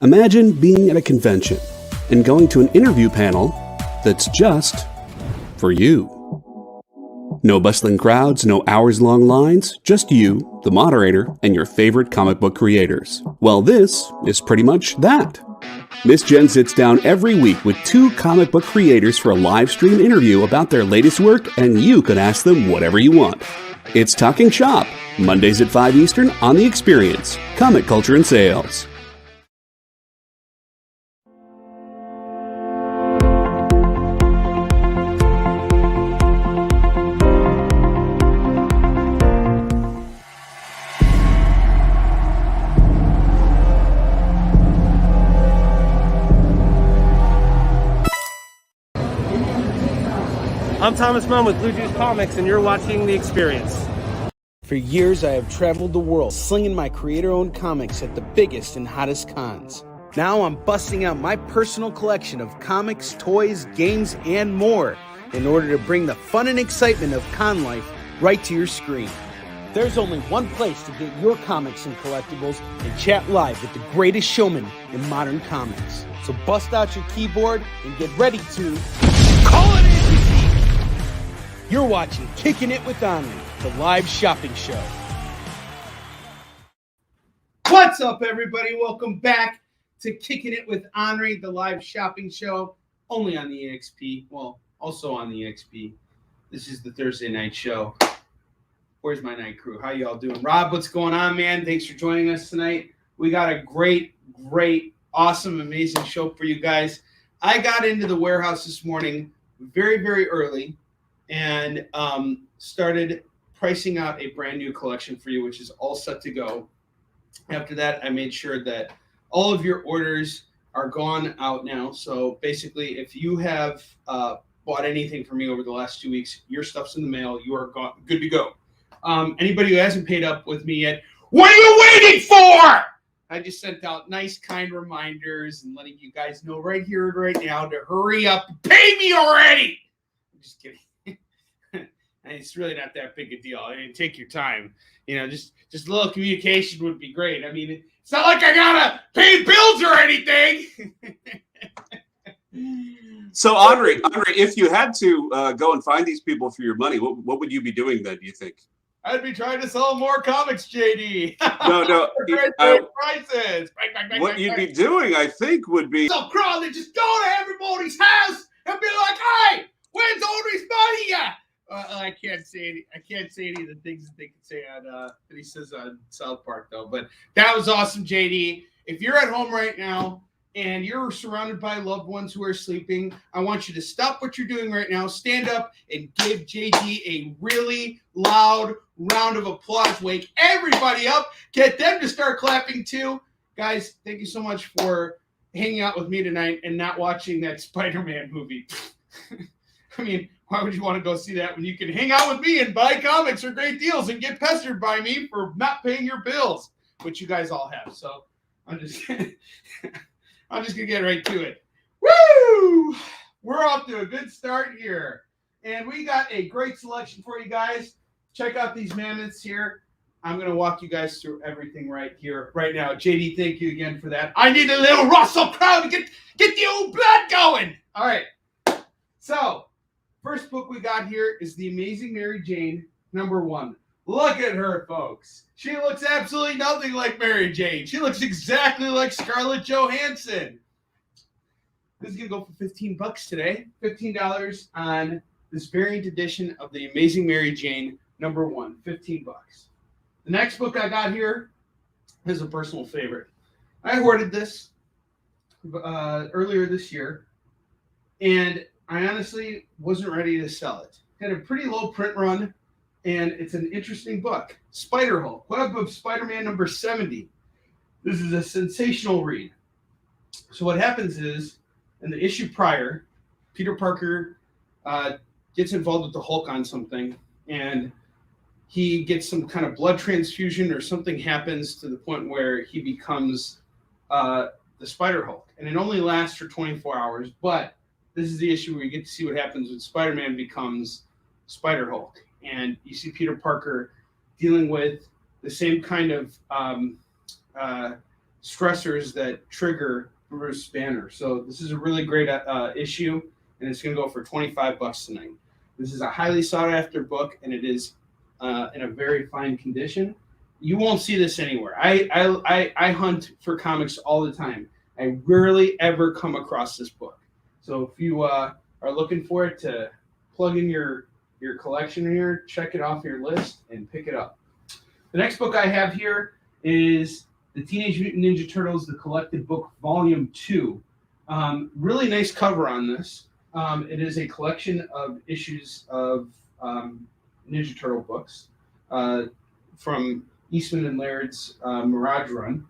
Imagine being at a convention and going to an interview panel that's just for you. No bustling crowds, no hours-long lines, just you, the moderator, and your favorite comic book creators. Well, this is pretty much that. Miss Jen sits down every week with two comic book creators for a live stream interview about their latest work, and you can ask them whatever you want. It's Talking Shop, Mondays at 5 Eastern on The Experience, Comic Culture and Sales. I'm Thomas Munn with Blue Juice Comics, and you're watching The Experience. For years, I have traveled the world slinging my creator-owned comics at the biggest and hottest cons. Now I'm busting out my personal collection of comics, toys, games, and more in order to bring the fun and excitement of con life right to your screen. There's only one place to get your comics and collectibles and chat live with the greatest showman in modern comics. So bust out your keyboard and get ready to call it in! You're watching Kickin' It with Onrie, the live shopping show. What's up, everybody? Welcome back to Kickin' It with Onrie, the live shopping show, only on the EXP. Well, also on the EXP. This is the Thursday night show. Where's my night crew? How y'all doing? Rob, what's going on, man? Thanks for joining us tonight. We got a great, awesome, amazing show for you guys. I got into the warehouse this morning very, very early and started pricing out a brand new collection for you, which is all set to go. After that, I made sure that all of your orders are gone out now. So basically, if you have bought anything from me over the last 2 weeks, your stuff's in the mail. You are good to go. Anybody who hasn't paid up with me yet, what are you waiting for? I just sent out nice, kind reminders and letting you guys know right here and right now to hurry up and pay me already. I'm just kidding. And it's really not that big a deal. I mean, take your time. You know, just a little communication would be great. I mean, it's not like I gotta pay bills or anything. So, Onrie, if you had to go and find these people for your money, what would you be doing then, do you think? I'd be trying to sell more comics, JD. No. Great prices. What you'd be doing, I think, would be... So, Crowley, just go to everybody's house and be like, hey, where's Onrie's money at? I can't say any of the things that they can say on that he says on South Park, though. But that was awesome, JD. If you're at home right now and you're surrounded by loved ones who are sleeping, I want you to stop what you're doing right now, stand up, and give JD a really loud round of applause. Wake everybody up. Get them to start clapping, too. Guys, thank you so much for hanging out with me tonight and not watching that Spider-Man movie. I mean, why would you want to go see that when you can hang out with me and buy comics or great deals and get pestered by me for not paying your bills, which you guys all have. So I'm just gonna get right to it. Woo! We're off to a good start here, and we got a great selection for you guys. Check out these mammoths here. I'm gonna walk you guys through everything right here, right now. JD, thank you again for that. I need a little Russell Crowe to get the old blood going. All right, so. First book we got here is The Amazing Mary Jane, #1. Look at her, folks. She looks absolutely nothing like Mary Jane. She looks exactly like Scarlett Johansson. This is going to go for $15 today. $15 on this variant edition of The Amazing Mary Jane, #1. $15. The next book I got here is a personal favorite. I hoarded this earlier this year, and I honestly wasn't ready to sell it. Had a pretty low print run, and it's an interesting book. Spider-Hulk, Web of Spider-Man #70. This is a sensational read. So what happens is, in the issue prior, Peter Parker gets involved with the Hulk on something, and he gets some kind of blood transfusion or something happens to the point where he becomes the Spider-Hulk. And it only lasts for 24 hours, but this is the issue where you get to see what happens when Spider-Man becomes Spider-Hulk. And you see Peter Parker dealing with the same kind of stressors that trigger Bruce Banner. So this is a really great issue, and it's going to go for $25 tonight. This is a highly sought after book, and it is in a very fine condition. You won't see this anywhere. I hunt for comics all the time. I rarely ever come across this book. So if you are looking for it to plug in your collection here, check it off your list and pick it up. The next book I have here is the Teenage Mutant Ninja Turtles, the Collected Book, Volume 2. Really nice cover on this. It is a collection of issues of Ninja Turtle books from Eastman and Laird's Mirage Run.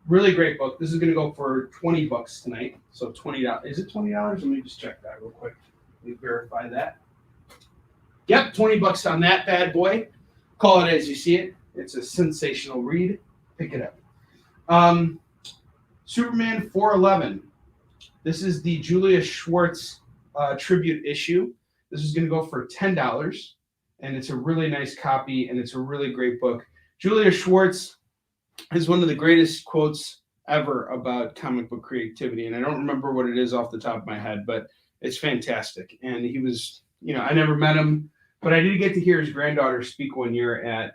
Really great book. This is going to go for $20 tonight. So $20. Is it $20? Let me just check that real quick. Let me verify that. Yep, $20 on that bad boy. Call it as you see it. It's a sensational read. Pick it up. Superman 411. This is the Julia Schwartz tribute issue. This is going to go for $10, and it's a really nice copy, and it's a really great book. Julia Schwartz is one of the greatest quotes ever about comic book creativity, and I don't remember what it is off the top of my head, but it's fantastic. And he was, I never met him, but I did get to hear his granddaughter speak one year at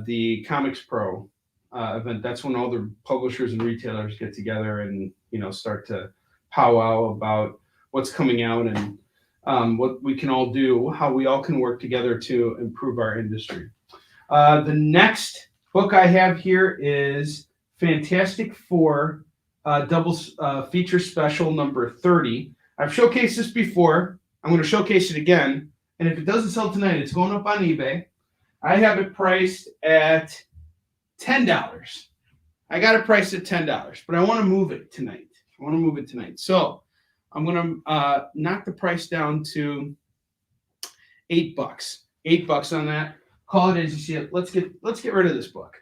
the Comics Pro event. That's when all the publishers and retailers get together and start to powwow about what's coming out and what we can all do, how we all can work together to improve our industry. The next book I have here is Fantastic Four double feature special number 30. I've showcased this before. I'm going to showcase it again. And if it doesn't sell tonight, it's going up on eBay. I have it priced at $10. I got it priced at $10, but I want to move it tonight. So I'm going to knock the price down to $8. $8 on that. Call it as you see it. Let's get rid of this book.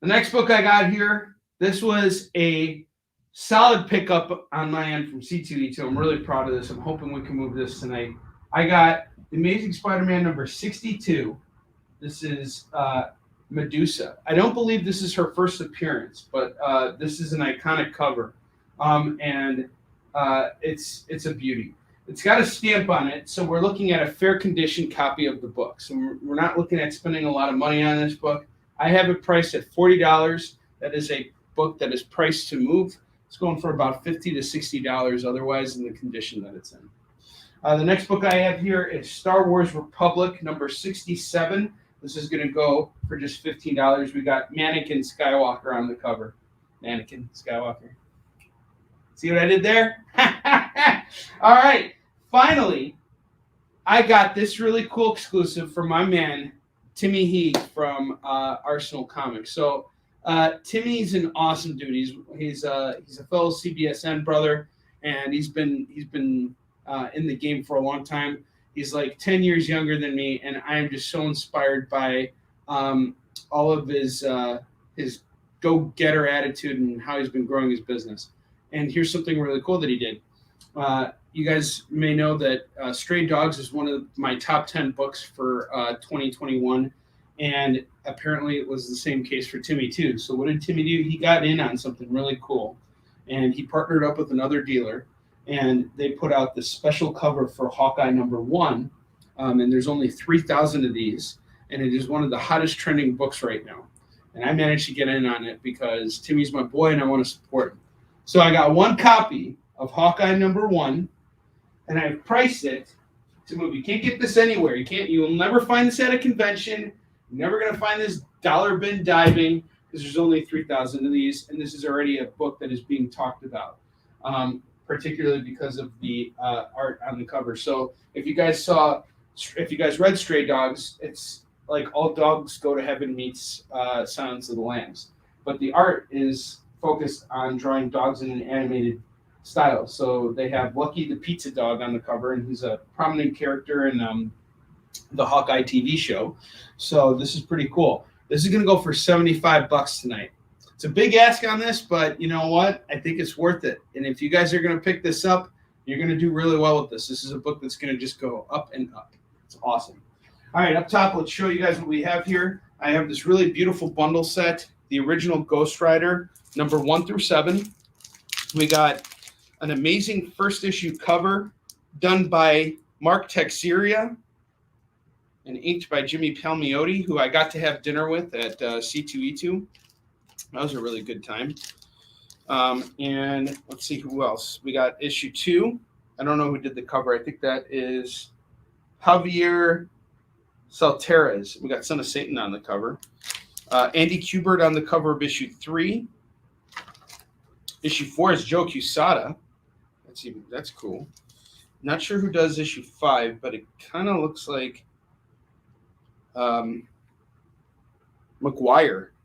The next book I got here, this was a solid pickup on my end from C2E2. I'm really proud of this. I'm hoping we can move this tonight. I got The Amazing Spider-Man number 62. This is Medusa. I don't believe this is her first appearance, but this is an iconic cover. And it's a beauty. It's got a stamp on it, so we're looking at a fair condition copy of the book. So we're not looking at spending a lot of money on this book. I have it priced at $40. That is a book that is priced to move. It's going for about $50 to $60 otherwise in the condition that it's in. The next book I have here is Star Wars Republic number 67. This is going to go for just $15. We got Mannequin Skywalker on the cover. Mannequin Skywalker. See what I did there? All right. Finally, I got this really cool exclusive from my man, Timmy Heath from Arsenal Comics. So Timmy's an awesome dude. He's a fellow CBSN brother, and he's been in the game for a long time. He's like 10 years younger than me, and I am just so inspired by all of his go-getter attitude and how he's been growing his business. And here's something really cool that he did. You guys may know that Stray Dogs is one of my top 10 books for 2021, and apparently it was the same case for Timmy too. So what did Timmy do? He got in on something really cool, and he partnered up with another dealer, and they put out this special cover for Hawkeye number 1, and there's only 3,000 of these, and it is one of the hottest trending books right now. And I managed to get in on it because Timmy's my boy, and I want to support him. So I got one copy of Hawkeye number 1, and I priced it to move. You can't get this anywhere. You will never find this at a convention. You're never going to find this dollar bin diving because there's only 3,000 of these, and this is already a book that is being talked about, particularly because of the art on the cover. So if you guys read Stray Dogs, it's like All Dogs Go to Heaven meets Silence of the Lambs, but the art is focused on drawing dogs in an animated style. So they have Lucky the Pizza Dog on the cover, and he's a prominent character in the Hawkeye TV show. So this is pretty cool. This is going to go for $75 tonight. It's a big ask on this, but you know what? I think it's worth it. And if you guys are going to pick this up, you're going to do really well with this. This is a book that's going to just go up and up. It's awesome. All right, up top, let's show you guys what we have here. I have this really beautiful bundle set the original Ghost Rider, number 1 through 7. We got an amazing first issue cover done by Mark Texiera and inked by Jimmy Palmiotti, who I got to have dinner with at C2E2. That was a really good time. And let's see who else. We got issue 2. I don't know who did the cover. I think that is Javier Salteras. We got Son of Satan on the cover. Andy Kubert on the cover of issue 3. Issue 4 is Joe Quesada. That's cool. Not sure who does issue 5, but it kind of looks like McGuire.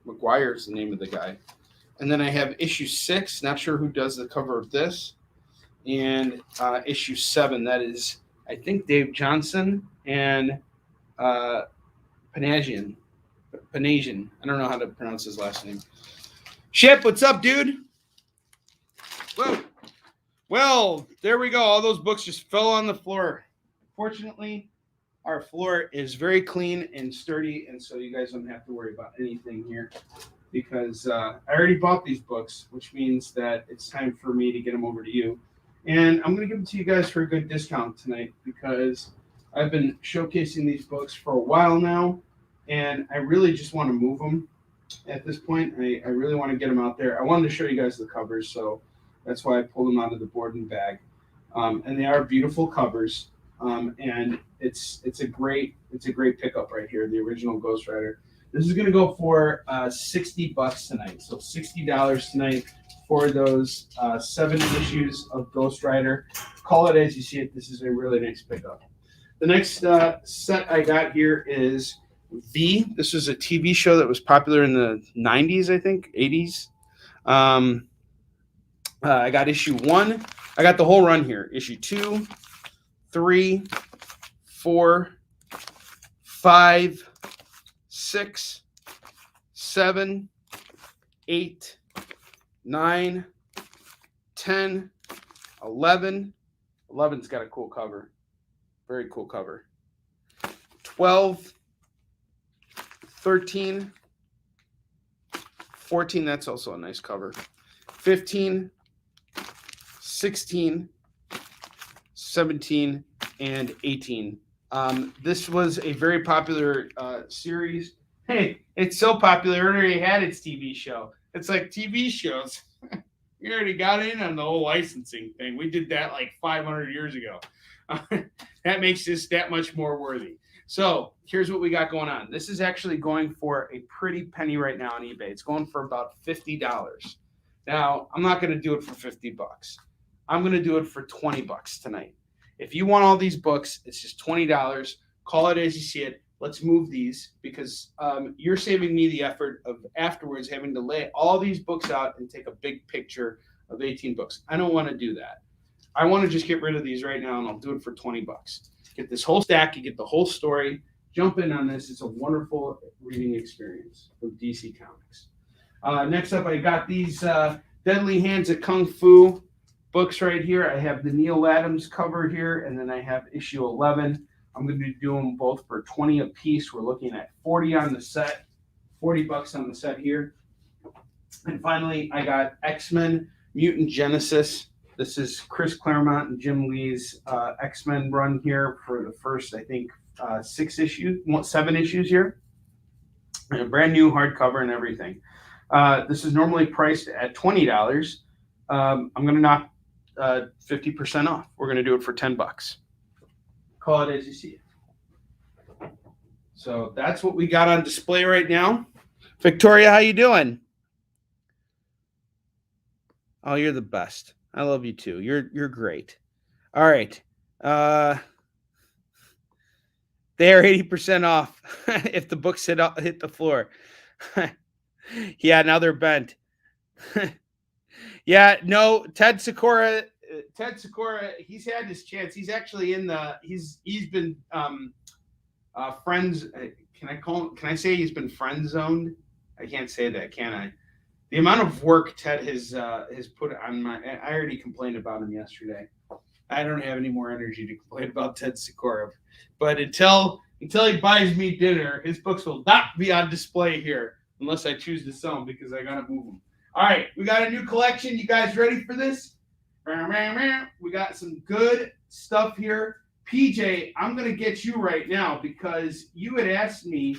McGuire is the name of the guy. And then I have issue 6. Not sure who does the cover of this. And issue 7. That is, I think, Dave Johnson and Panasian. I don't know how to pronounce his last name. Ship, what's up, dude? Whoa. Well, there we go. All those books just fell on the floor. Fortunately, our floor is very clean and sturdy, and so you guys don't have to worry about anything here because I already bought these books, which means that it's time for me to get them over to you. And I'm going to give them to you guys for a good discount tonight because I've been showcasing these books for a while now, and I really just want to move them at this point. I really want to get them out there. I wanted to show you guys the covers, so that's why I pulled them out of the board and bag. And they are beautiful covers. And it's a great pickup right here, the original Ghost Rider. This is going to go for $60 tonight. So $60 tonight for those 7 issues of Ghost Rider. Call it as you see it. This is a really nice pickup. The next set I got here is V. This was a TV show that was popular in the 90s, I think, 80s. I got issue 1. I got the whole run here. Issue 2, 3, 4, 5, 6, 7, 8, 9, 10, 11. 11's got a cool cover. Very cool cover. 12, 13, 14, that's also a nice cover. 15, 16, 17, and 18. This was a very popular series. Hey, it's so popular, it already had its TV show. It's like TV shows. We already got in on the whole licensing thing. We did that like 500 years ago. That makes this that much more worthy. So here's what we got going on. This is actually going for a pretty penny right now on eBay. It's going for about $50. Now, I'm not going to do it for $50. I'm going to do it for $20 tonight. If you want all these books, it's just $20. Call it as you see it. Let's move these because you're saving me the effort of afterwards having to lay all these books out and take a big picture of 18 books. I don't want to do that. I want to just get rid of these right now, and I'll do it for $20. Get this whole stack. You get the whole story. Jump in on this. It's a wonderful reading experience with DC Comics. Next up, I got these Deadly Hands of Kung Fu books right here. I have the Neil Adams cover here, and then I have issue 11. I'm going to do them both for $20 a piece. We're looking at $40 on the set, $40 on the set here. And finally, I got X-Men Mutant Genesis. This is Chris Claremont and Jim Lee's X-Men run here for the first, I think, 7 issues here. And a brand new hardcover and everything. This is normally priced at $20. I'm going to knock 50% off. We're going to do it for $10. Call it as you see it. So that's what we got on display right now. Victoria, how you doing? Oh, you're the best. I love you too. You're great. All right. They are 80% off if the books hit the floor. Yeah, now they're bent. Yeah, no, Ted Sikora, he's had his chance. He's actually in the he's been friends. Can I say he's been friend zoned? I can't say that, can I? The amount of work Ted has put on I already complained about him yesterday. I don't have any more energy to complain about Ted Sikora. But until he buys me dinner, his books will not be on display here. unless I choose to sell them because I gotta move them. All right, we got a new collection. You guys ready for this? We got some good stuff here. PJ, I'm gonna get you right now because you had asked me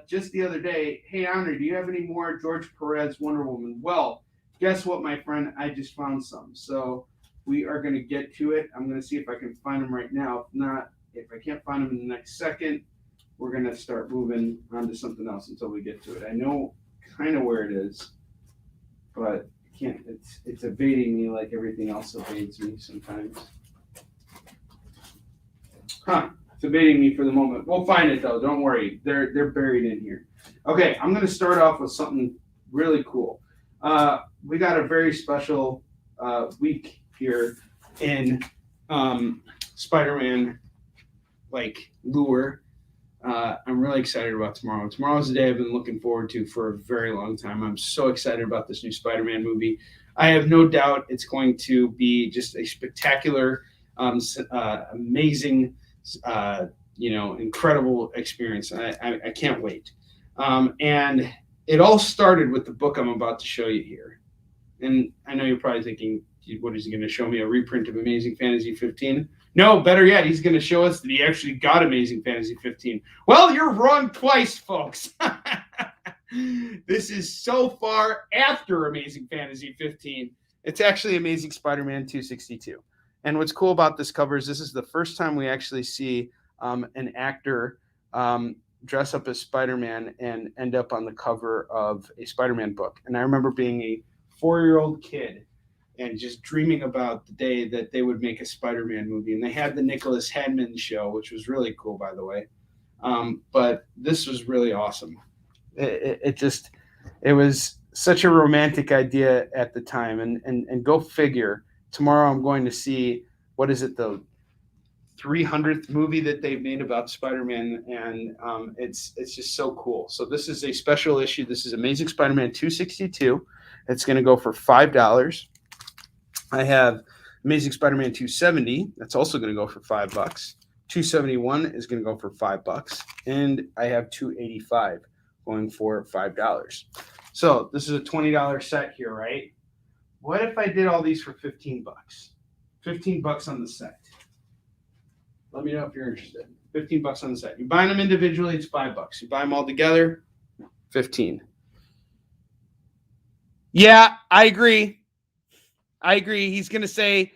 just the other day, hey, Onrie, do you have any more George Perez Wonder Woman? Well, guess what, my friend? I just found some. So we are going to get to it. I'm going to see if I can find them right now. If not, if I can't find them in the next second, we're going to start moving on to something else until we get to it. I know kind of where it is, but I can't. It's evading me like everything else evades me sometimes. It's evading me for the moment. We'll find it though. Don't worry. They're buried in here. Okay, I'm going to start off with something really cool. We got a very special week here in Spider-Man lure. I'm really excited about tomorrow. Tomorrow's the day I've been looking forward to for a very long time. I'm so excited about this new Spider-Man movie. I have no doubt it's going to be just a spectacular, amazing, incredible experience. I can't wait. And it all started with the book I'm about to show you here. And I know you're probably thinking, what is he going to show me? A reprint of Amazing Fantasy 15? No, better yet, he's going to show us that he actually got Amazing Fantasy 15. Well, you're wrong twice, folks. This is so far after Amazing Fantasy 15. It's actually Amazing Spider-Man 262. And what's cool about this cover is this is the first time we actually see an actor dress up as Spider-Man and end up on the cover of a Spider-Man book. And I remember being a 4-year-old kid and just dreaming about the day that they would make a Spider-Man movie. And they had the Nicholas Hedman show, which was really cool, by the way. But this was really awesome. It was such a romantic idea at the time. And go figure, tomorrow I'm going to see, what is it, the 300th movie that they've made about Spider-Man, and it's just so cool. So this is a special issue. This is Amazing Spider-Man 262. It's going to go for $5. I have Amazing Spider-Man 270. That's also going to go for $5. 271 is going to go for $5, and I have 285 going for $5. So this is a $20 set here, right? What if I did all these for $15? $15 on the set. Let me know if you're interested. $15 on the set. You buy them individually, it's $5. You buy them all together, $15. Yeah, I agree. He's gonna say,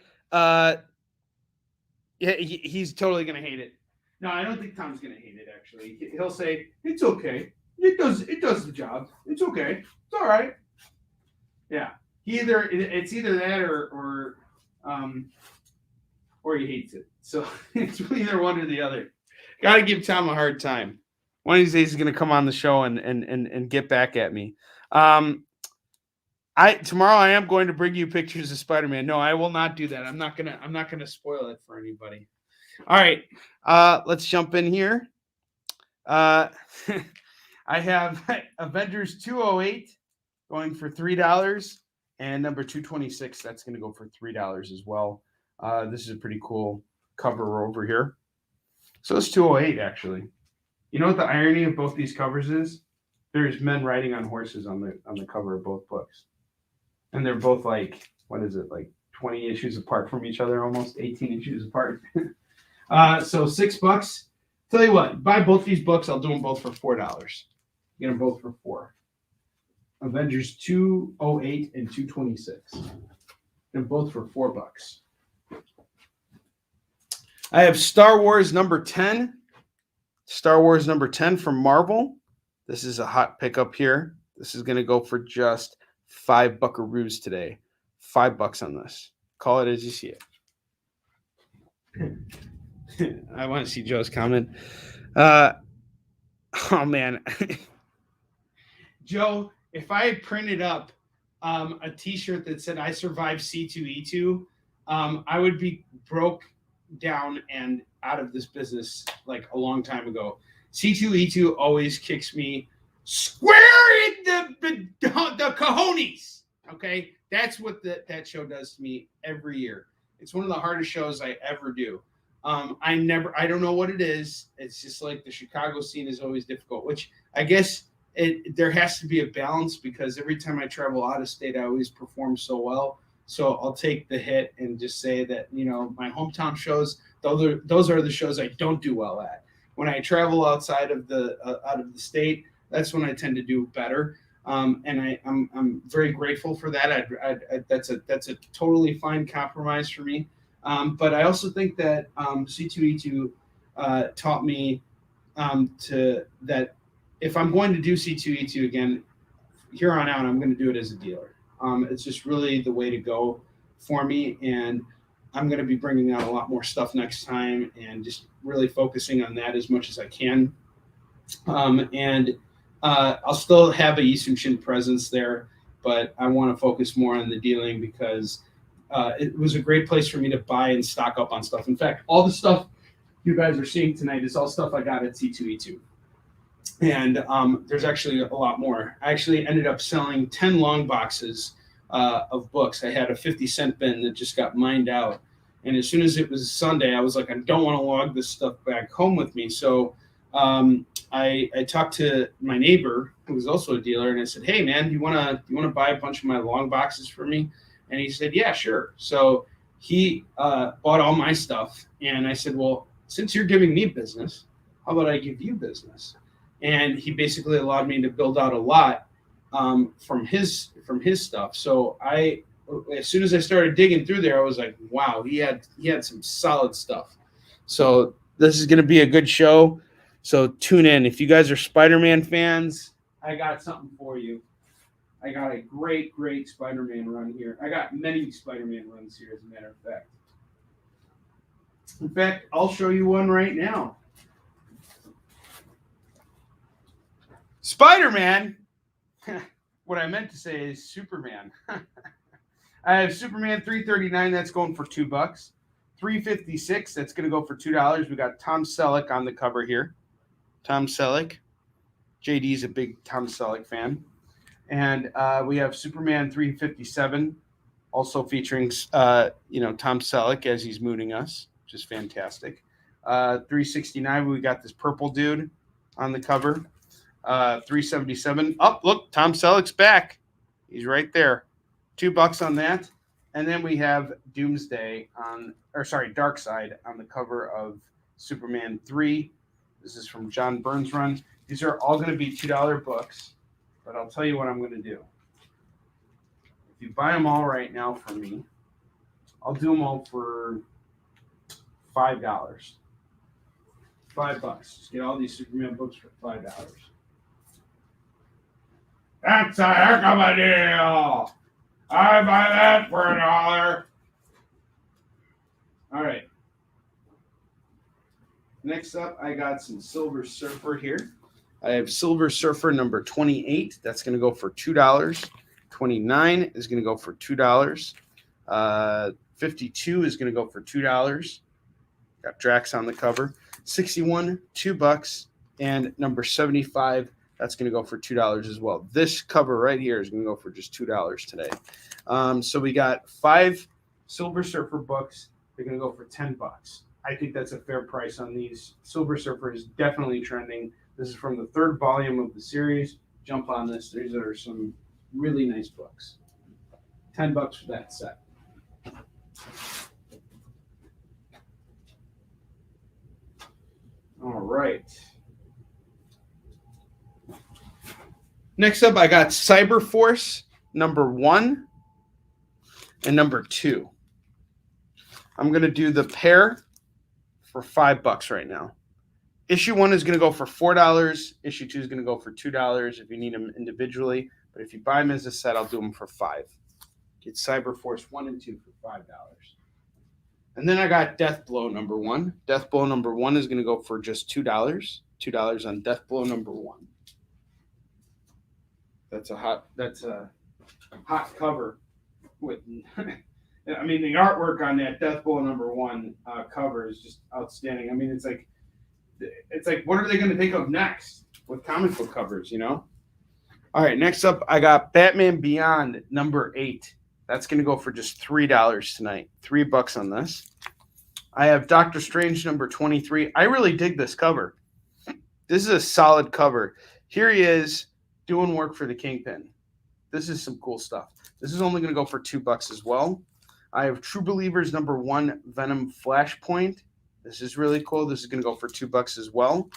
he's totally gonna hate it. No, I don't think Tom's gonna hate it. Actually, he'll say it's okay. It does the job. It's okay. It's all right. Yeah. It's either that or he hates it. So it's either one or the other. Got to give Tom a hard time. One of these days he's going to come on the show and get back at me. Tomorrow I am going to bring you pictures of Spider-Man. No, I will not do that. I'm not gonna spoil it for anybody. All right, let's jump in here. I have Avengers 208 going for $3, and number 226 that's going to go for $3 as well. This is a pretty cool cover over here. So it's 208 actually. You know what the irony of both these covers is? There's men riding on horses on the cover of both books. And they're both like 20 issues apart from each other, almost 18 issues apart. So $6. Tell you what, buy both these books, I'll do them both for $4. Get them both for $4. Avengers 208 and 226. And both for $4. I have Star Wars number 10. Star Wars number 10 from Marvel. This is a hot pickup here. This is going to go for just $5 buckaroos today. $5 on this. Call it as you see it. I want to see Joe's comment. Oh, man. Joe, if I had printed up a T-shirt that said I survived C2E2, I would be broke down and out of this business like a long time ago. C2E2 always kicks me square in the cojones. Okay, that's what that show does to me every year. It's one of the hardest shows I ever do. I don't know what it is. It's just like the Chicago scene is always difficult, which I guess there has to be a balance, because every time I travel out of state, I always perform so well. So I'll take the hit and just say that, my hometown shows, those are the shows I don't do well at. When I travel outside of the state, that's when I tend to do better. And I'm very grateful for that. That's a totally fine compromise for me. But I also think that C2E2 taught me that if I'm going to do C2E2 again, here on out, I'm going to do it as a dealer. It's just really the way to go for me, and I'm going to be bringing out a lot more stuff next time, and just really focusing on that as much as I can. And I'll still have a Yisung presence there, but I want to focus more on the dealing, because it was a great place for me to buy and stock up on stuff. In fact, all the stuff you guys are seeing tonight is all stuff I got at C2E2. And there's actually a lot more. I actually ended up selling 10 long boxes of books. I had a 50-cent bin that just got mined out. And as soon as it was Sunday, I was like, I don't want to log this stuff back home with me. So I talked to my neighbor, who was also a dealer, and I said, hey, man, you want to buy a bunch of my long boxes for me? And he said, yeah, sure. So he bought all my stuff. And I said, well, since you're giving me business, how about I give you business? And he basically allowed me to build out a lot from his stuff. So as soon as I started digging through there, I was like, wow, he had some solid stuff. So this is going to be a good show. So tune in. If you guys are Spider-Man fans, I got something for you. I got a great Spider-Man run here. I got many Spider-Man runs here, as a matter of fact. In fact, I'll show you one right now. Spider-Man. What I meant to say is Superman. I have Superman 339. That's going for $2. 356. That's going to go for $2. We got Tom Selleck on the cover here. Tom Selleck. JD's a big Tom Selleck fan. And we have Superman 357, also featuring Tom Selleck as he's mooning us, which is fantastic. 369. We got this purple dude on the cover. 377. Oh, look, Tom Selleck's back. He's right there. $2 on that. And then we have Darkseid on the cover of Superman 3. This is from John Byrne's run. These are all going to be $2 books, but I'll tell you what I'm going to do. If you buy them all right now from me, I'll do them all for $5. $5. Just get all these Superman books for $5. That's a heck of a deal. I buy that for $1. All right. Next up, I got some Silver Surfer here. I have Silver Surfer number 28. That's going to go for $2. 29 is going to go for $2. 52 is going to go for $2. Got Drax on the cover. 61, $2. And number 75, that's going to go for $2 as well. This cover right here is going to go for just $2 today. So we got 5 Silver Surfer books. They're going to go for $10. I think that's a fair price on these. Silver Surfer is definitely trending. This is from the 3rd volume of the series. Jump on this. These are some really nice books. $10 for that set. All right. Next up, I got Cyberforce number 1 and number 2. I'm going to do the pair for $5 right now. Issue 1 is going to go for $4. Issue 2 is going to go for $2 if you need them individually. But if you buy them as a set, I'll do them for $5. Get Cyberforce 1 and 2 for $5. And then I got Deathblow number 1. Deathblow number 1 is going to go for just $2. $2 on Deathblow number 1. That's a hot cover with I mean, the artwork on that Deathblow number 1 cover is just outstanding. I mean, it's like what are they going to think of next with comic book covers, you know? All right, next up, I got Batman Beyond number 8. That's going to go for just $3 tonight. $3 on this. I have Doctor Strange number 23. I really dig this cover. This is a solid cover. Here he is doing work for the Kingpin. This is some cool stuff. This is only going to go for $2 as well. I have True Believers #1 Venom Flashpoint. This is really cool. This is going to go for $2 as well.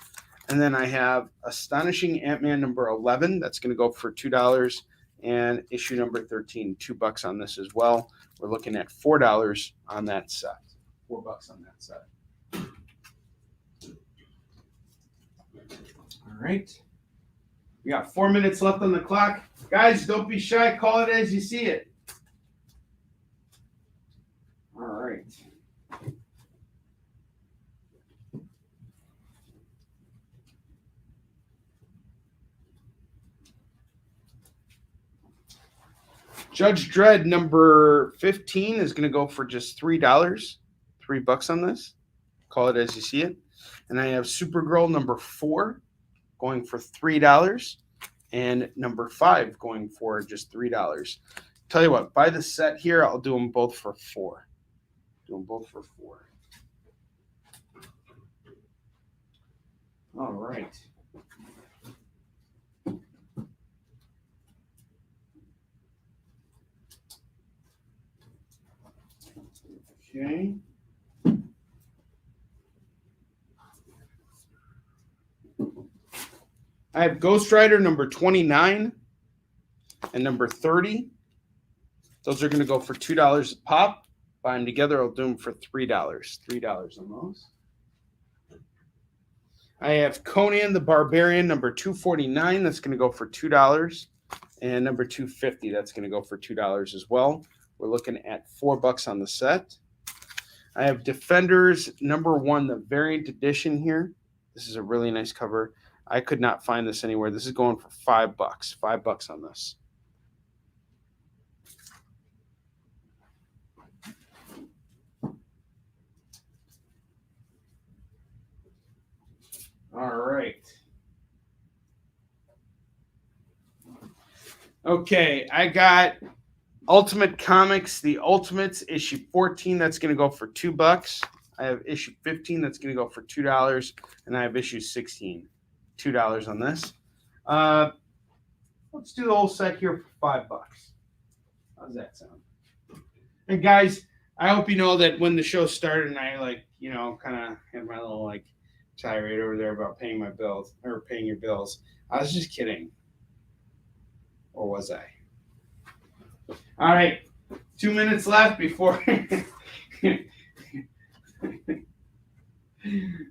And then I have Astonishing Ant-Man #11. That's going to go for $2. And issue #13, $2 on this as well. We're looking at $4 on that set. $4 on that set. All right. We got 4 minutes left on the clock. Guys, don't be shy. Call it as you see it. All right. Judge Dredd #15 is going to go for just $3. $3 on this. Call it as you see it. And I have Supergirl #4 going for $3. And #5 going for just $3. Tell you what, buy the set here. I'll do them both for $4. Do them both for $4. All right. Okay. I have Ghost Rider #29 and #30. Those are going to go for $2 a pop. Buy them together, I'll do them for $3. $3 on those. I have Conan the Barbarian #249. That's going to go for $2. And #250. That's going to go for $2 as well. We're looking at $4 on the set. I have Defenders #1, the variant edition here. This is a really nice cover. I could not find this anywhere. This is going for $5. $5 on this. All right. Okay, I got Ultimate Comics, The Ultimates, issue 14. That's going to go for $2. I have issue 15. That's going to go for $2. And I have issue 16. $2 on this. Let's do the whole set here for $5. How's that sound? And guys, I hope you know that when the show started and I kind of had my little tirade over there about paying my bills or paying your bills. I was just kidding. Or was I? All right. 2 minutes left before.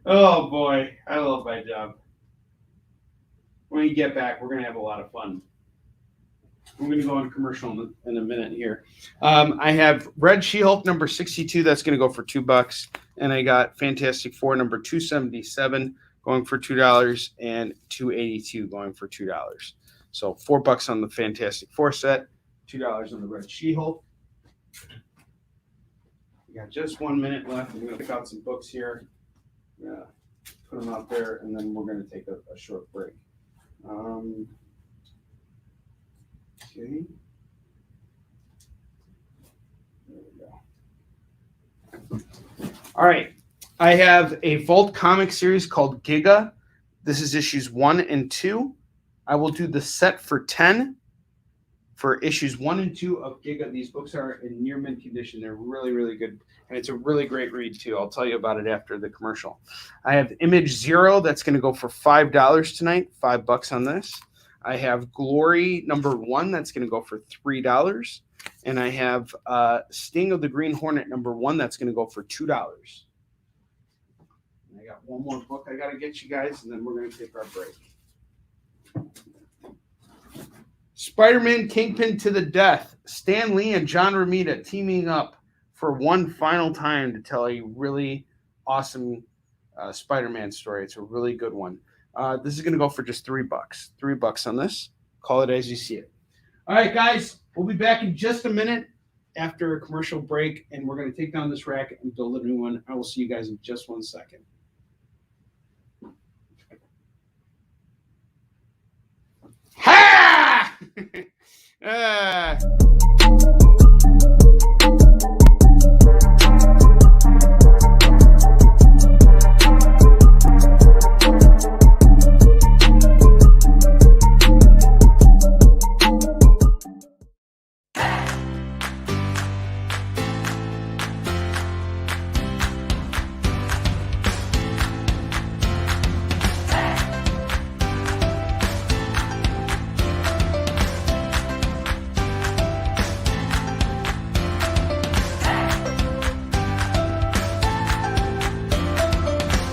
Oh boy, I love my job. When you get back, we're going to have a lot of fun. We're going to go on commercial in a minute here. I have Red She-Hulk #62. That's going to go for $2. And I got Fantastic Four #277 going for $2 and 282 going for $2. So $4 on the Fantastic Four set, $2 on the Red She-Hulk. We got just 1 minute left. I'm going to pick out some books here. Yeah, put them out there, and then we're going to take a short break. Okay. There we go. All right. I have a Vault comic series called Giga. This is issues 1 and 2. I will do the set for $10 for issues 1 and 2 of Giga. These books are in near mint condition. They're really, really good. And it's a really great read, too. I'll tell you about it after the commercial. I have Image Zero. That's going to go for $5 tonight. $5 on this. I have Glory #1. That's going to go for $3. And I have Sting of the Green Hornet #1. That's going to go for $2. And I got one more book I got to get you guys, and then we're going to take our break. Spider-Man Kingpin to the Death. Stan Lee and John Romita teaming up for one final time to tell a really awesome Spider-Man story. It's a really good one. This is going to go for just $3. $3 on this. Call it as you see it. All right, guys. We'll be back in just a minute after a commercial break, and we're going to take down this rack and build a new one. I will see you guys in just 1 second. Ha!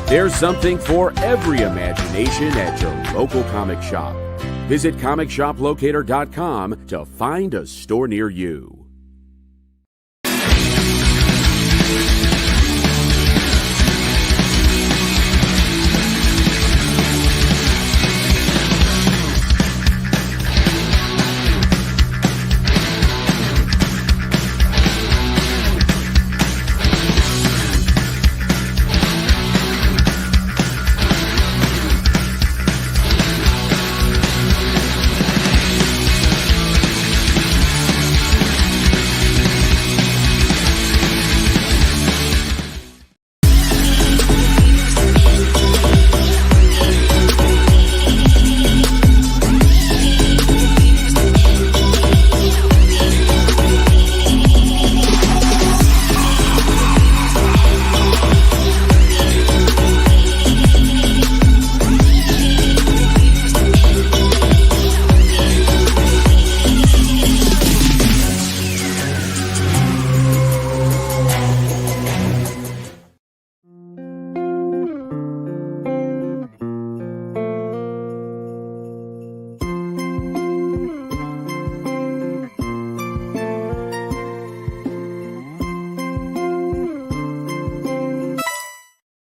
There's something for every imagination at your local comic shop. Visit ComicShopLocator.com to find a store near you.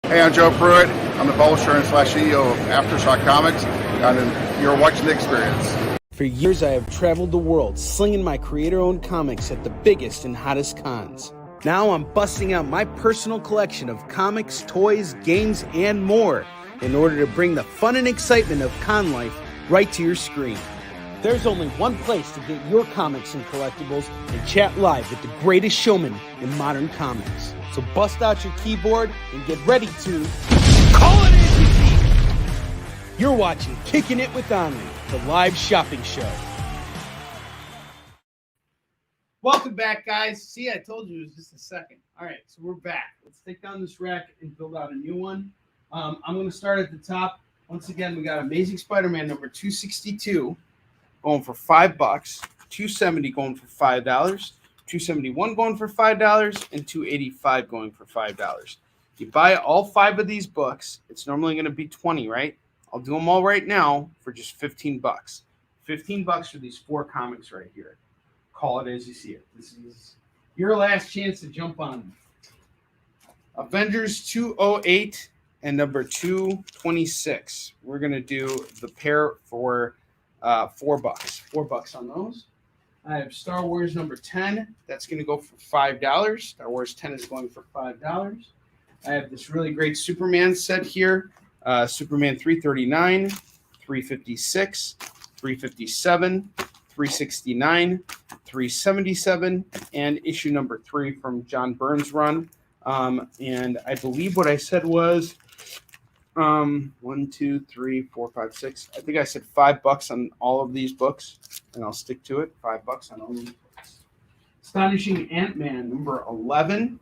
Hey, I'm Joe Pruitt. I'm the publisher and /CEO of Aftershock Comics, and you're watching The Experience. For years, I have traveled the world slinging my creator-owned comics at the biggest and hottest cons. Now I'm busting out my personal collection of comics, toys, games, and more in order to bring the fun and excitement of con life right to your screen. There's only one place to get your comics and collectibles and chat live with the greatest showman in modern comics. So bust out your keyboard and get ready to call it as you see it. You're watching Kickin' It with Onrie, the live shopping show. Welcome back, guys. See, I told you it was just a second. All right, so we're back. Let's take down this rack and build out a new one. I'm going to start at the top. Once again, we got Amazing Spider-Man number 262 going for $5, 270 going for $5, 271 going for $5, and 285 going for $5. You buy all 5 of these books, it's normally going to be 20, right? I'll do them all right now for just $15. $15 for these 4 comics right here. Call it as you see it. This is your last chance to jump on them. Avengers 208 and number 226. We're going to do the pair for $4. $4 on those. I have Star Wars number 10. That's going to go for $5. Star Wars 10 is going for $5. I have this really great Superman set here. Superman 339, 356, 357, 369, 377, and issue number 3 from John Byrne's run. And I believe what I said was 1, 2, 3, 4, 5, 6. I think I said $5 on all of these books, and I'll stick to it. $5 on all these books. Astonishing Ant-Man number 11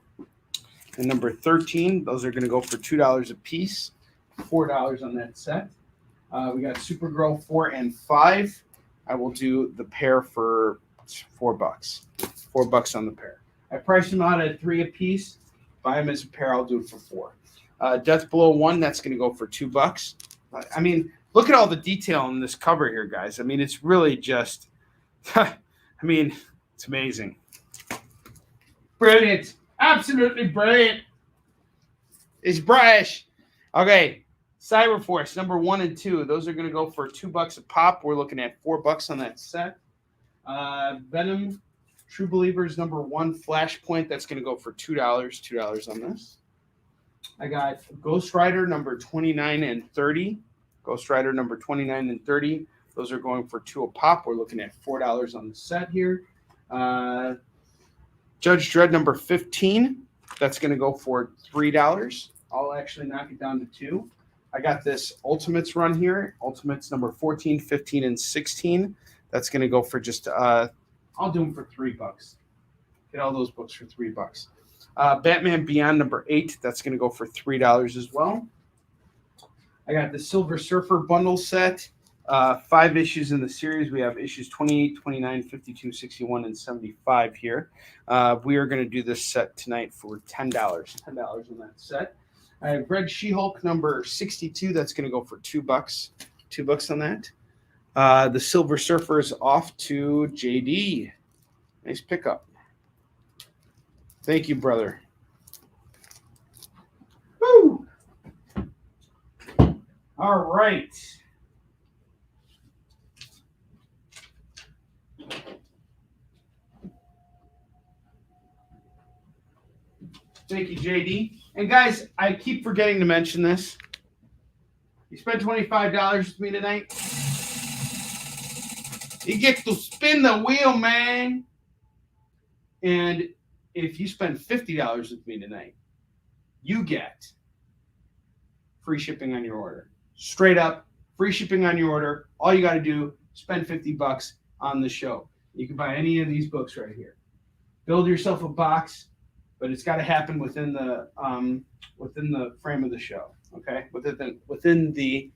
and number 13. Those are going to go for $2 a piece. $4 on that set. We got Supergirl 4 and 5. I will do the pair for $4. $4 on the pair. I priced them out at 3 a piece. Buy them as a pair. I'll do it for 4. Death Blow 1. That's going to go for $2. I mean, look at all the detail in this cover here, guys. I mean, it's really just. I mean, it's amazing. Brilliant. Absolutely brilliant. It's brash. Okay. Cyberforce number 1 and 2. Those are going to go for $2 a pop. We're looking at $4 on that set. Venom True Believers number 1 Flashpoint. That's going to go for $2. $2 on this. I got Ghost Rider number 29 and 30. Ghost Rider number 29 and 30. Those are going for $2 a pop. We're looking at $4 on the set here. Judge Dredd number 15. That's going to go for $3. I'll actually knock it down to 2. I got this Ultimates run here. Ultimates number 14, 15, and 16. That's going to go for just, I'll do them for $3. Get all those books for $3. Batman Beyond number 8. That's going to go for $3 as well. I got the Silver Surfer bundle set. 5 issues in the series. We have issues 28, 29, 52, 61, and 75 here. We are going to do this set tonight for $10. $10 on that set. I have Red She-Hulk number 62. That's going to go for $2. $2 on that. The Silver Surfer is off to JD. Nice pickup. Thank you, brother. Woo! All right. Thank you, JD. And guys, I keep forgetting to mention this. You spent $25 with me tonight. You get to spin the wheel, man. And if you spend $50 with me tonight, you get free shipping on your order. Straight up, free shipping on your order. All you got to do, spend $50 on the show. You can buy any of these books right here. Build yourself a box, but it's got to happen within the frame of the show. Okay, within the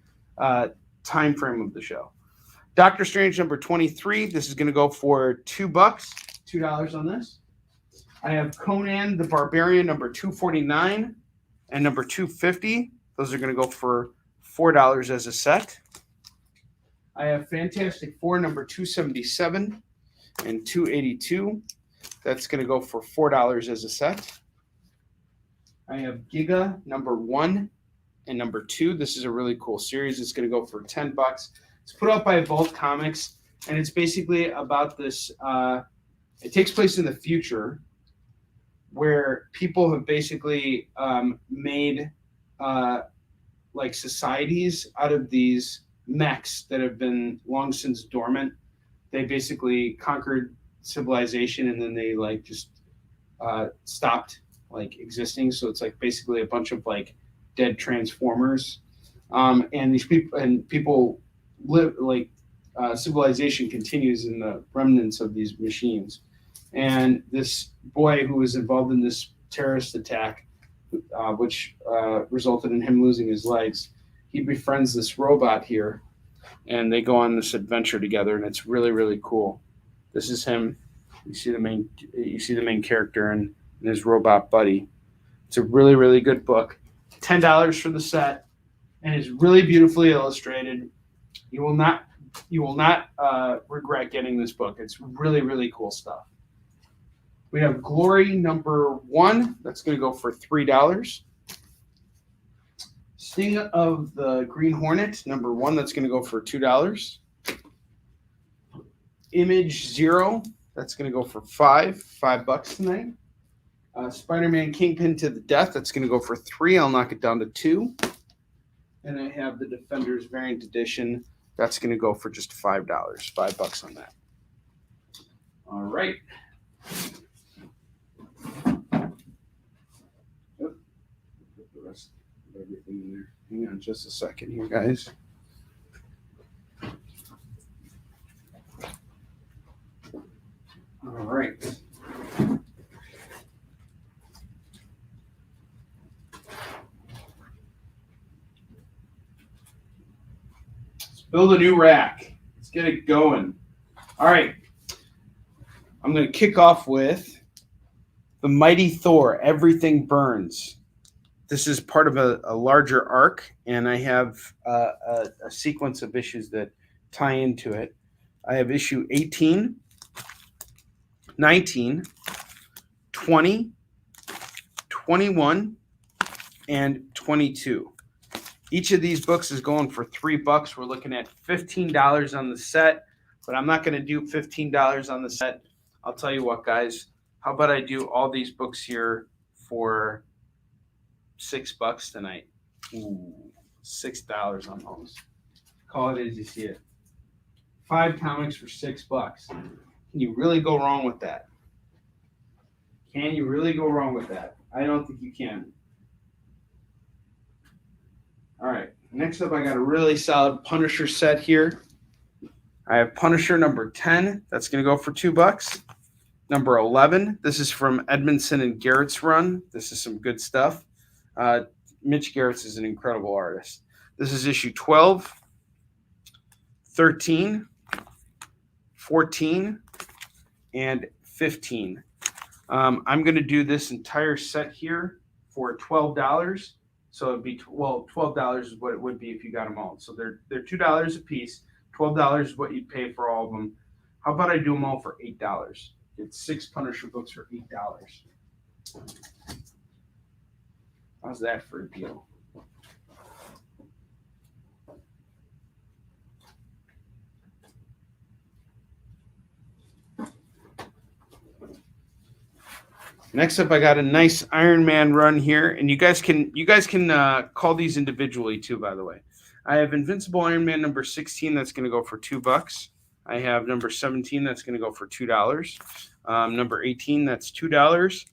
time frame of the show. Doctor Strange number 23. This is going to go for $2. $2 on this. I have Conan the Barbarian number 249 and number 250. Those are going to go for $4 as a set. I have Fantastic Four number 277 and 282. That's going to go for $4 as a set. I have Giga number 1 and number 2. This is a really cool series. It's going to go for $10. It's put out by Vault Comics, and it's basically about this. It takes place in the future, where people have basically made like societies out of these mechs that have been long since dormant. They basically conquered civilization, and then they like just stopped like existing. So it's like basically a bunch of like dead transformers, and these people live like civilization continues in the remnants of these machines. And this boy who was involved in this terrorist attack, which resulted in him losing his legs, he befriends this robot here, and they go on this adventure together, and it's really, really cool. This is him. You see the main character and his robot buddy. It's a really, really good book. $10 for the set, and it's really beautifully illustrated. You will not regret getting this book. It's really, really cool stuff. We have Glory number 1. That's going to go for $3. Sting of the Green Hornet number 1. That's going to go for $2. Image 0. That's going to go for $5 tonight. Spider-Man Kingpin to the Death. That's going to go for $3. I'll knock it down to $2. And I have the Defenders Variant Edition. That's going to go for just $5. $5 on that. All right. Put the rest of everything in there. Hang on just a second here, guys. All right. Let's build a new rack. Let's get it going. All right. I'm going to kick off with The Mighty Thor, Everything Burns. This is part of a larger arc, and I have a sequence of issues that tie into it. I have issue 18, 19, 20, 21, and 22. Each of these books is going for $3. We're looking at $15 on the set, but I'm not going to do $15 on the set. I'll tell you what, guys. How about I do all these books here for $6 tonight? Ooh, $6 on those. Call it as you see it. 5 comics for $6. Can you really go wrong with that? Can you really go wrong with that? I don't think you can. All right. Next up, I got a really solid Punisher set here. I have Punisher number 10. That's going to go for $2. Number 11. This is from Edmondson and Garrett's run. This is some good stuff. Mitch Garrett's is an incredible artist. This is issue 12, 13, 14, and 15. I'm going to do this entire set here for $12. So it'd be $12 is what it would be if you got them all. So they're $2 a piece. $12 is what you'd pay for all of them. How about I do them all for $8? Get 6 Punisher books for $8. How's that for a deal? Next up, I got a nice Iron Man run here, and you guys can call these individually too. By the way, I have Invincible Iron Man number 16 that's going to go for $2. I have number 17 that's going to go for $2. Number 18 that's $2.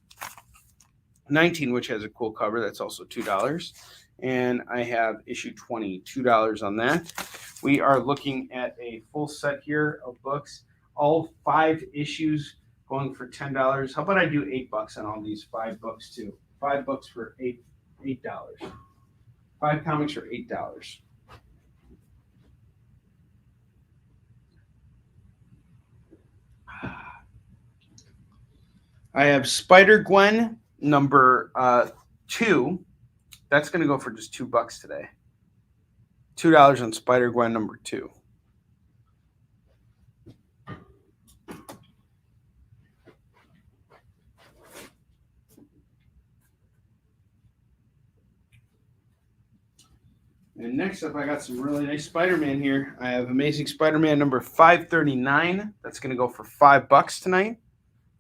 19, which has a cool cover, that's also $2. And I have issue 20, $2 on that. We are looking at a full set here of books, all 5 issues going for $10. How about I do $8 on all these 5 books too? 5 books for $8. 5 comics for $8. I have Spider-Gwen number 2. That's going to go for just $2 today. $2 on Spider-Gwen number 2. And next up, I got some really nice Spider-Man here. I have Amazing Spider-Man number 539. That's going to go for $5 tonight.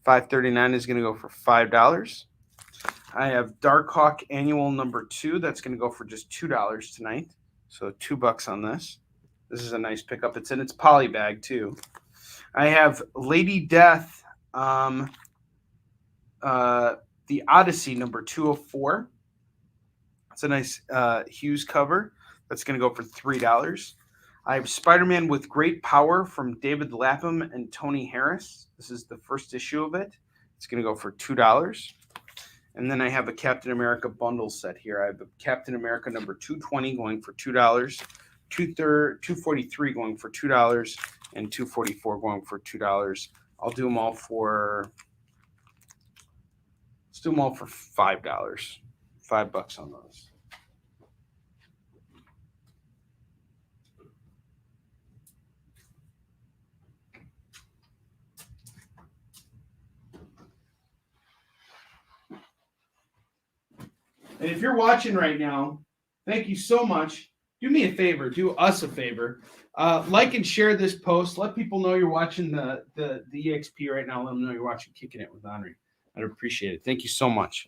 539 is going to go for $5. I have Darkhawk Annual number 2. That's going to go for just $2 tonight. So $2 on this. This is a nice pickup. It's in its poly bag too. I have Lady Death, the Odyssey number 204. It's a nice Hughes cover. That's going to go for $3. I have Spider-Man with Great Power from David Lapham and Tony Harris. This is the first issue of it. It's going to go for $2. And then I have a Captain America bundle set here. I have a Captain America number 220 going for $2, 243 going for $2, and 244 going for $2. I'll do them all for. Let's do them all for $5. $5 on those. And if you're watching right now, thank you so much. Do me a favor. Do us a favor. Like and share this post. Let people know you're watching the EXP right now. Let them know you're watching Kicking It with Onrie. I'd appreciate it. Thank you so much.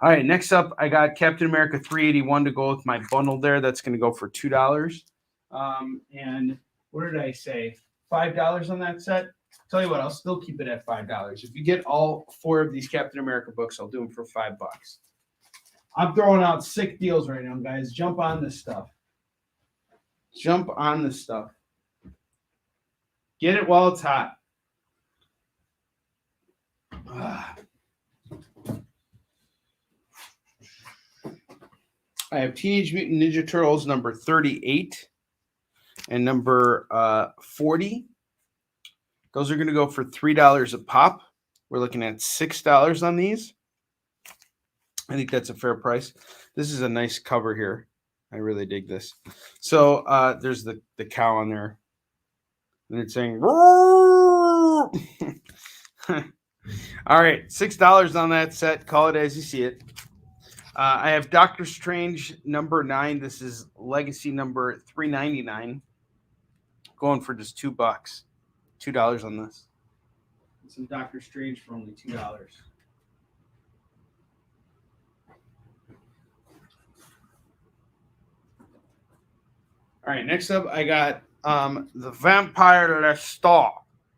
All right, next up, I got Captain America 381 to go with my bundle there. That's going to go for $2. And what did I say? $5 on that set? Tell you what, I'll still keep it at $5. If you get all 4 of these Captain America books, I'll do them for $5. I'm throwing out sick deals right now, guys. Jump on this stuff. Jump on this stuff. Get it while it's hot. I have Teenage Mutant Ninja Turtles number 38 and number 40. Those are going to go for $3 a pop. We're looking at $6 on these. I think that's a fair price. This is a nice cover here. I really dig this. So there's the cow on there. And it's saying, all right, $6 on that set. Call it as you see it. I have Doctor Strange number 9. This is Legacy number 399. Going for just $2. $2 on this. Some Doctor Strange for only $2. All right, next up, I got the Vampire Lestat.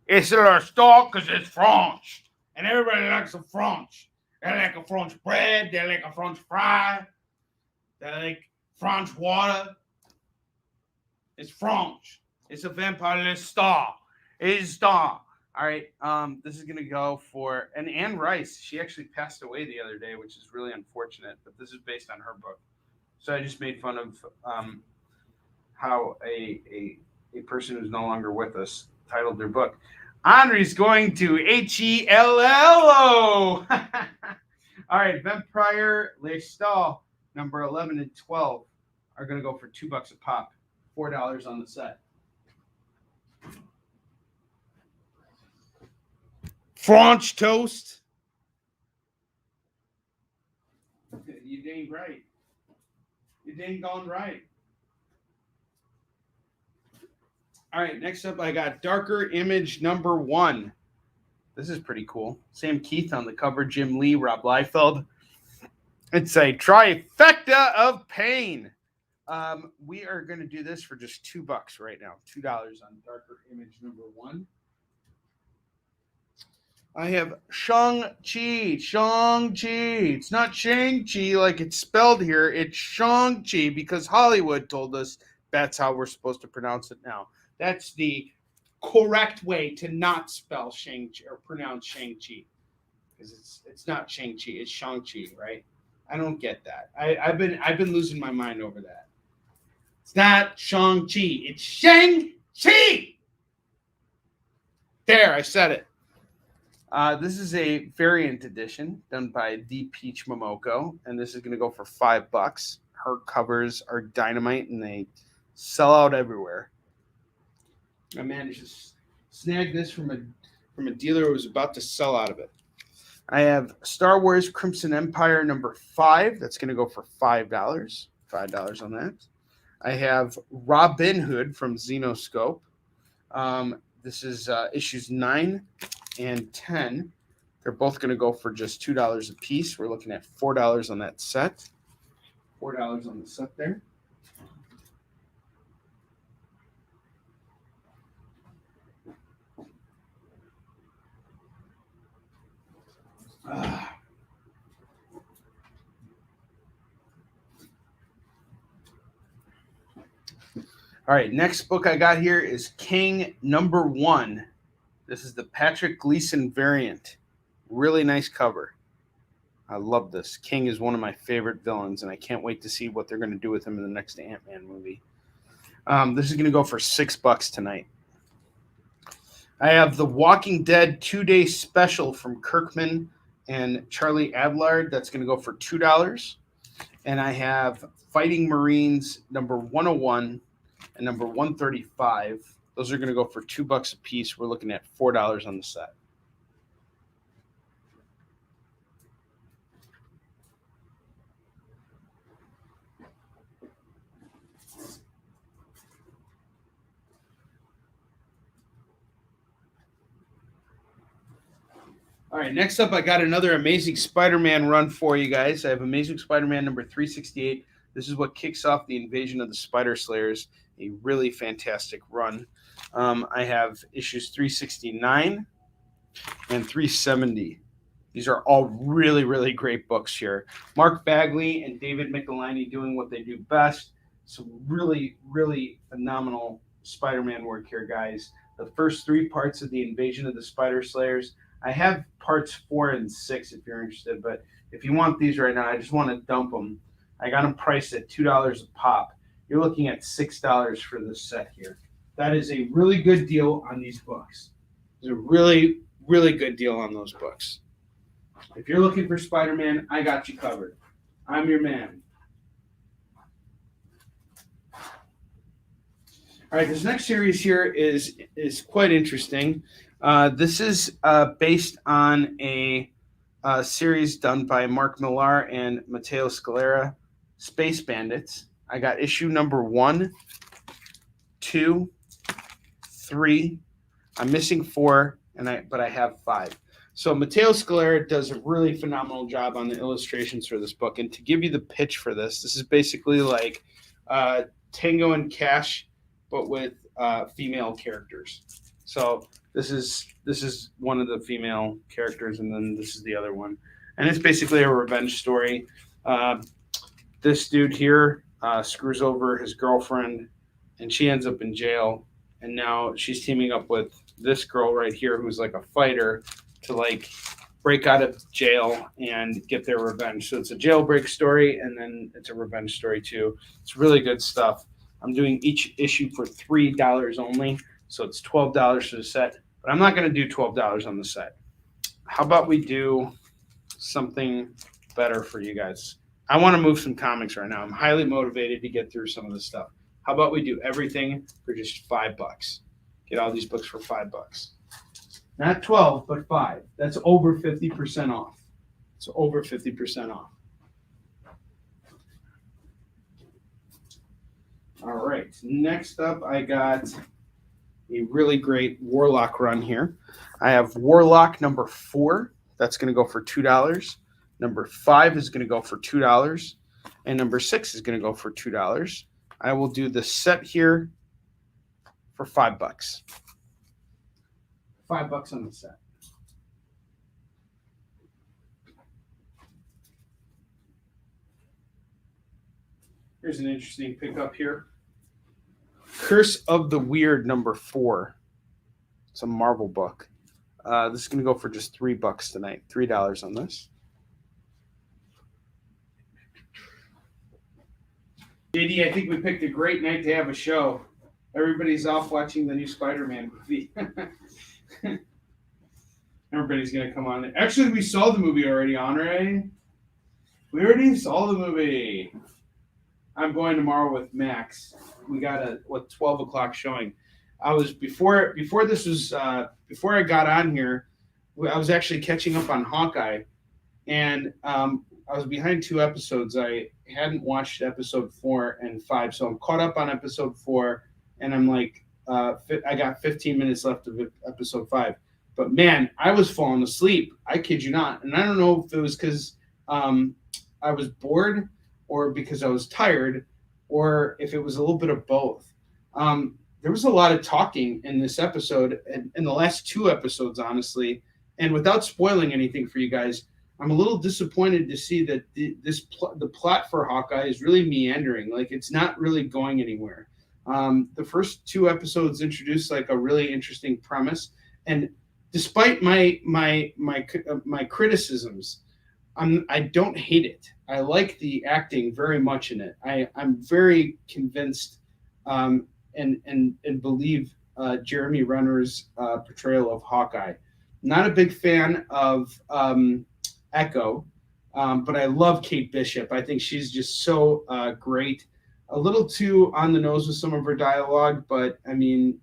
It's Lestat because it's French, and everybody likes a French. They like a French bread. They like a French fry. They like French water. It's French. It's a Vampire Lestat. It's Star. All right, this is going to go for, and Anne Rice, she actually passed away the other day, which is really unfortunate, but this is based on her book. So I just made fun of how a person who's no longer with us titled their book. Onrie's going to HELLO. All right, Vampire Lestat. number 11 and 12 are going to go for $2 a pop, $4 on the set. French toast. You dang right. You dang gone right. All right, next up, I got Darker Image number 1. This is pretty cool. Sam Keith on the cover, Jim Lee, Rob Liefeld. It's a trifecta of pain. We are going to do this for just $2 right now. $2 on Darker Image number 1. I have Shang-Chi. Shang-Chi. It's not Shang-Chi like it's spelled here. It's Shang-Chi because Hollywood told us that's how we're supposed to pronounce it now. That's the correct way to not spell Shang-Chi or pronounce Shang-Chi. Because it's not Shang-Chi, it's Shang-Chi, right? I don't get that. I've been losing my mind over that. It's not Shang-Chi, it's Shang-Chi. There, I said it. This is a variant edition done by The Peach Momoko, and this is going to go for $5. Her covers are dynamite, and they sell out everywhere. I managed to snag this from a dealer who was about to sell out of it. I have Star Wars Crimson Empire number 5. That's going to go for $5. $5 on that. I have Robin Hood from Xenoscope. This is issues 9 and 10. They're both going to go for just $2 a piece. We're looking at $4 on that set. $4 on the set there. All right, next book I got here is King number 1. This is the Patrick Gleason variant. Really nice cover. I love this. King is one of my favorite villains, and I can't wait to see what they're going to do with him in the next Ant-Man movie. This is going to go for $6 tonight. I have the Walking Dead 2-day special from Kirkman and Charlie Adlard. That's going to go for $2. And I have Fighting Marines number 101 and number 135. Those are going to go for $2 a piece. We're looking at $4 on the set. All right, next up, I got another Amazing Spider-Man run for you guys. I have Amazing Spider-Man number 368. This is what kicks off the Invasion of the Spider Slayers, a really fantastic run. I have issues 369 and 370. These are all really, really great books here. Mark Bagley and David Michelini doing what they do best. Some really, really phenomenal Spider-Man work here, guys. The first 3 parts of the Invasion of the Spider Slayers. I have parts 4 and 6 if you're interested, but if you want these right now, I just want to dump them. I got them priced at $2 a pop. You're looking at $6 for this set here. That is a really good deal on these books. It's a really, really good deal on those books. If you're looking for Spider-Man, I got you covered. I'm your man. All right, this next series here is quite interesting. This is based on a series done by Mark Millar and Matteo Scalera, Space Bandits. I got issue number 1, 2, 3. I'm missing 4, but I have 5. So Matteo Scalera does a really phenomenal job on the illustrations for this book. And to give you the pitch for this is basically like Tango and Cash, but with female characters. So this is one of the female characters, and then this is the other one. And it's basically a revenge story. This dude here screws over his girlfriend, and she ends up in jail. And now she's teaming up with this girl right here who's like a fighter to like break out of jail and get their revenge. So it's a jailbreak story, and then it's a revenge story too. It's really good stuff. I'm doing each issue for $3 only, so it's $12 for the set. But I'm not going to do $12 on the set. How about we do something better for you guys? I want to move some comics right now. I'm highly motivated to get through some of this stuff. How about we do everything for just $5? Get all these books for $5. Not 12, but 5. That's over 50% off. It's over 50% off. All right. Next up, I got a really great Warlock run here. I have Warlock number 4. That's going to go for $2. Number 5 is going to go for $2. And number 6 is going to go for $2. I will do the set here for $5. $5 on the set. Here's an interesting pickup here. Curse of the Weird number 4. It's a Marvel book. This is going to go for just $3 tonight. $3 on this. JD, I think we picked a great night to have a show. Everybody's off watching the new Spider-Man movie. Everybody's going to come on. Actually, we saw the movie already, Onrie. We already saw the movie. I'm going tomorrow with Max. We got a 12 o'clock showing. I was before this was before I got on here. I was actually catching up on Hawkeye, and I was behind 2 episodes. I hadn't watched episode 4 and 5, so I'm caught up on episode 4, and I'm like, I got 15 minutes left of episode 5. But man, I was falling asleep. I kid you not, and I don't know if it was because I was bored, or because I was tired, or if it was a little bit of both. There was a lot of talking in this episode, and in the last 2 episodes, honestly. And without spoiling anything for you guys, I'm a little disappointed to see that the plot for Hawkeye is really meandering. Like, it's not really going anywhere. The first 2 episodes introduced like a really interesting premise, and despite my criticisms, I don't hate it. I like the acting very much in it. I'm very convinced and believe Jeremy Renner's portrayal of Hawkeye. Not a big fan of Echo, but I love Kate Bishop. I think she's just so great. A little too on the nose with some of her dialogue, but I mean,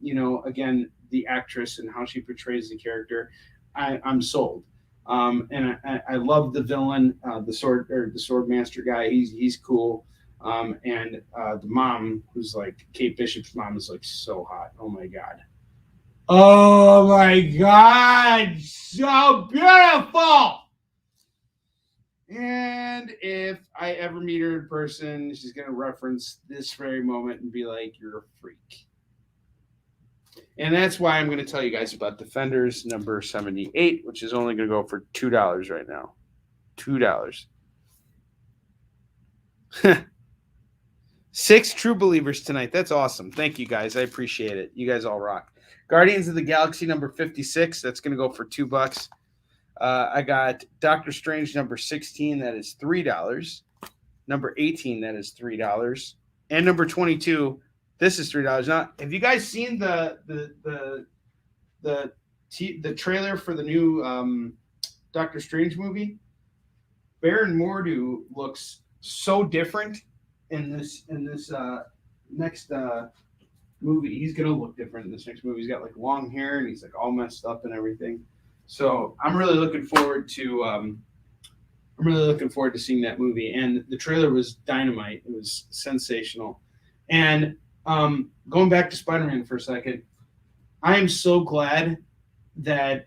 again, the actress and how she portrays the character, I'm sold. And I love the villain, the sword master guy. He's cool. And the mom, who's like Kate Bishop's mom, is like so hot. Oh my god. Oh my god, so beautiful. And if I ever meet her in person, she's gonna reference this very moment and be like, "You're a freak." And that's why I'm going to tell you guys about Defenders number 78, which is only going to go for $2 right now. $2. 6 True Believers tonight. That's awesome. Thank you, guys. I appreciate it. You guys all rock. Guardians of the Galaxy number 56. That's going to go for $2. I got Doctor Strange number 16. That is $3. Number 18. That is $3. And number 22. This is $3. Now, have you guys seen the trailer for the new Doctor Strange movie? Baron Mordo looks so different in this next movie. He's gonna look different in this next movie. He's got like long hair and he's like all messed up and everything. So I'm really looking forward to seeing that movie. And the trailer was dynamite. It was sensational. And going back to Spider-Man for a second, I am so glad that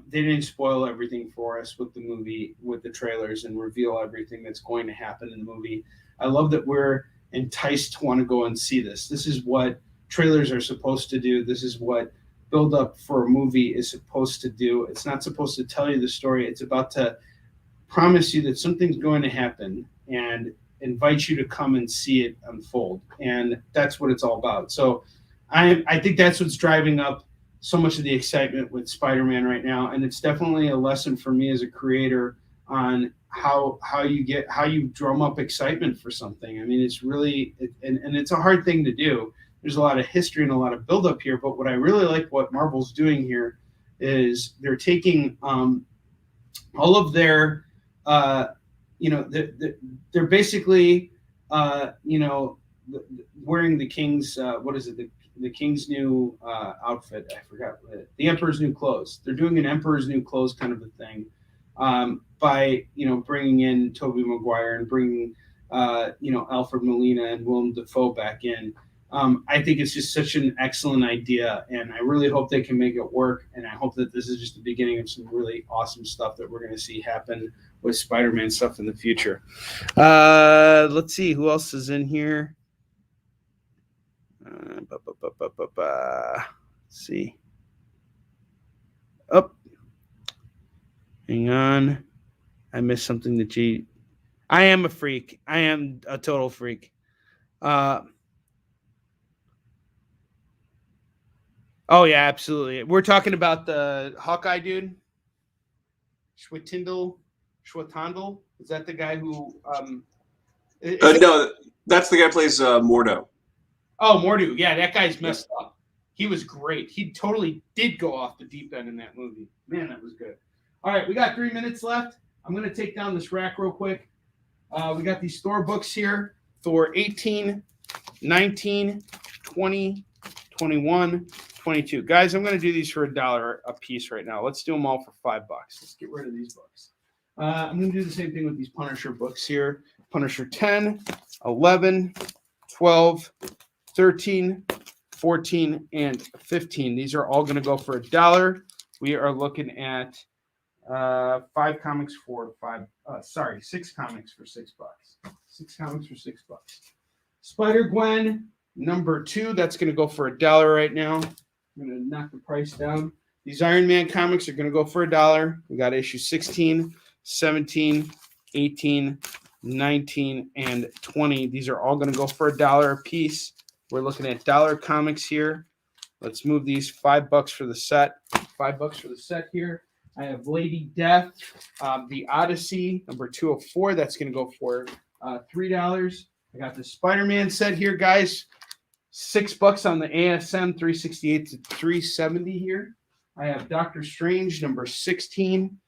they didn't spoil everything for us with the movie, with the trailers, and reveal everything that's going to happen in the movie. I love that we're enticed to want to go and see this. This is what trailers are supposed to do. This is what build up for a movie is supposed to do. It's not supposed to tell you the story. It's about to promise you that something's going to happen and invite you to come and see it unfold. And that's what it's all about. So I think that's what's driving up so much of the excitement with Spider-Man right now. And it's definitely a lesson for me as a creator on how you drum up excitement for something. I mean, it's really, and it's a hard thing to do. There's a lot of history and a lot of buildup here, but what I really like what Marvel's doing here is they're taking all of their they're basically, wearing the king's, what is it? The king's new outfit. I forgot. The emperor's new clothes. They're doing an emperor's new clothes kind of a thing by, bringing in Tobey Maguire and bringing, Alfred Molina and Willem Dafoe back in. I think it's just such an excellent idea, and I really hope they can make it work. And I hope that this is just the beginning of some really awesome stuff that we're going to see happen with Spider-Man stuff in the future. Let's see who else is in here. Let's see. Oh, hang on. I missed something that I am a freak. I am a total freak. Oh, yeah, absolutely. We're talking about the Hawkeye dude. Schwitandel. Is that the guy who... No, that's the guy who plays Mordo. Oh, Mordo. Yeah, that guy's messed up. He was great. He totally did go off the deep end in that movie. Man, that was good. All right, we got 3 minutes left. I'm going to take down this rack real quick. We got these store books here. Thor 18, 19, 20, 21, 22. Guys, I'm going to do these for $1 a piece right now. Let's do them all for $5. Let's get rid of these books. I'm going to do the same thing with these Punisher books here. Punisher 10, 11, 12, 13, 14, and 15. These are all going to go for $1. We are looking at 6 comics for $6. 6 comics for $6. 6 comics for $6. Spider-Gwen number 2. That's going to go for $1 right now. I'm going to knock the price down. These Iron Man comics are going to go for $1. We got issue 16, 17, 18, 19, and 20. These are all going to go for $1 a piece. We're looking at dollar comics here. Let's move these $5 for the set. $5 for the set here. I have Lady Death, the Odyssey, number 204. That's going to go for $3. I got the Spider-Man set here, guys. $6 on the ASM 368 to 370 here. I have Doctor Strange, number 16,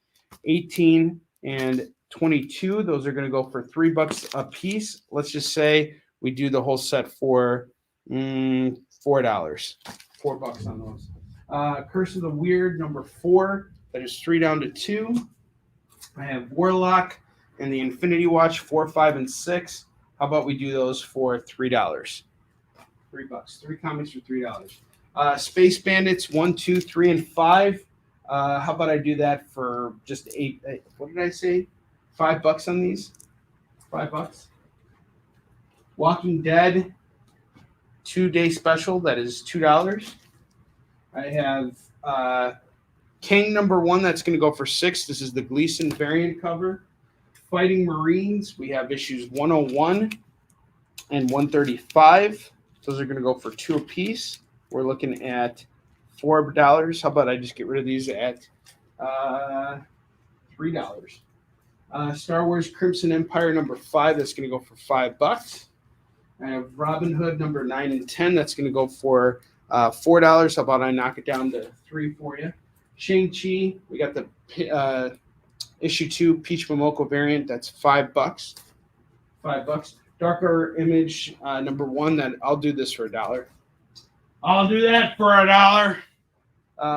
18, and 22. Those are going to go for $3 a piece. Let's just say we do the whole set for $4. $4 on those. Curse of the Weird, number 4. That is 3 down to 2. I have Warlock and the Infinity Watch, 4, 5, and 6. How about we do those for $3? $3. 3 comics for $3. Space Bandits 1, 2, 3, and 5. How about I do that for just 8? What did I say? $5 on these. $5. Walking Dead 2-day special. That is $2. I have King number 1. That's going to go for $6. This is the Gleason variant cover. Fighting Marines. We have issues 101 and 135. Those are going to go for $2 a piece. We're looking at $4. How about I just get rid of these at $3? Star Wars Crimson Empire number 5. That's going to go for $5. I have Robin Hood number 9 and 10. That's going to go for $4. How about I knock it down to $3 for you? Shang-Chi. We got the issue 2 Peach Momoko variant. That's $5. $5. Darker Image number 1. That I'll do this for $1. I'll do that for $1.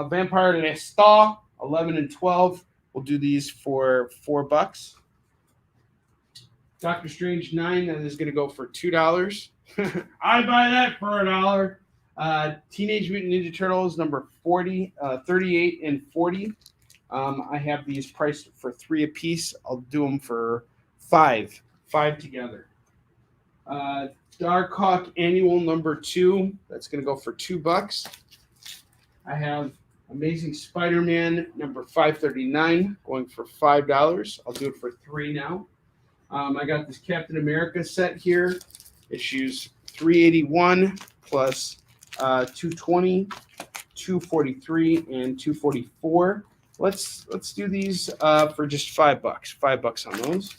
Vampire Lestat 11 and 12. We'll do these for $4. Doctor Strange 9. That is going to go for $2. I buy that for $1. Teenage Mutant Ninja Turtles number 40, 38 and 40. I have these priced for $3 a piece. I'll do them for $5 together. Darkhawk Annual number 2. That's going to go for $2. I have Amazing Spider-Man number 539 going for $5. I'll do it for $3 now. I got this Captain America set here. Issues 381 plus 220, 243, and 244. Let's do these for just $5. $5 on those.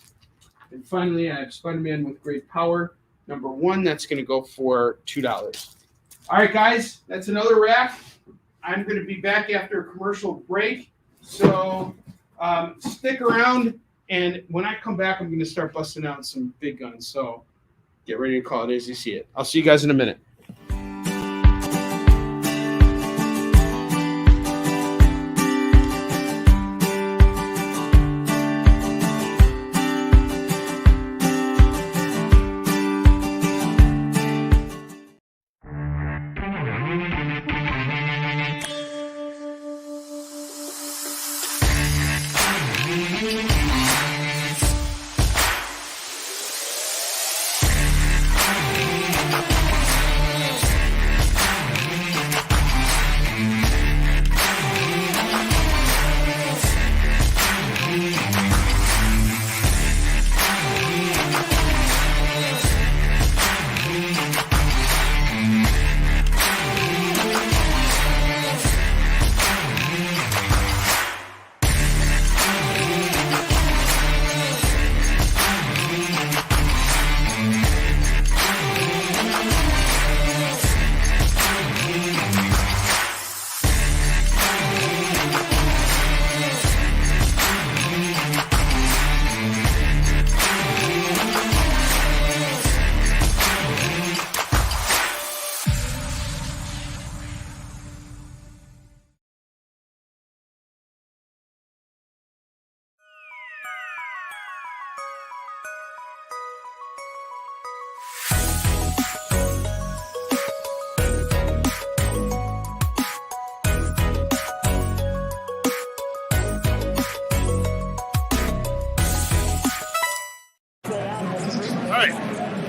And finally, I have Spider-Man with Great Power number 1. That's going to go for $2. All right, guys, that's another rack. I'm going to be back after a commercial break, so stick around. And when I come back, I'm going to start busting out some big guns. So get ready to call it as you see it. I'll see you guys in a minute.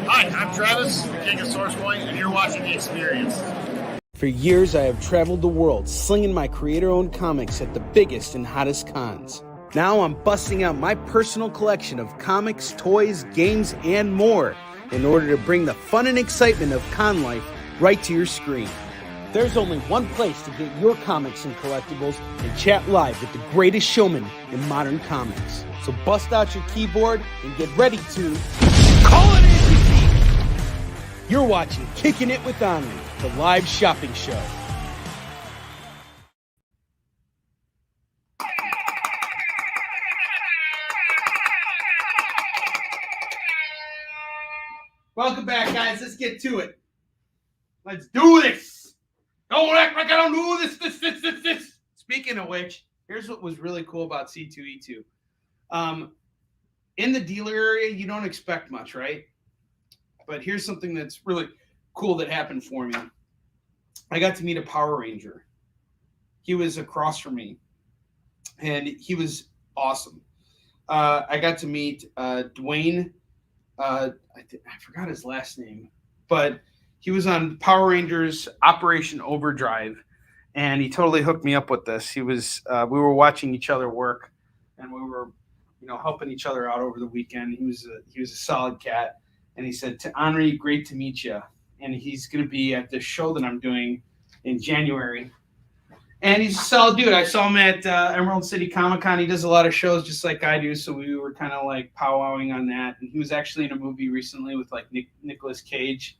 Hi, I'm Travis, King of Source Point, and you're watching The Experience. For years, I have traveled the world slinging my creator-owned comics at the biggest and hottest cons. Now I'm busting out my personal collection of comics, toys, games, and more in order to bring the fun and excitement of con life right to your screen. There's only one place to get your comics and collectibles and chat live with the greatest showman in modern comics. So bust out your keyboard and get ready to call it in! You're watching Kickin' It with Onrie, the live shopping show. Welcome back, guys. Let's get to it. Let's do this. Don't act like I don't do this. Speaking of which, here's what was really cool about C2E2. In the dealer area, you don't expect much, right? But here's something that's really cool that happened for me. I got to meet a Power Ranger. He was across from me, and he was awesome. I got to meet Dwayne. I forgot his last name, but he was on Power Rangers Operation Overdrive, and he totally hooked me up with this. He was we were watching each other work, and we were helping each other out over the weekend. He was a solid cat. And he said, to Onrie, great to meet you. And he's going to be at this show that I'm doing in January. And he's a solid dude. I saw him at Emerald City Comic Con. He does a lot of shows just like I do. So we were kind of like powwowing on that. And he was actually in a movie recently with like Nicolas Cage.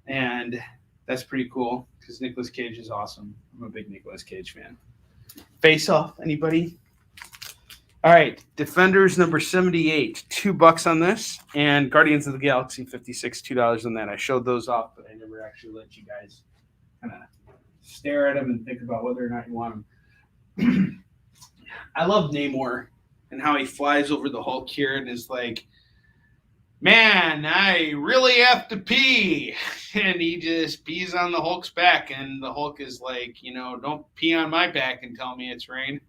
And that's pretty cool because Nicolas Cage is awesome. I'm a big Nicolas Cage fan. Face Off, anybody? All right, Defenders number 78, $2 on this, and Guardians of the Galaxy 56, $2 on that. I showed those off, but I never actually let you guys kind of stare at them and think about whether or not you want them. I love Namor and how he flies over the Hulk here and is like, man, I really have to pee. And he just pees on the Hulk's back, and the Hulk is like, don't pee on my back and tell me it's rain.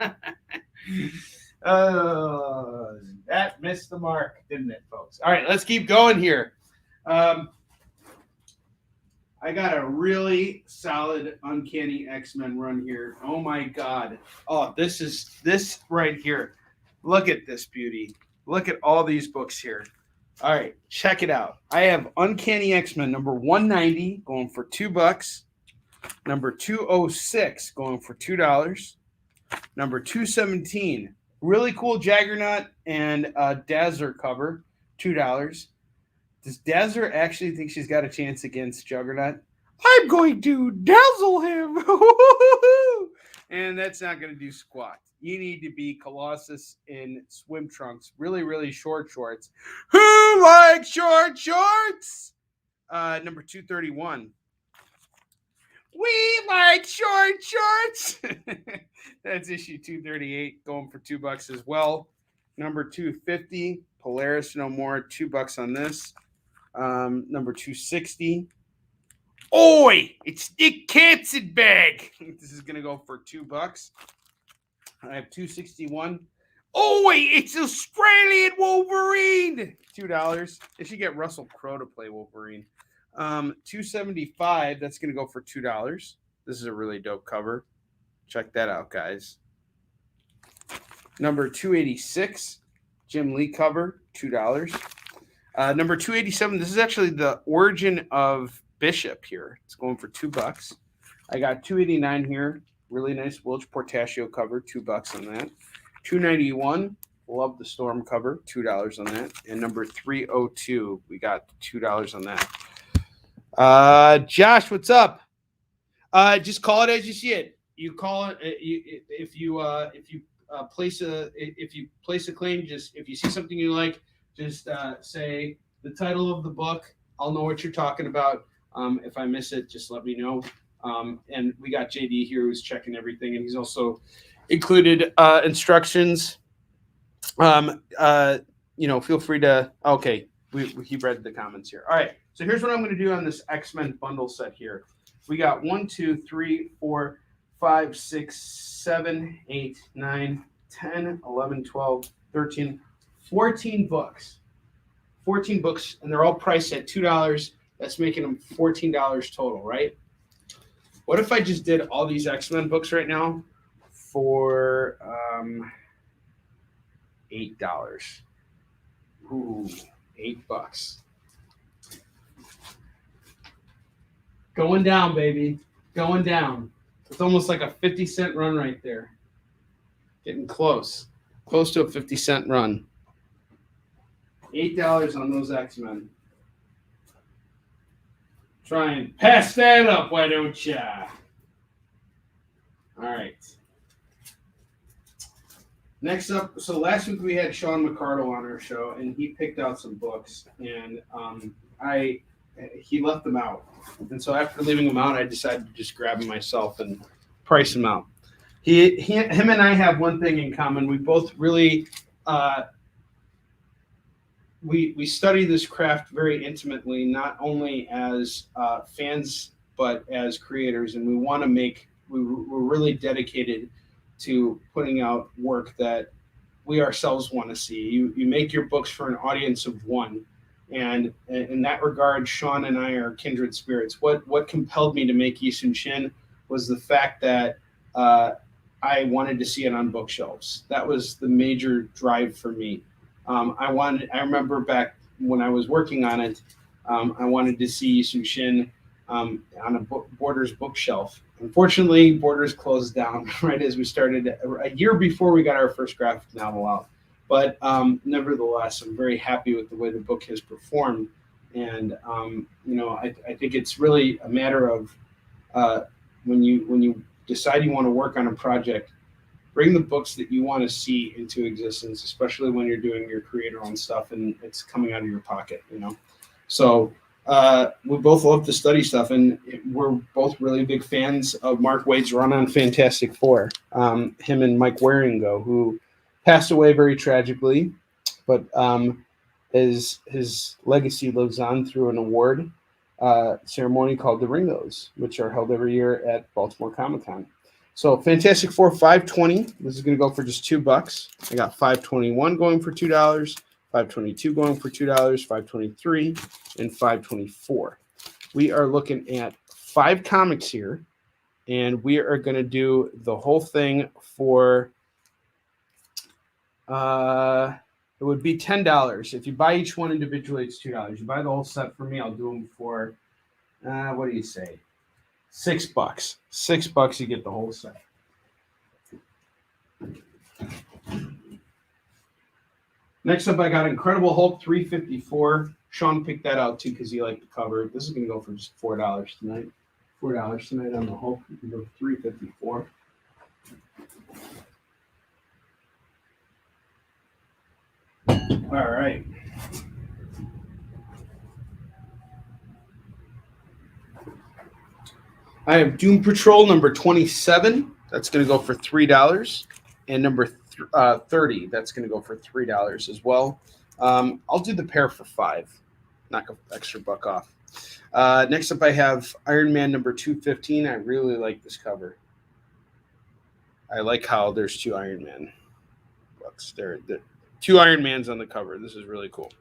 That missed the mark, didn't it, folks? All right, let's keep going here. I got a really solid Uncanny X-Men run here. Oh, my God. Oh, this right here. Look at this beauty. Look at all these books here. All right, check it out. I have Uncanny X-Men number 190 going for $2. Number 206 going for $2. Number 217. Really cool Juggernaut and Dazzler cover, $2. Does Dazzler actually think she's got a chance against Juggernaut? I'm going to dazzle him. And that's not going to do squat. You need to be Colossus in swim trunks, really, really short shorts. Who likes short shorts? Number 231. We like short shorts. That's issue 238, going for $2 as well. Number 250, Polaris No More, $2 on this. Number 260. Oi! It's Nick Katzenbag. This is gonna go for $2. I have 261. Oi! It's Australian Wolverine. $2. They should get Russell Crowe to play Wolverine. 275. That's gonna go for $2. This is a really dope cover. Check that out, guys. Number 286, Jim Lee cover, $2. Number 287. This is actually the origin of Bishop here. It's going for $2. I got 289 here. Really nice Wilch Portaccio cover, $2 on that. 291. Love the Storm cover, $2 on that. And number 302, we got $2 on that. Josh, what's up? Just call it as you see it. You call it if you place a claim. Just if you see something you like, just say the title of the book. I'll know what you're talking about. If I miss it, just let me know. And we got JD here who's checking everything, and he's also included instructions. Feel free to. Okay, he read the comments here. All right, so here's what I'm going to do on this X-Men bundle set here. We got 1, 2, 3, 4, 5, 6, 7, 8, 9, 10, 11, 12, 13, 14 books. 14 books, and they're all priced at $2. That's making them $14 total, right? What if I just did all these X-Men books right now for $8? Ooh, $8. Going down, baby. Going down. It's almost like a 50-cent run right there. Getting close. Close to a 50-cent run. $8 on those X-Men. Try and pass that up, why don't ya? All right. Next up, so last week we had Sean McCardle on our show, and he picked out some books, and he left them out. And so after leaving them out, I decided to just grab them myself and price them out. Him and I have one thing in common. We both really we study this craft very intimately, not only as fans but as creators, and we're really dedicated to putting out work that we ourselves want to see. You make your books for an audience of one. And in that regard, Sean and I are kindred spirits. What compelled me to make Yi Sun Shin was the fact that I wanted to see it on bookshelves. That was the major drive for me. I remember back when I was working on it, I wanted to see Yi Sun Shin on a Borders bookshelf. Unfortunately, Borders closed down right as we started a year before we got our first graphic novel out. But nevertheless, I'm very happy with the way the book has performed. And, I think it's really a matter of when you decide you want to work on a project, bring the books that you want to see into existence, especially when you're doing your creator-owned stuff and it's coming out of your pocket, So we both love to study stuff, and we're both really big fans of Mark Waid's run on Fantastic Four, him and Mike Waringo, who passed away very tragically, but his legacy lives on through an award ceremony called the Ringos, which are held every year at Baltimore Comic-Con. So Fantastic Four 520. This is going to go for just $2. I got 521 going for $2, 522 going for $2, 523, and 524. We are looking at 5 comics here, and we are going to do the whole thing for it would be $10. If you buy each one individually, it's $2. You buy the whole set for me, I'll do them for what do you say? $6. $6, you get the whole set. Next up, I got Incredible Hulk 354. Sean picked that out too because he liked the cover. This is going to go for just $4 tonight. $4 tonight on the Hulk. You can go $354. All right. I have Doom Patrol number 27. That's going to go for $3. And number 30. That's going to go for $3 as well. I'll do the pair for $5. Knock an extra buck off. Next up, I have Iron Man number 215. I really like this cover. I like how there's two Iron Man books. There, two Iron Mans on the cover. This is really cool.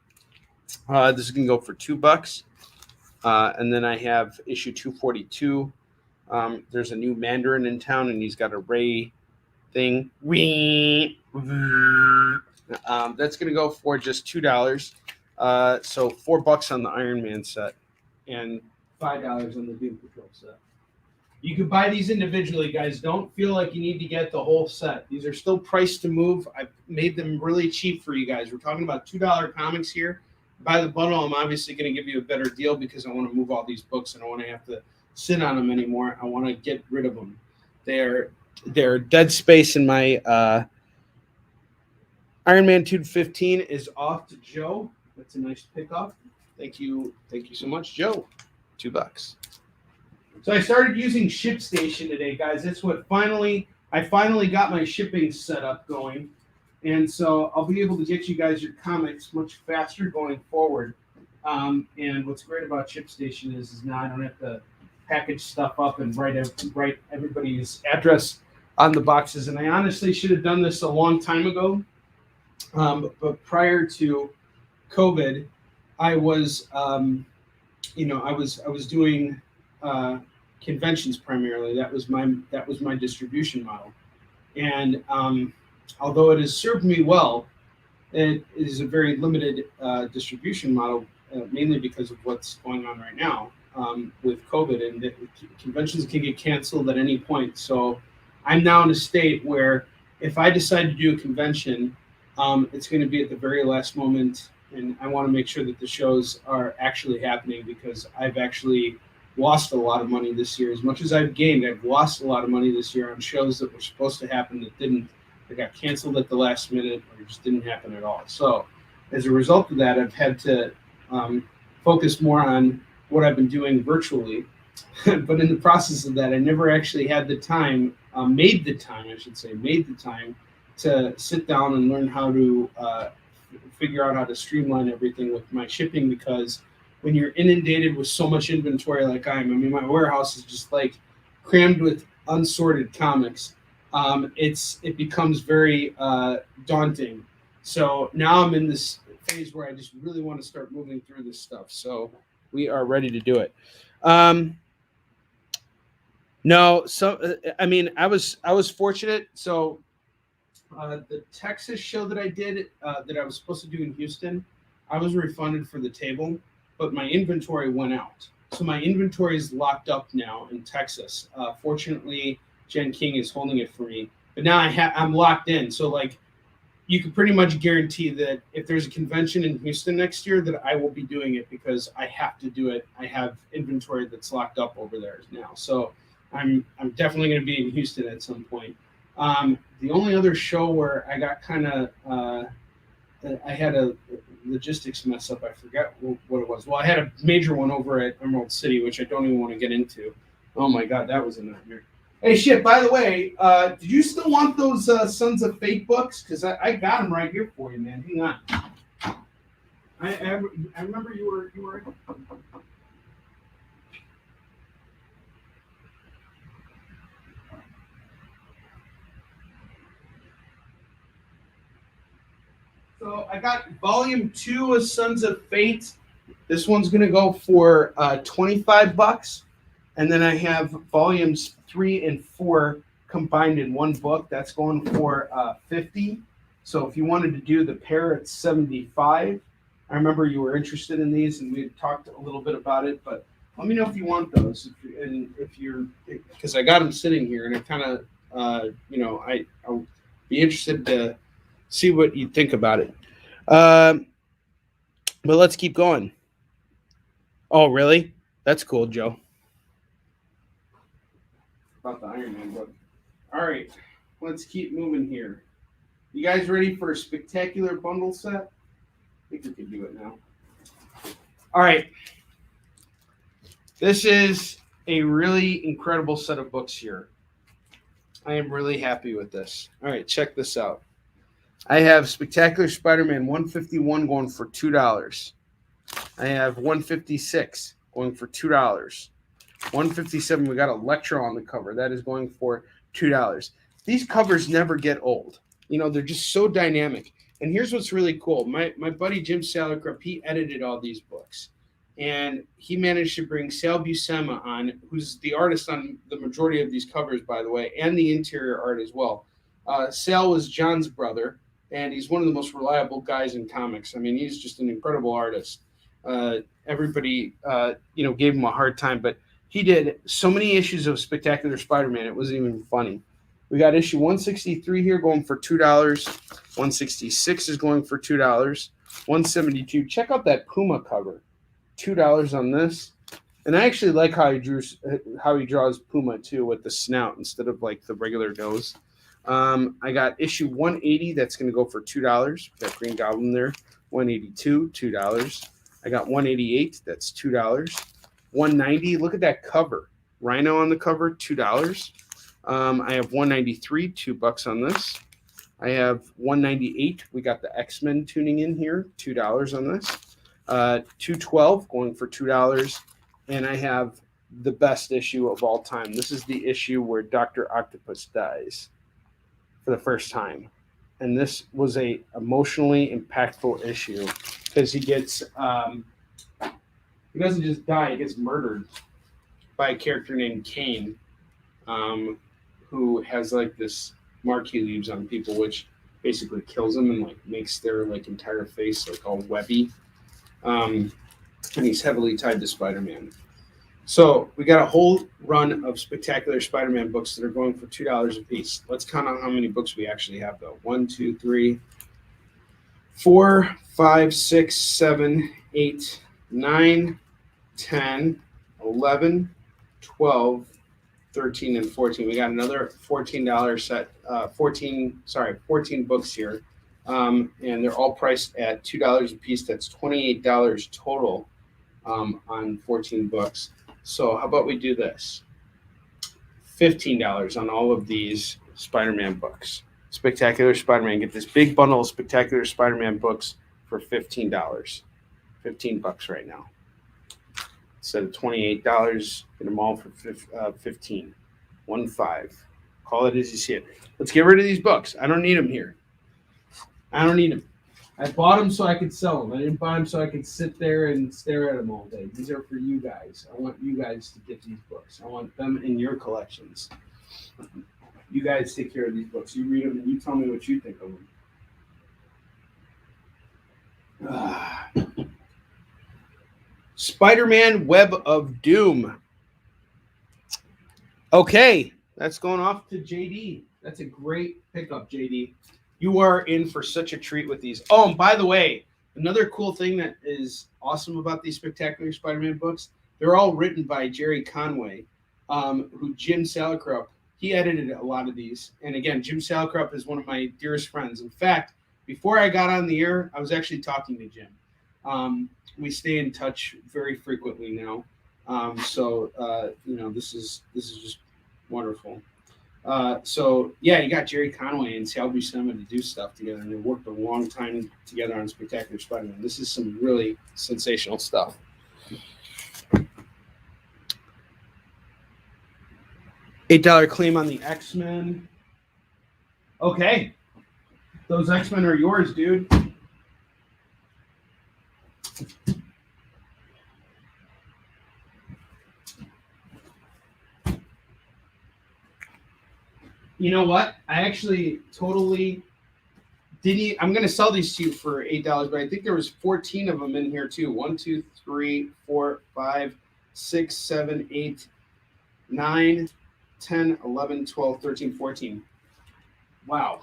This is going to go for $2. And then I have issue 242. There's a new Mandarin in town, and he's got a Ray thing. That's going to go for just $2. So $4 on the Iron Man set and $5 on the Doom Patrol set. You can buy these individually, guys. Don't feel like you need to get the whole set. These are still priced to move. I've made them really cheap for you guys. We're talking about $2 comics here. By the bundle, I'm obviously going to give you a better deal because I want to move all these books and I don't want to have to sit on them anymore. I want to get rid of them. They're dead space in my Iron Man 215 is off to Joe. That's a nice pickup. Thank you so much, Joe. $2. So I started using ShipStation today, guys. That's what I finally got my shipping set up going. And so I'll be able to get you guys your comics much faster going forward. And what's great about ShipStation is now I don't have to package stuff up and write everybody's address on the boxes. And I honestly should have done this a long time ago. But prior to COVID, I was, I was doing conventions primarily. That was my distribution model. And although it has served me well, it is a very limited distribution model, mainly because of what's going on right now with COVID, and conventions can get canceled at any point. So I'm now in a state where if I decide to do a convention, it's going to be at the very last moment, and I want to make sure that the shows are actually happening because I've actually lost a lot of money this year. As much as I've gained, I've lost a lot of money this year on shows that were supposed to happen that didn't. They got canceled at the last minute or just didn't happen at all. So as a result of that, I've had to focus more on what I've been doing virtually. But in the process of that, I never actually had the time, made the time to sit down and learn how to figure out how to streamline everything with my shipping, because when you're inundated with so much inventory like I am, I mean, my warehouse is just like crammed with unsorted comics. It becomes very daunting. So now I'm in this phase where I just really want to start moving through this stuff. So we are ready to do it. I was fortunate. So the Texas show that I did, that I was supposed to do in Houston, I was refunded for the table, but my inventory went out. So my inventory is locked up now in Texas. Fortunately, Jen King is holding it for me, but now I'm locked in. So like, you can pretty much guarantee that if there's a convention in Houston next year, that I will be doing it because I have to do it. I have inventory that's locked up over there now. So I'm definitely going to be in Houston at some point. The only other show where I got kind of, I had a logistics mess up. I forgot what it was. Well, I had a major one over at Emerald City, which I don't even want to get into. Oh my God, that was a nightmare. Hey, shit, by the way, did you still want those Sons of Fate books? Because I got them right here for you, man. Hang on. I remember you were. So I got volume 2 of Sons of Fate. This one's going to go for $25. And then I have volumes 3 and 4 combined in one book. That's going for $50. So if you wanted to do the pair, it's $75. I remember you were interested in these, and we had talked a little bit about it. But let me know if you want those, because I got them sitting here, and I kind of, I'll be interested to see what you think about it. But let's keep going. Oh, really? That's cool, Joe. About the Iron Man book. All right, let's keep moving here. You guys ready for a spectacular bundle set? think we can do it now. All right. This is a really incredible set of books here. I am really happy with this. All right, check this out. I have Spectacular Spider-Man 151 going for $2. I have 156 going for $2. 157, we got Electro on the cover. That is going for $2. These covers never get old. You know, they're just so dynamic. And here's what's really cool. My buddy Jim Salicrup, he edited all these books. And he managed to bring Sal Buscema on, who's the artist on the majority of these covers, by the way, and the interior art as well. Sal was John's brother, and he's one of the most reliable guys in comics. I mean, he's just an incredible artist. Everybody, gave him a hard time, but he did so many issues of Spectacular Spider-Man, it wasn't even funny. We got issue 163 here going for $2. 166 is going for $2. 172. Check out that Puma cover. $2 on this. And I actually like how he draws Puma too, with the snout instead of like the regular nose. I got issue 180 that's going to go for $2. Got Green Goblin there. 182, $2. I got 188, that's $2. 190, look at that cover. Rhino on the cover, $2. I have 193, $2 on this. I have 198. We got the X-Men tuning in here, $2 on this. 212 going for $2. And I have the best issue of all time. This is the issue where Dr. Octopus dies for the first time. And this was a emotionally impactful issue because he gets he doesn't just die, he gets murdered by a character named Kane, who has like this mark he leaves on people, which basically kills them and like makes their like entire face like all webby. And he's heavily tied to Spider-Man. So we got a whole run of Spectacular Spider-Man books that are going for $2 a piece. Let's count out how many books we actually have, though. 1, 2, 3, 4, 5, 6, 7, 8, 9, 10, 11, 12, 13, and 14. We got another $14 set, 14 books here. And they're all priced at $2 a piece. That's $28 total on 14 books. So how about we do this? $15 on all of these Spider-Man books. Spectacular Spider-Man. Get this big bundle of Spectacular Spider-Man books for $15. $15 right now. Instead of $28, get them all for 15. 1-5. Call it as you see it. Let's get rid of these books. I don't need them here. I don't need them. I bought them so I could sell them. I didn't buy them so I could sit there and stare at them all day. These are for you guys. I want you guys to get these books. I want them in your collections. You guys take care of these books. You read them and you tell me what you think of them. Spider-Man Web of Doom. Okay, that's going off to JD. That's a great pickup, JD. You are in for such a treat with these. Oh, and by the way, another cool thing that is awesome about these Spectacular Spider-Man books, they're all written by Jerry Conway, who Jim Salicrup, he edited a lot of these. And again, Jim Salicrup is one of my dearest friends. In fact, before I got on the air, I was actually talking to Jim. We stay in touch very frequently now. This is just wonderful. You got Jerry Conway and Sal Buscema to do stuff together, and they worked a long time together on Spectacular Spider-Man. This is some really sensational stuff. $8 claim on the X-Men. Okay. Those X-Men are yours, dude. You know what? I actually totally didn't. I'm going to sell these to you for $8, but I think there was 14 of them in here too. 1, 2, 3, 4, 5, 6, 7, 8, 9, 10, 11, 12, 13, 14. Wow.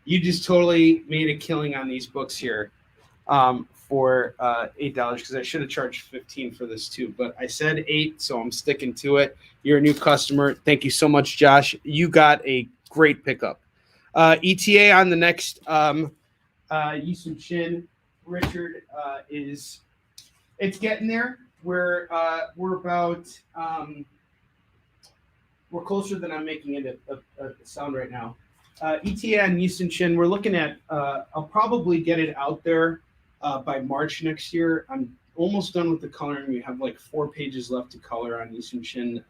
You just totally made a killing on these books here for $8 because I should have charged $15 for this too. But I said $8, so I'm sticking to it. You're a new customer. Thank you so much, Josh. You got a great pickup. ETA on the next Yisun Shin, Richard, it's getting there. We're about we're closer than I'm making it a sound right now. ETA and Yisun Shin, we're looking at. I'll probably get it out there by March next year. I'm almost done with the coloring. We have like 4 pages left to color on Yisun Shin,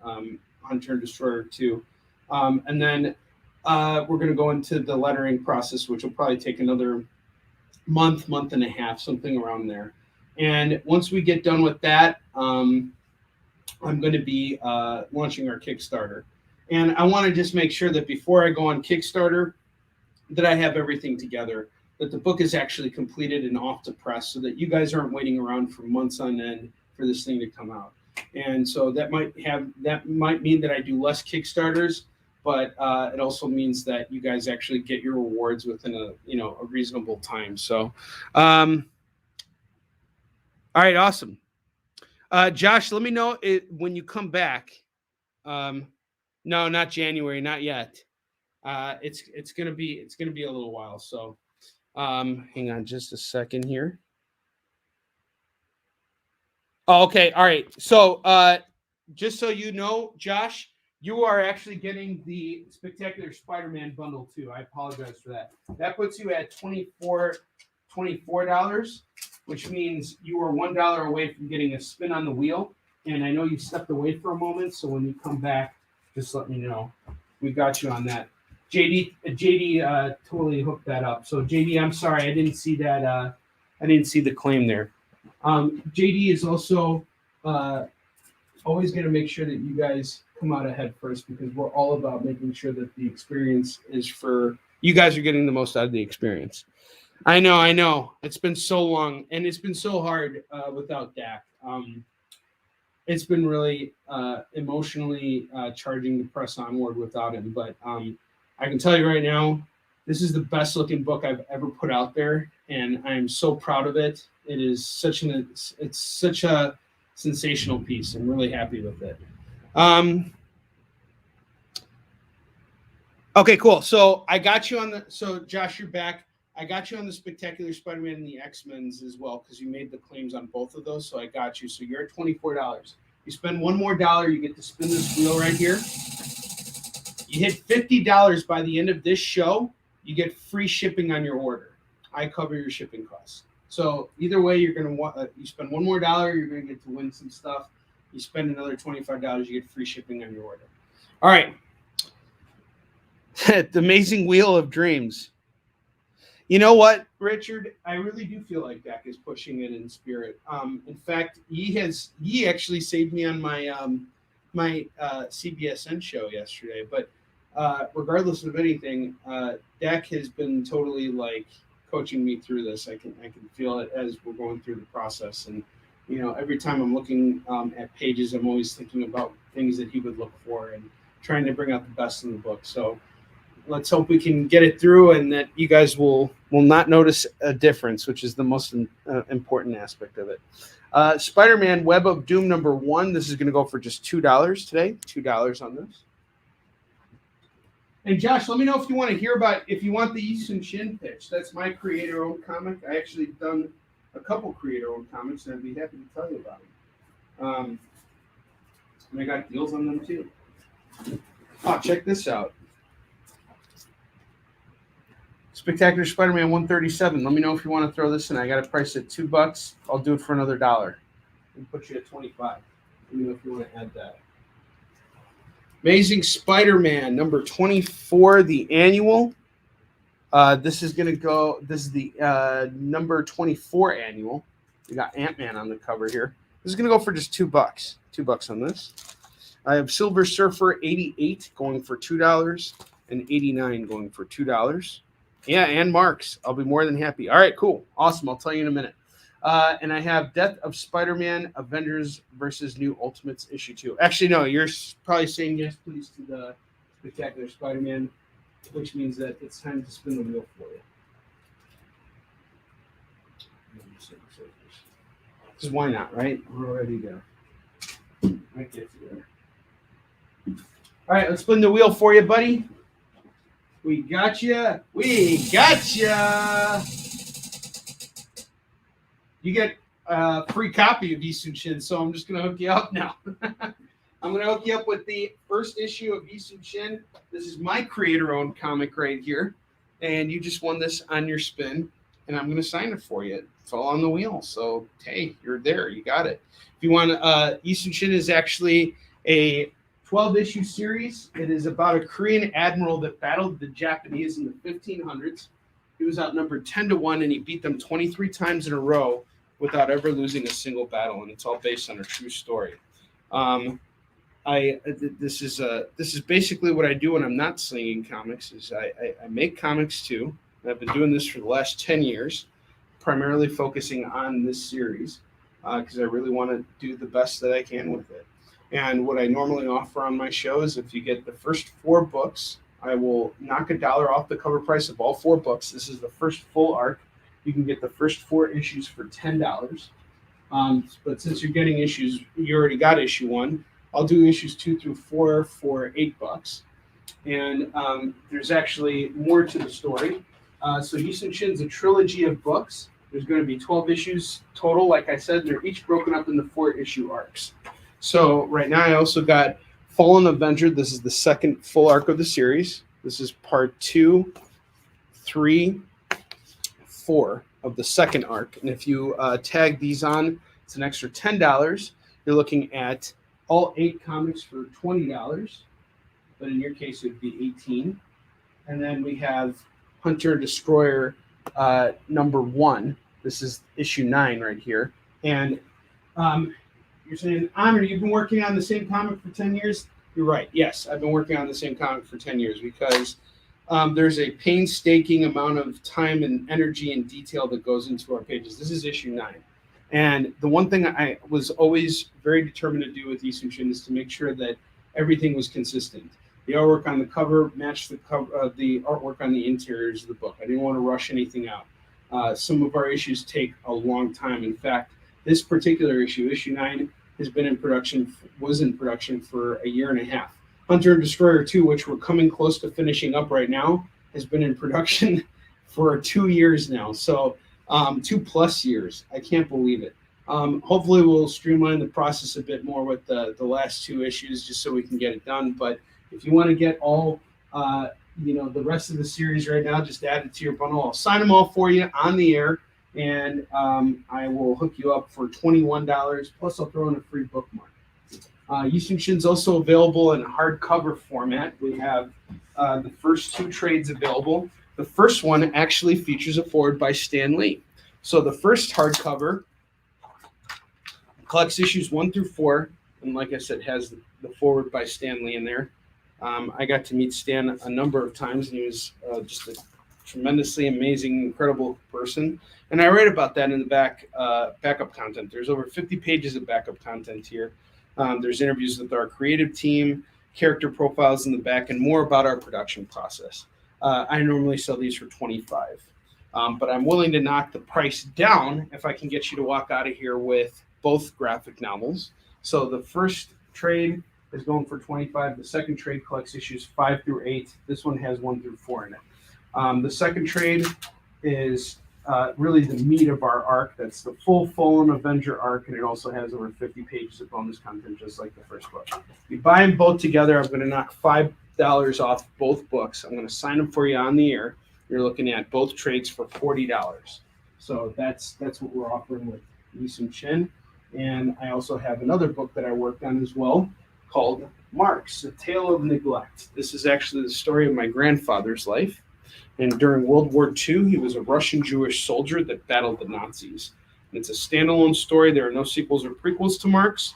Hunter and Destroyer 2, and then we're going to go into the lettering process, which will probably take another month and a half, something around there. And once we get done with that, I'm going to be launching our Kickstarter. And I want to just make sure that before I go on Kickstarter, that I have everything together, that the book is actually completed and off to press, so that you guys aren't waiting around for months on end for this thing to come out. And so that might mean that I do less Kickstarters, but it also means that you guys actually get your rewards within a reasonable time. So, all right, awesome. Josh, let me know when you come back. No, not January, not yet. It's gonna be a little while. So, hang on just a second here. Oh, okay, all right. So, just so you know, Josh, you are actually getting the Spectacular Spider-Man bundle too. I apologize for that. That puts you at $24, which means you are $1 away from getting a spin on the wheel. And I know you stepped away for a moment, so when you come back, just let me know. We got you on that. JD totally hooked that up. So JD, I'm sorry, I didn't see that. I didn't see the claim there. JD is also always going to make sure that you guys come out ahead first, because we're all about making sure that the experience is for you guys are getting the most out of the experience. I know. It's been so long, and it's been so hard without Dak. It's been really emotionally charging to press onward without him. But I can tell you right now, this is the best looking book I've ever put out there, and I'm so proud of it. It is such a sensational piece. I'm really happy with it. Okay, cool. So I got you on so Josh, you're back. I got you on the Spectacular Spider-Man and the X-Men's as well, because you made the claims on both of those. So I got you. So you're at $24. You spend $1 more, you get to spin this wheel right here. You hit $50 by the end of this show, you get free shipping on your order. I cover your shipping costs. So either way, you're going to want you spend $1 more, you're going to get to win some stuff. You spend another $25, you get free shipping on your order. All right. The Amazing Wheel of Dreams. You know what, Richard? I really do feel like Dak is pushing it in spirit. In fact, he actually saved me on my my CBSN show yesterday. But regardless of anything, Dak has been totally like coaching me through this. I can feel it as we're going through the process. And every time I'm looking at pages, I'm always thinking about things that he would look for and trying to bring out the best in the book. So let's hope we can get it through, and that you guys will not notice a difference, which is the most important aspect of it. Spider-Man Web of Doom #1. This is going to go for just $2 today. $2 on this. And Josh, let me know if you want to hear if you want the Yisun Shin pitch. That's my creator-owned comic. I actually done a couple creator-owned comics, and I'd be happy to tell you about them. And I got deals on them too. Oh, check this out. Spectacular Spider-Man 137. Let me know if you want to throw this in. I got it priced at $2. I'll do it for another $1. And put you at 25. Let me know if you want to add that. Amazing Spider-Man number 24, the annual. This is going to go. This is the number 24 annual. We got Ant-Man on the cover here. This is going to go for just $2. $2 on this. I have Silver Surfer 88 going for $2 and 89 going for $2. Yeah, and Marks. I'll be more than happy. All right, cool. Awesome. I'll tell you in a minute. And I have Death of Spider-Man, Avengers versus New Ultimates issue 2. Actually, no, you're probably saying yes, please, to the Spectacular Spider-Man, which means that it's time to spin the wheel for you. Because why not, right? We're ready to go. Right there. All right, let's spin the wheel for you, buddy. We got you. We got you. you get a free copy of Eastern Shin. So I'm just going to hook you up now. I'm going to hook you up with the first issue of Eastern Shin. This is my creator-owned comic right here. And you just won this on your spin. And I'm going to sign it for you. It's all on the wheel. So, hey, you're there. You got it. If you want, Eastern Shin is actually a 12-issue series. It is about a Korean admiral that battled the Japanese in the 1500s. He was outnumbered 10-1, and he beat them 23 times in a row without ever losing a single battle. And it's all based on a true story. This is basically what I do when I'm not slinging comics. Is I make comics too. I've been doing this for the last 10 years, primarily focusing on this series because I really want to do the best that I can with it. And what I normally offer on my show is if you get the first 4 books, I will knock $1 off the cover price of all 4 books. This is the first full arc. You can get the first 4 issues for $10. But since you're getting issues, you already got issue 1. I'll do issues 2 through 4 for $8. And there's actually more to the story. So Eastern Shin's a trilogy of books. There's going to be 12 issues total. Like I said, they're each broken up into 4-issue arcs. So right now I also got Fallen Avenger. This is the second full arc of the series. This is part 2, 3, 4 of the second arc. And if you tag these on, it's an extra $10. You're looking at all 8 comics for $20. But in your case, it would be $18. And then we have Hunter Destroyer number 1. This is issue 9 right here. And you're saying, Honor, you've been working on the same comic for 10 years? You're right. Yes, I've been working on the same comic for 10 years because there's a painstaking amount of time and energy and detail that goes into our pages. This is issue 9. And the one thing I was always very determined to do with Eastern Shin is to make sure that everything was consistent. The artwork on the cover matched the artwork on the interiors of the book. I didn't want to rush anything out. Some of our issues take a long time. In fact, this particular issue, issue 9, was in production for a year and a half. Hunter and Destroyer 2, which we're coming close to finishing up right now, has been in production for 2 years now. So 2+ years. I can't believe it. Hopefully we'll streamline the process a bit more with the last 2 issues just so we can get it done. But if you want to get all, the rest of the series right now, just add it to your bundle. I'll sign them all for you on the air, and I will hook you up for $21. Plus, I'll throw in a free bookmark. Eastern Shin's also available in hardcover format. We have the first 2 trades available. The first one actually features a forward by Stan Lee. So the first hardcover collects issues 1 through 4, and like I said, has the forward by Stan Lee in there. I got to meet Stan a number of times, and he was just a tremendously amazing, incredible person. And I write about that in the backup content. There's over 50 pages of backup content here. There's interviews with our creative team, character profiles in the back, and more about our production process. I normally sell these for $25, but I'm willing to knock the price down if I can get you to walk out of here with both graphic novels. So the first trade is going for $25. The second trade collects issues 5 through 8. This one has 1 through 4 in it. The second trade is really the meat of our arc. That's the full Fallen Avenger arc, and it also has over 50 pages of bonus content, just like the first book. If you buy them both together, I'm going to knock $5 off both books. I'm going to sign them for you on the air. You're looking at both trades for $40. So that's what we're offering with Eastern Shin. And I also have another book that I worked on as well called Marks, A Tale of Neglect. This is actually the story of my grandfather's life. And during World War II, he was a Russian Jewish soldier that battled the Nazis. And it's a standalone story. There are no sequels or prequels to Marks.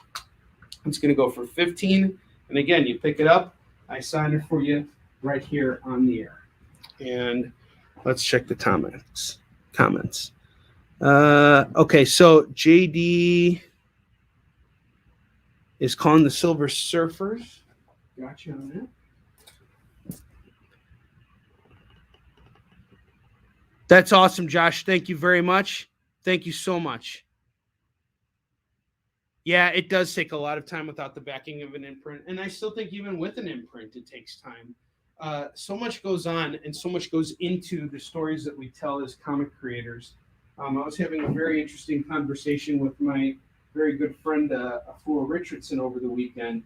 It's going to go for $15. And again, you pick it up. I sign it for you right here on the air. And let's check the comments. Okay, so JD is calling the Silver Surfers. Gotcha on that. That's awesome, Josh. Thank you very much. Thank you so much. Yeah, it does take a lot of time without the backing of an imprint. And I still think even with an imprint, it takes time. So much goes on and so much goes into the stories that we tell as comic creators I was having a very interesting conversation with my very good friend Afua Richardson over the weekend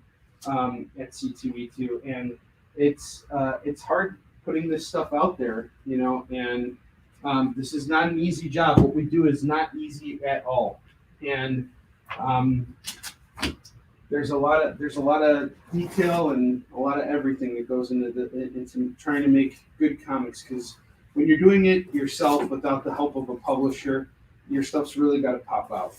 at C2E2, and it's hard putting this stuff out there, and this is not an easy job. What we do is not easy at all, and there's a lot of detail and a lot of everything that goes into trying to make good comics, because when you're doing it yourself without the help of a publisher, your stuff's really got to pop out.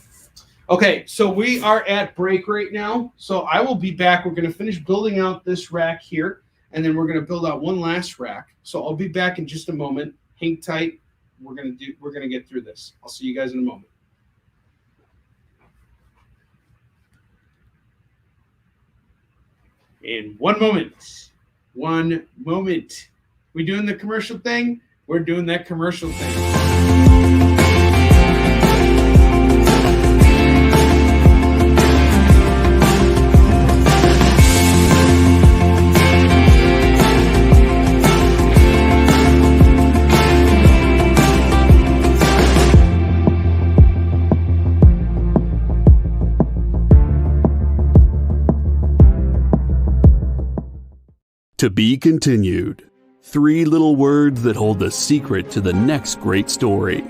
Okay, so we are at break right now. So I will be back. We're going to finish building out this rack here, and then we're going to build out one last rack. So I'll be back in just a moment. Hang tight. We're going to get through this. I'll see you guys in a moment. In 1 moment. 1 moment. We doing the commercial thing? We're doing that commercial thing. To be continued. 3 little words that hold the secret to the next great story.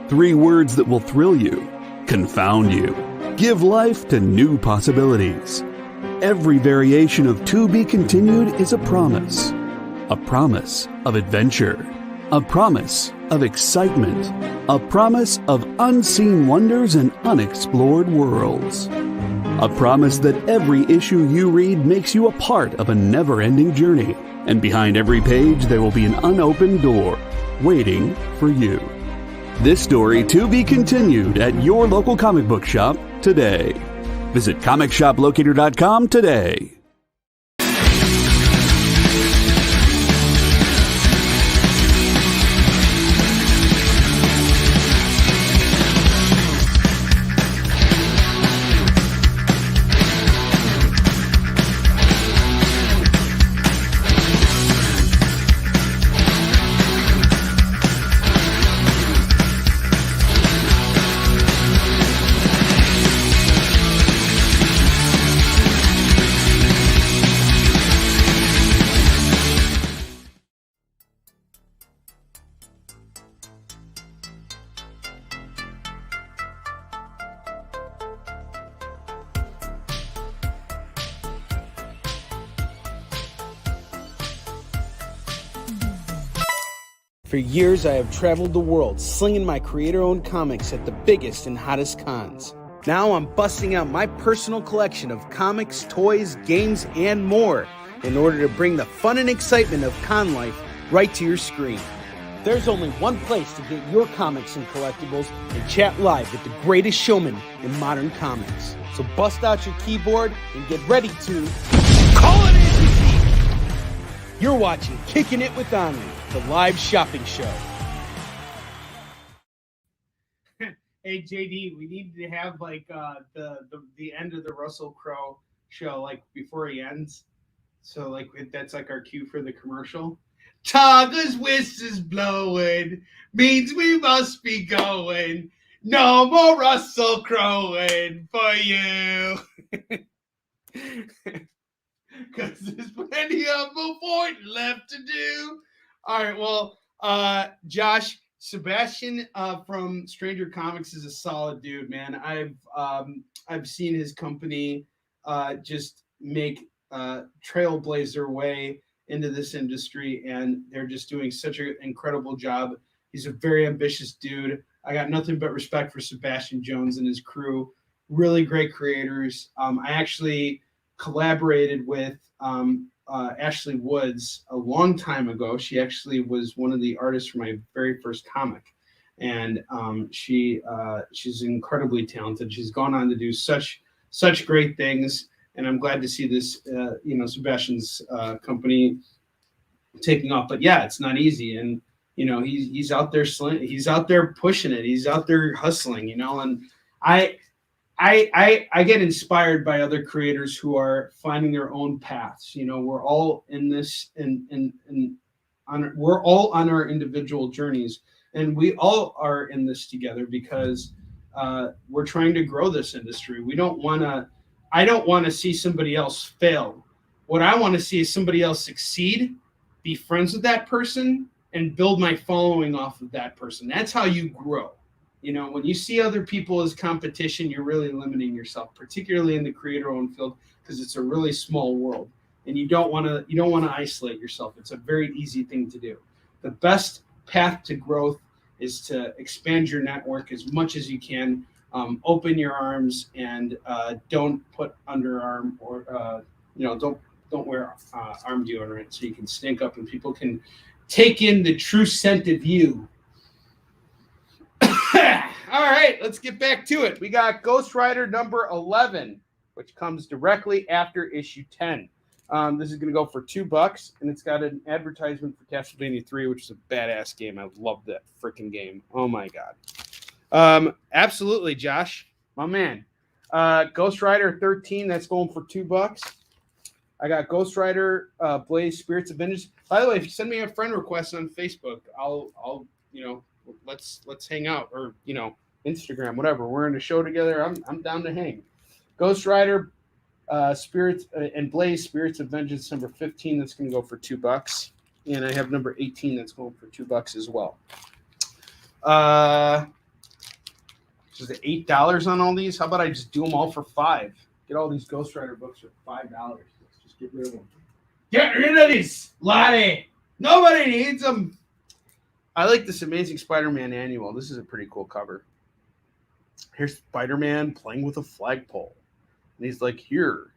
3 words that will thrill you, confound you, give life to new possibilities. Every variation of To Be Continued is a promise of adventure, a promise of excitement, a promise of unseen wonders and unexplored worlds. A promise that every issue you read makes you a part of a never-ending journey, and behind every page there will be an unopened door waiting for you. This story to be continued at your local comic book shop today. Visit comicshoplocator.com today. For years, I have traveled the world slinging my creator-owned comics at the biggest and hottest cons. Now I'm busting out my personal collection of comics, toys, games, and more in order to bring the fun and excitement of con life right to your screen. There's only one place to get your comics and collectibles and chat live with the greatest showman in modern comics. So bust out your keyboard and get ready to call it in! You're watching Kickin' It with Onrie, the live shopping show. Hey JD, we need to have like the end of the Russell Crowe show like before he ends. So like that's like our cue for the commercial. Tigers whistles blowing means we must be going. No more Russell Crowe for you. Because there's plenty of avoiding left to do. All right, well, Josh, Sebastian from Stranger Comics is a solid dude, man. I've seen his company just make trailblaze their way into this industry, and they're just doing such an incredible job. He's a very ambitious dude. I got nothing but respect for Sebastian Jones and his crew. Really great creators. I actually collaborated with Ashley Woods a long time ago. She actually was one of the artists for my very first comic, and she's incredibly talented. She's gone on to do such great things, and I'm glad to see this Sebastian's company taking off. But yeah, it's not easy, and he's out there he's out there pushing it. He's out there hustling, and I get inspired by other creators who are finding their own paths. We're all in this, and we're all on our individual journeys. And we all are in this together because we're trying to grow this industry. I don't want to see somebody else fail. What I want to see is somebody else succeed, be friends with that person, and build my following off of that person. That's how you grow. You know, when you see other people as competition, you're really limiting yourself, particularly in the creator-owned field, because it's a really small world, and you don't want to isolate yourself. It's a very easy thing to do. The best path to growth is to expand your network as much as you can. Open your arms, and don't put underarm or don't wear arm deodorant so you can stink up and people can take in the true scent of you. All right, let's get back to it. We got Ghost Rider number 11, which comes directly after issue 10. This is going to go for $2, and it's got an advertisement for Castlevania 3, which is a badass game. I love that freaking game. Oh, my God. Absolutely, Josh, my man. Ghost Rider 13, that's going for $2. I got Ghost Rider Blaze Spirits of Vengeance. By the way, if you send me a friend request on Facebook, I'll let's hang out, or Instagram, whatever. We're in a show together. I'm down to hang. Ghost Rider Spirits and Blaze Spirits of Vengeance number 15. That's going to go for $2, and I have number 18. That's going for $2 as well. Is it $8 on all these? How about I just do them all for $5? Get all these Ghost Rider books for $5. Let's just get rid of them. Get rid of these, laddie. Nobody needs them. I like this Amazing Spider-Man annual. This is a pretty cool cover. Here's Spider-Man playing with a flagpole. And he's like, here,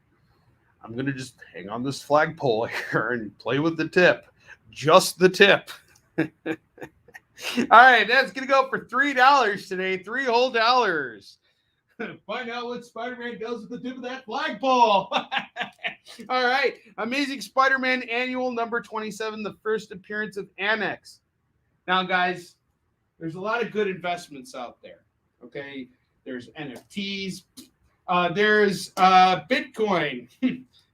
I'm going to just hang on this flagpole here and play with the tip. Just the tip. All right, that's going to go for $3 today. $3 whole. Find out what Spider-Man does with the tip of that flagpole. All right, Amazing Spider-Man Annual number 27, the first appearance of Annex. Now, guys, there's a lot of good investments out there, okay? There's NFTs. There's Bitcoin,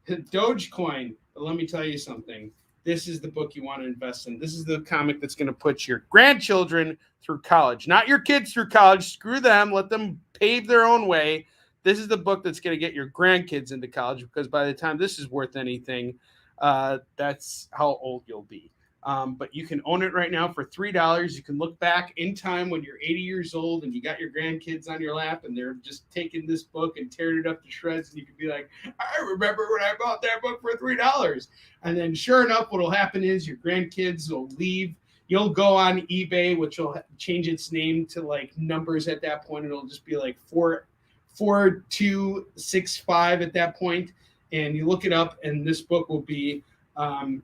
Dogecoin. But let me tell you something. This is the book you want to invest in. This is the comic that's going to put your grandchildren through college. Not your kids through college. Screw them. Let them pave their own way. This is the book that's going to get your grandkids into college, because by the time this is worth anything, that's how old you'll be. But you can own it right now for $3. You can look back in time when you're 80 years old and you got your grandkids on your lap and they're just taking this book and tearing it up to shreds. And you can be like, I remember when I bought that book for $3. And then sure enough, what will happen is your grandkids will leave. You'll go on eBay, which will change its name to like numbers at that point. It'll just be like 4265 at that point. And you look it up and this book will be $3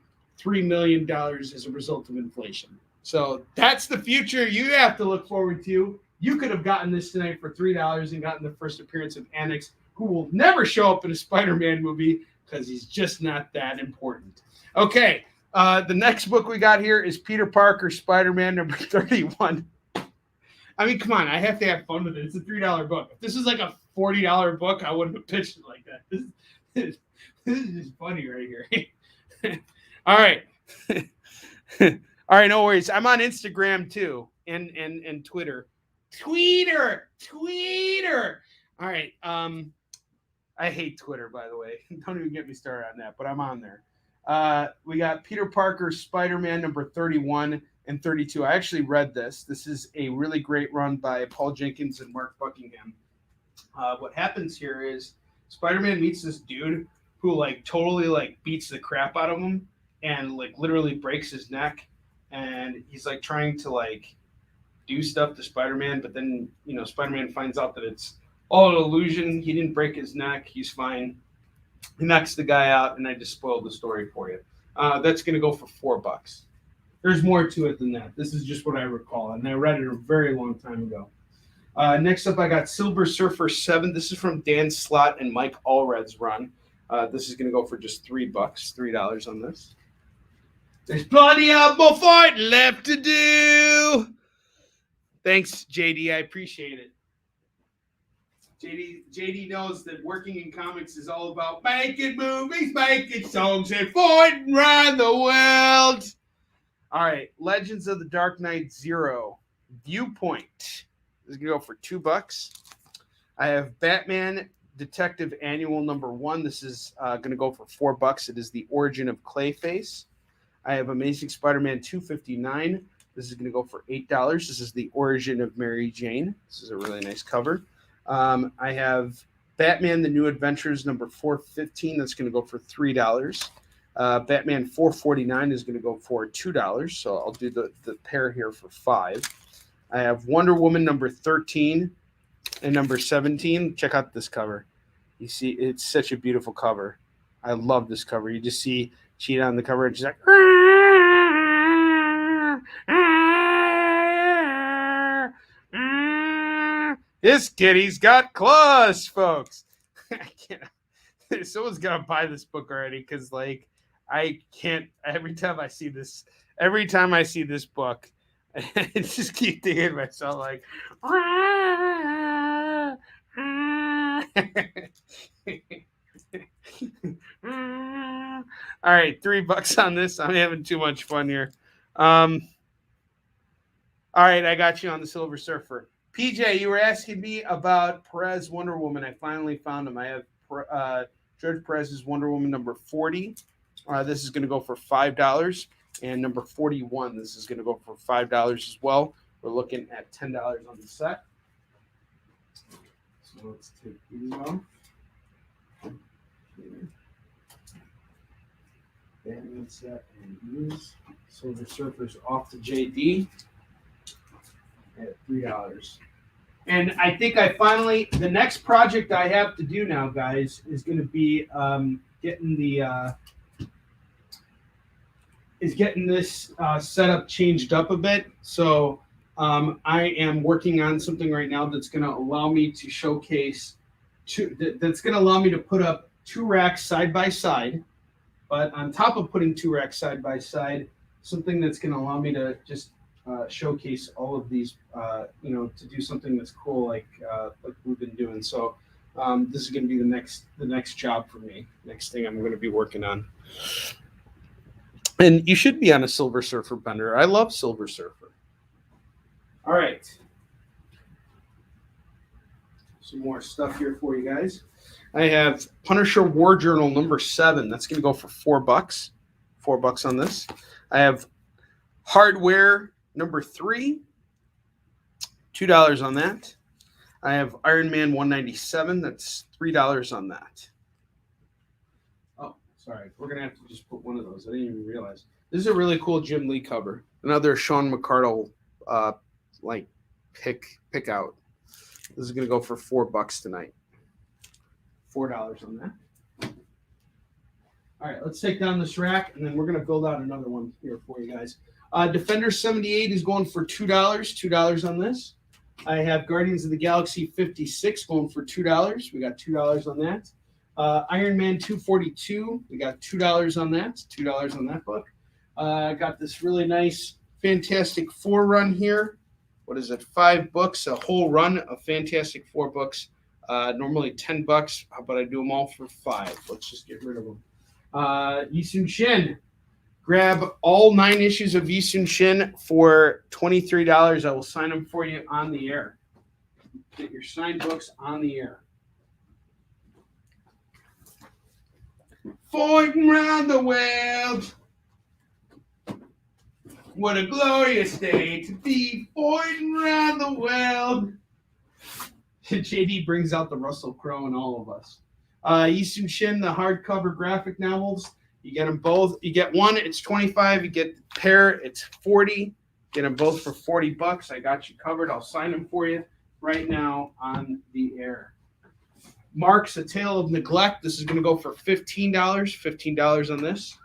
million as a result of inflation. So that's the future you have to look forward to. You could have gotten this tonight for $3 and gotten the first appearance of Annex, who will never show up in a Spider-Man movie because he's just not that important. Okay, the next book we got here is Peter Parker, Spider-Man number 31. I mean, come on, I have to have fun with it. It's a $3 book. If this is like a $40 book, I wouldn't have pitched it like that. This is just funny right here. All right. All right, no worries. I'm on Instagram too and Twitter. Tweeter. All right. I hate Twitter, by the way. Don't even get me started on that, but I'm on there. We got Peter Parker, Spider-Man number 31 and 32. I actually read this. This is a really great run by Paul Jenkins and Mark Buckingham. What happens here is Spider-Man meets this dude who like totally like beats the crap out of him and like literally breaks his neck, and he's like trying to like do stuff to Spider-Man, but then Spider-Man finds out that it's all an illusion. He didn't break his neck. He's fine. He knocks the guy out, and I just spoiled the story for you. That's going to go for $4. There's more to it than that. This is just what I recall, and I read it a very long time ago. Next up, I got Silver Surfer 7. This is from Dan Slott and Mike Allred's run. This is going to go for just $3, $3 on this. There's plenty of more fighting left to do. Thanks, JD. I appreciate it. JD knows that working in comics is all about making movies, making songs, and fighting around the world. All right, Legends of the Dark Knight 0. Viewpoint. This is going to go for $2. I have Batman Detective Annual #1. This is going to go for $4. It is the origin of Clayface. I have Amazing Spider-Man 259. This is going to go for $8. This is the origin of Mary Jane. This is a really nice cover. I have Batman The New Adventures #415. That's going to go for $3. Batman 449 is going to go for $2. So I'll do the pair here for $5. I have Wonder Woman #13 and #17. Check out this cover. You see, it's such a beautiful cover. I love this cover. You just see Cheetah on the cover and she's like, this kitty's got claws, folks. I can't. Someone's got to buy this book already because, like, I can't. Every time I see this book, I just keep thinking to myself, like, all right, $3 on this. I'm having too much fun here. All right, I got you on the Silver Surfer. PJ, you were asking me about Perez Wonder Woman. I finally found him. I have George Perez's Wonder Woman #40. This is going to go for $5. And #41, this is going to go for $5 as well. We're looking at $10 on the set. So let's take these off. Batman set and these. Silver Surfer's off to JD at $3. And I think the next project I have to do now, guys, is going to be getting this setup changed up a bit. So I am working on something right now that's going to allow me to showcase that's going to allow me to put up 2 racks side by side, but on top of putting 2 racks side by side, something that's going to allow me to just showcase all of these, to do something that's cool, like we've been doing. So this is going to be the next job for me. Next thing I'm going to be working on. And you should be on a Silver Surfer bender. I love Silver Surfer. All right. Some more stuff here for you guys. I have Punisher War Journal #7. That's going to go for $4. $4 on this. I have Hardware #3. $2 on that. I have Iron Man 197. That's $3 on that. Oh, sorry. We're going to have to just put one of those. I didn't even realize. This is a really cool Jim Lee cover. Another Sean McCardle pick out. This is going to go for $4 tonight. $4 on that. All right, let's take down this rack, and then we're going to build out another one here for you guys. Defender 78 is going for $2. $2 on this. I have Guardians of the Galaxy 56 going for $2. We got $2 on that. Iron Man 242. We got $2 on that. $2 on that book. I got this really nice Fantastic Four run here. What is it? 5 books, a whole run of Fantastic Four books. Normally $10, but I do them all for $5. Let's just get rid of them. Yisun Shin. Grab all 9 issues of Yisun Shin for $23. I will sign them for you on the air. Get your signed books on the air. Fighting around the world. What a glorious day to be fighting around the world. JD brings out the Russell Crowe in all of us. Yisun Shin, the hardcover graphic novels. You get them both. You get one, it's $25. You get the pair, it's $40. Get them both for $40. I got you covered. I'll sign them for you right now on the air. Mark's A Tale of Neglect. This is going to go for $15. $15 on this.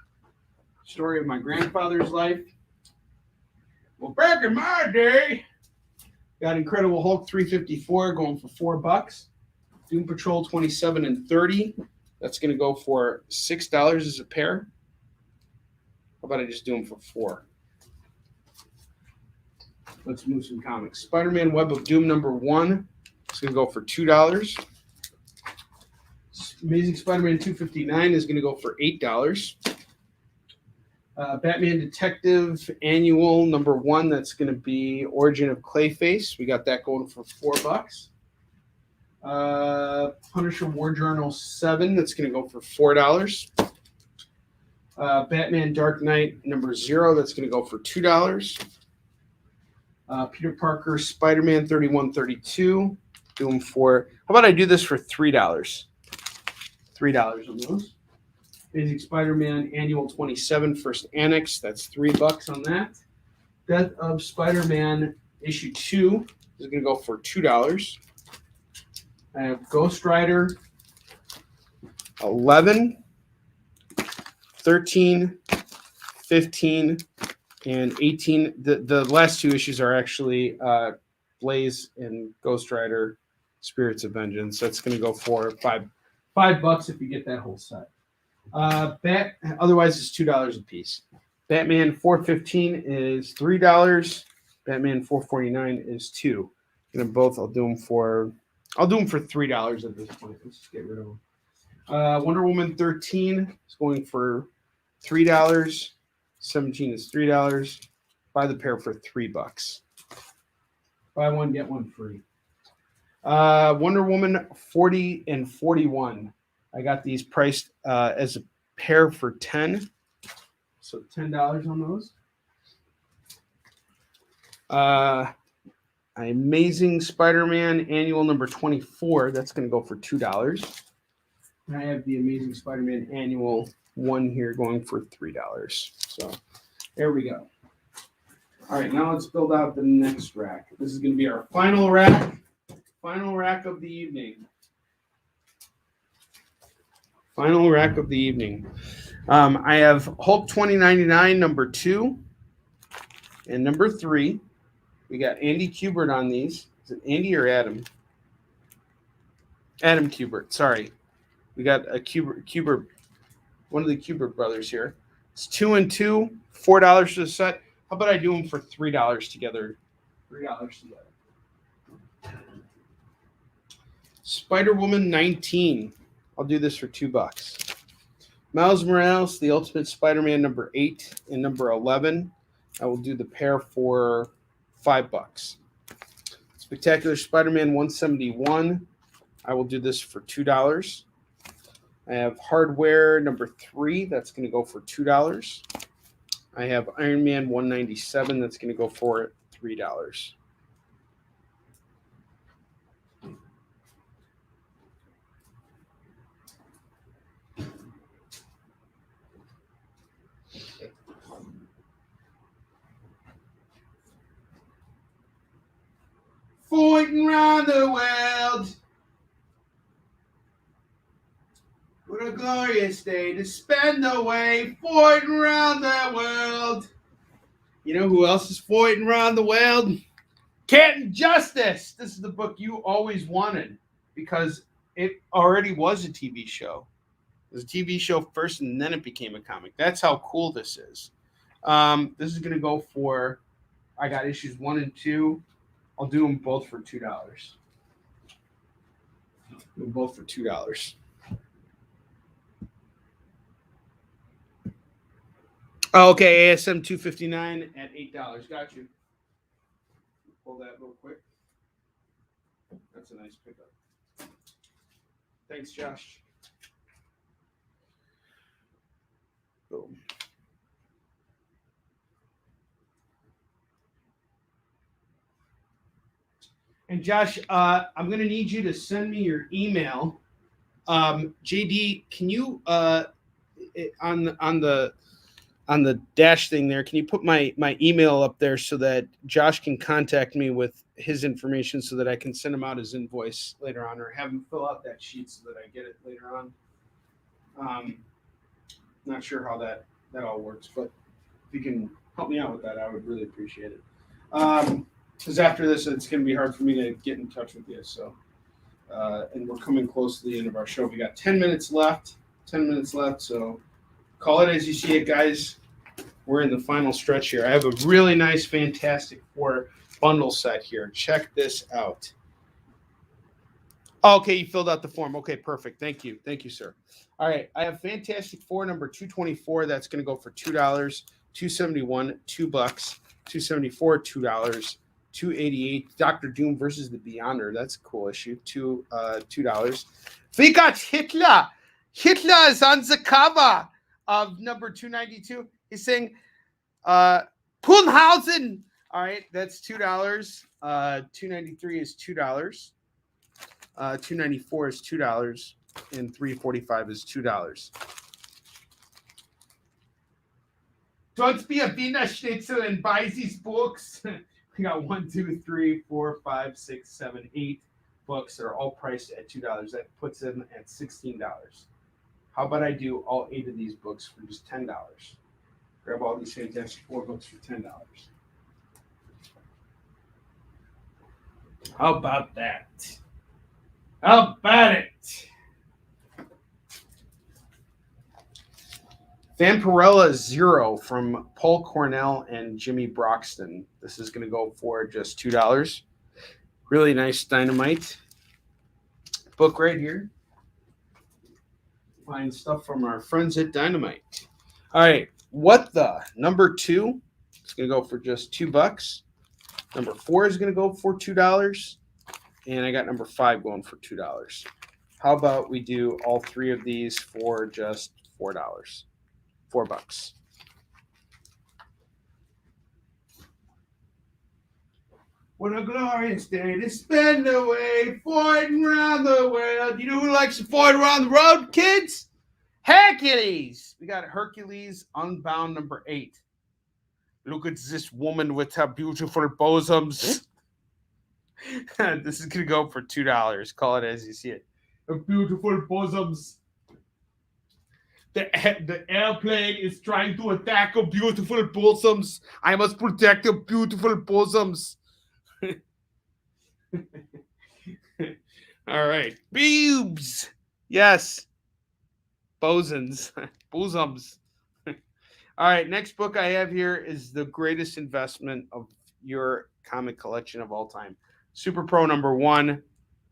Story of my grandfather's life. Well, back in my day, got Incredible Hulk 354 going for $4. Doom Patrol 27 and 30. That's going to go for $6 as a pair. How about I just do them for $4? Let's move some comics. Spider-Man Web of Doom #1. It's going to go for $2. Amazing Spider-Man 259 is going to go for $8. Batman Detective Annual number 1. That's going to be Origin of Clayface. We got that going for $4. Punisher War Journal 7. That's going to go for $4. Batman Dark Knight number 0. That's going to go for $2. Peter Parker Spider-Man 3132. Do them for. How about I do this for $3? $3 on those. Amazing Spider-Man Annual 27 First Annex. That's $3 on that. Death of Spider-Man Issue 2 is going to go for $2. I have Ghost Rider 11, 13, 15, and 18. The last 2 issues are actually Blaze and Ghost Rider Spirits of Vengeance. That's going to go for $5 if you get that whole set. Otherwise, it's $2 a piece. Batman 415 is $3. Batman 449 is $2. And both, I'll do them for $3 at this point. Let's just get rid of them. Wonder Woman 13 is going for $3. 17 is $3. Buy the pair for $3. Buy one, get one free. Wonder Woman 40 and 41. I got these priced as a pair for $10. So $10 on those. Amazing Spider-Man Annual number 24. That's going to go for $2. And I have the Amazing Spider-Man Annual 1 here going for $3. So there we go. All right, now let's build out the next rack. This is going to be our final rack. Final rack of the evening. Final rack of the evening. I have Hulk 2099 number 2 and number 3. We got Andy Kubert on these. Is it Andy or Adam? Adam Kubert. Sorry, we got a Kubert, one of the Kubert brothers here. It's 2 and 2, $4 for the set. How about I do them for $3 together? $3 together. Spider-Woman 19. I'll do this for $2. Miles Morales, The Ultimate Spider-Man number 8 and number 11. I will do the pair for $5. Spectacular Spider-Man 171. I will do this for $2. I have Hardware number 3. That's going to go for $2. I have Iron Man 197. That's going to go for $3. Fighting around the world. What a glorious day to spend away fighting around the world. You know who else is fighting around the world? Canton Justice. This is the book you always wanted because it already was a TV show. It was a TV show first and then it became a comic. That's how cool this is. This is going to go for, I got issues 1 and 2. I'll do them both for $2. Do them both for $2. Oh, okay, ASM 259 at $8. Got you. Pull that real quick. That's a nice pickup. Thanks, Josh. Boom. And Josh, I'm going to need you to send me your email. JD, can you on the dash thing there, can you put my email up there so that Josh can contact me with his information so that I can send him out his invoice later on, or have him fill out that sheet so that I get it later on. Not sure how that all works, but if you can help me out with that, I would really appreciate it. Because after this, it's going to be hard for me to get in touch with you. So, and we're coming close to the end of our show. We got 10 minutes left. 10 minutes left. So, call it as you see it, guys. We're in the final stretch here. I have a really nice, Fantastic Four bundle set here. Check this out. Okay, you filled out the form. Okay, perfect. Thank you. Thank you, sir. All right. I have Fantastic Four number 224. That's going to go for $2. 271, $2. 274, $2. 288. Dr. Doom versus the Beyonder. That's a cool issue. $2. We got Hitler. Hitler is on the cover of number 292. He's saying, Punhausen. All right, that's $2. 293 is $2. 294 is $2, and 345 is $2. Don't be a Wiener Schnitzel and buy these books. We got 1, 2, 3, 4, 5, 6, 7, 8 books that are all priced at $2. That puts them at $16. How about I do all 8 of these books for just $10? Grab all these Fantastic Four books for $10. How about that? How about it? Vampirella Zero from Paul Cornell and Jimmy Broxton. This is going to go for just $2. Really nice Dynamite book right here. Find stuff from our friends at Dynamite. All right. What the? Number 2 is going to go for just $2. Number 4 is going to go for $2. And I got number 5 going for $2. How about we do all 3 of these for just $4? $4. What a glorious day to spend away, fighting around the world. You know who likes to fight around the road, kids? Hercules. We got Hercules Unbound number 8. Look at this woman with her beautiful bosoms. This is going to go for $2. Call it as you see it. A beautiful bosoms. The airplane is trying to attack her beautiful bosoms. I must protect her beautiful bosoms. All right. Boobs. Yes. Bosons. Bosoms. All right. Next book I have here is the greatest investment of your comic collection of all time. Super Pro number 1.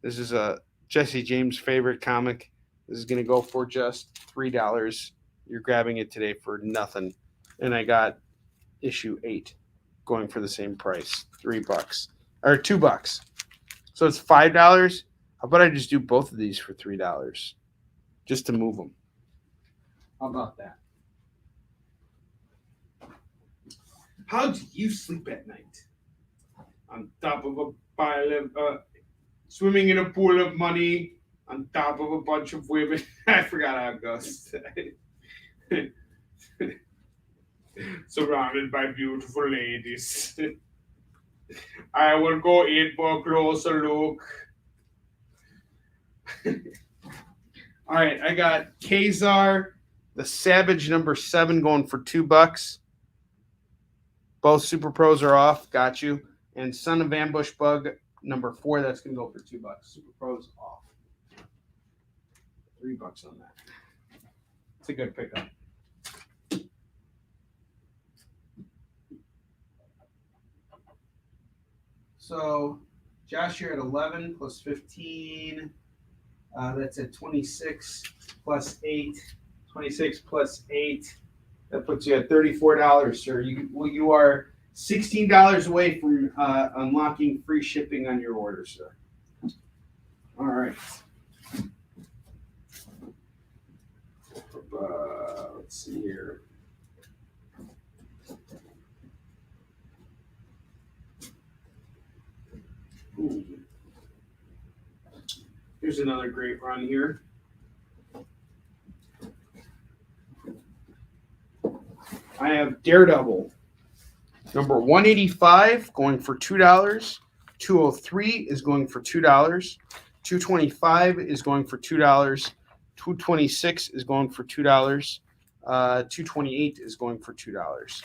This is a Jesse James favorite comic. This is going to go for just $3. You're grabbing it today for nothing. And I got issue 8 going for the same price, $3 or $2. So it's $5. How about I just do both of these for $3 just to move them? How about that? How do you sleep at night? On top of a pile of swimming in a pool of money, on top of a bunch of women. I forgot how it goes. Surrounded by beautiful ladies. I will go in for a closer look. All right, I got Kazar, the Savage number 7 going for $2. Both Super Pros are off. Got you. And Son of Ambush Bug number 4, that's going to go for $2. Super Pros off. $3 on that. It's a good pickup. So, Josh, you're at 11 plus 15. That's at 26 plus 8. 26 plus 8. That puts you at $34, sir. You are $16 away from unlocking free shipping on your order, sir. All right. Let's see here. Ooh. Here's another great run here. I have Daredevil, number 185 going for $2. 203 is going for $2. 225 is going for $2. 226 is going for $2. 228 is going for $2.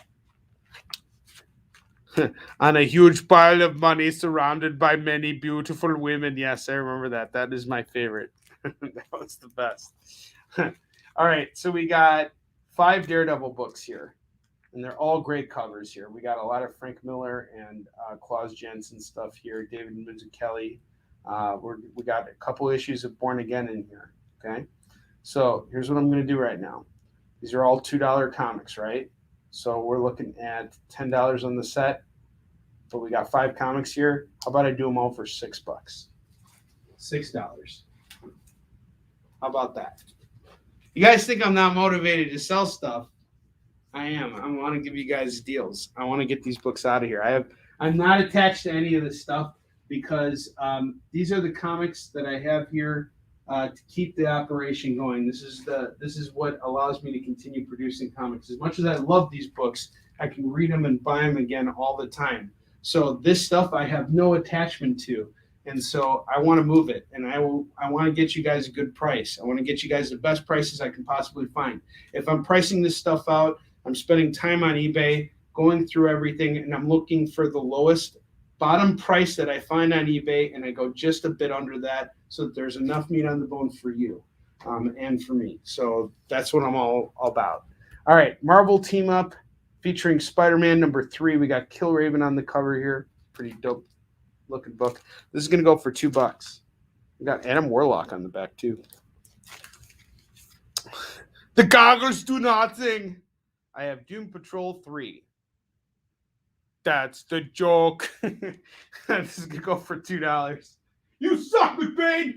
On a huge pile of money surrounded by many beautiful women. Yes, I remember that. That is my favorite. That was the best. All right, so we got 5 Daredevil books here, and they're all great covers here. We got a lot of Frank Miller and Klaus Jensen stuff here, David Mazzucchelli, We got a couple issues of Born Again in here. Okay, so here's what I'm going to do right now. These are all $2 comics, right? So we're looking at $10 on the set, but we got 5 comics here. How about I do them all for $6? $6. How about that? You guys think I'm not motivated to sell stuff? I am. I want to give you guys deals. I want to get these books out of here. I'm not attached to any of this stuff because these are the comics that I have here to keep the operation going. This is what allows me to continue producing comics. As much as I love these books, I can read them and buy them again all the time. So this stuff I have no attachment to. And so I want to move it, and I want to get you guys a good price. I want to get you guys the best prices I can possibly find. If I'm pricing this stuff out, I'm spending time on eBay, going through everything, and I'm looking for the lowest bottom price that I find on eBay, and I go just a bit under that so that there's enough meat on the bone for you and for me. So that's what I'm all about. All right, Marvel Team Up featuring Spider-Man number 3. We got Killraven on the cover here. Pretty dope looking book. This is going to go for $2. We got Adam Warlock on the back too. The goggles do nothing. I have Doom Patrol 3. That's the joke. This is going to go for $2. You suck, McBain.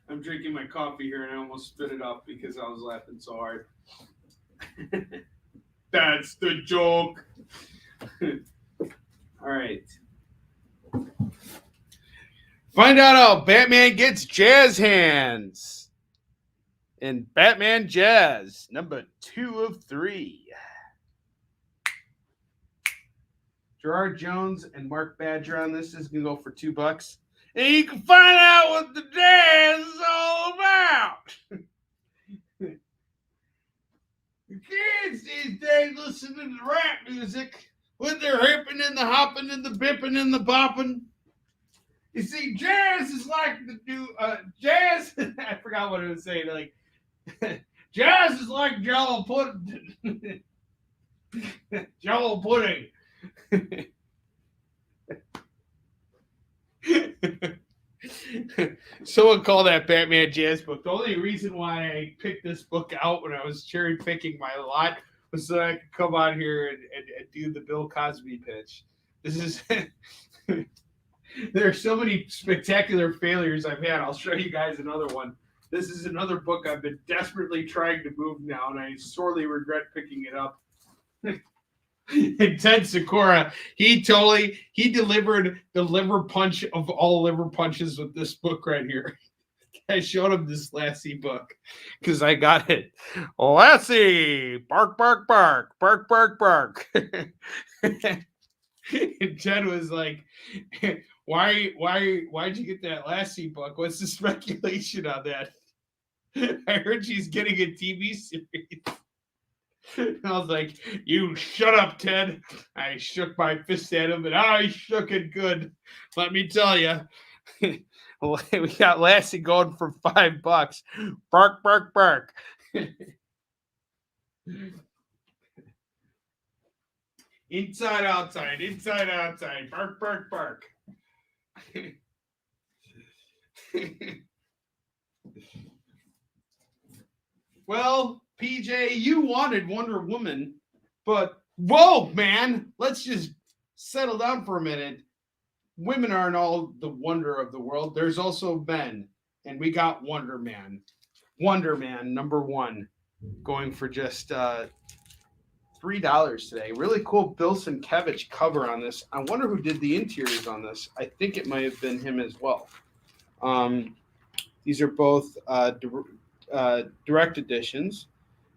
I'm drinking my coffee here and I almost spit it up because I was laughing so hard. That's the joke. All right. Find out how Batman gets jazz hands in Batman Jazz, number 2 of 3. Gerard Jones and Mark Badger on this is going to go for $2. And you can find out what the jazz is all about. The kids these days listening to rap music with their hipping and the hopping and the bipping and the bopping. You see, jazz is like jazz. I forgot what I was saying. Like, jazz is like Jello pudding. Jello pudding. Someone called that Batman Jazz book. The only reason why I picked this book out when I was cherry picking my lot was so I could come on here and do the Bill Cosby pitch. This is there are so many spectacular failures I've had. I'll show you guys another one. This is another book I've been desperately trying to move now, and I sorely regret picking it up. And Ted Sikora, he delivered the liver punch of all liver punches with this book right here. I showed him this Lassie book because I got it. Lassie, bark, bark, bark, bark, bark, bark. And Ted was like, why'd you get that Lassie book? What's the speculation on that? I heard she's getting a TV series. And I was like, you shut up, Ted. I shook my fist at him, and I shook it good. Let me tell you. We got Lassie going for $5. Bark, bark, bark. Inside, outside, inside, outside. Bark, bark, bark. Well, PJ, you wanted Wonder Woman, but whoa, man, let's just settle down for a minute. Women aren't all the wonder of the world. There's also men, and we got Wonder Man. Wonder Man, number 1, going for just $3 today. Really cool Bill Sienkiewicz cover on this. I wonder who did the interiors on this. I think it might have been him as well. These are both direct editions.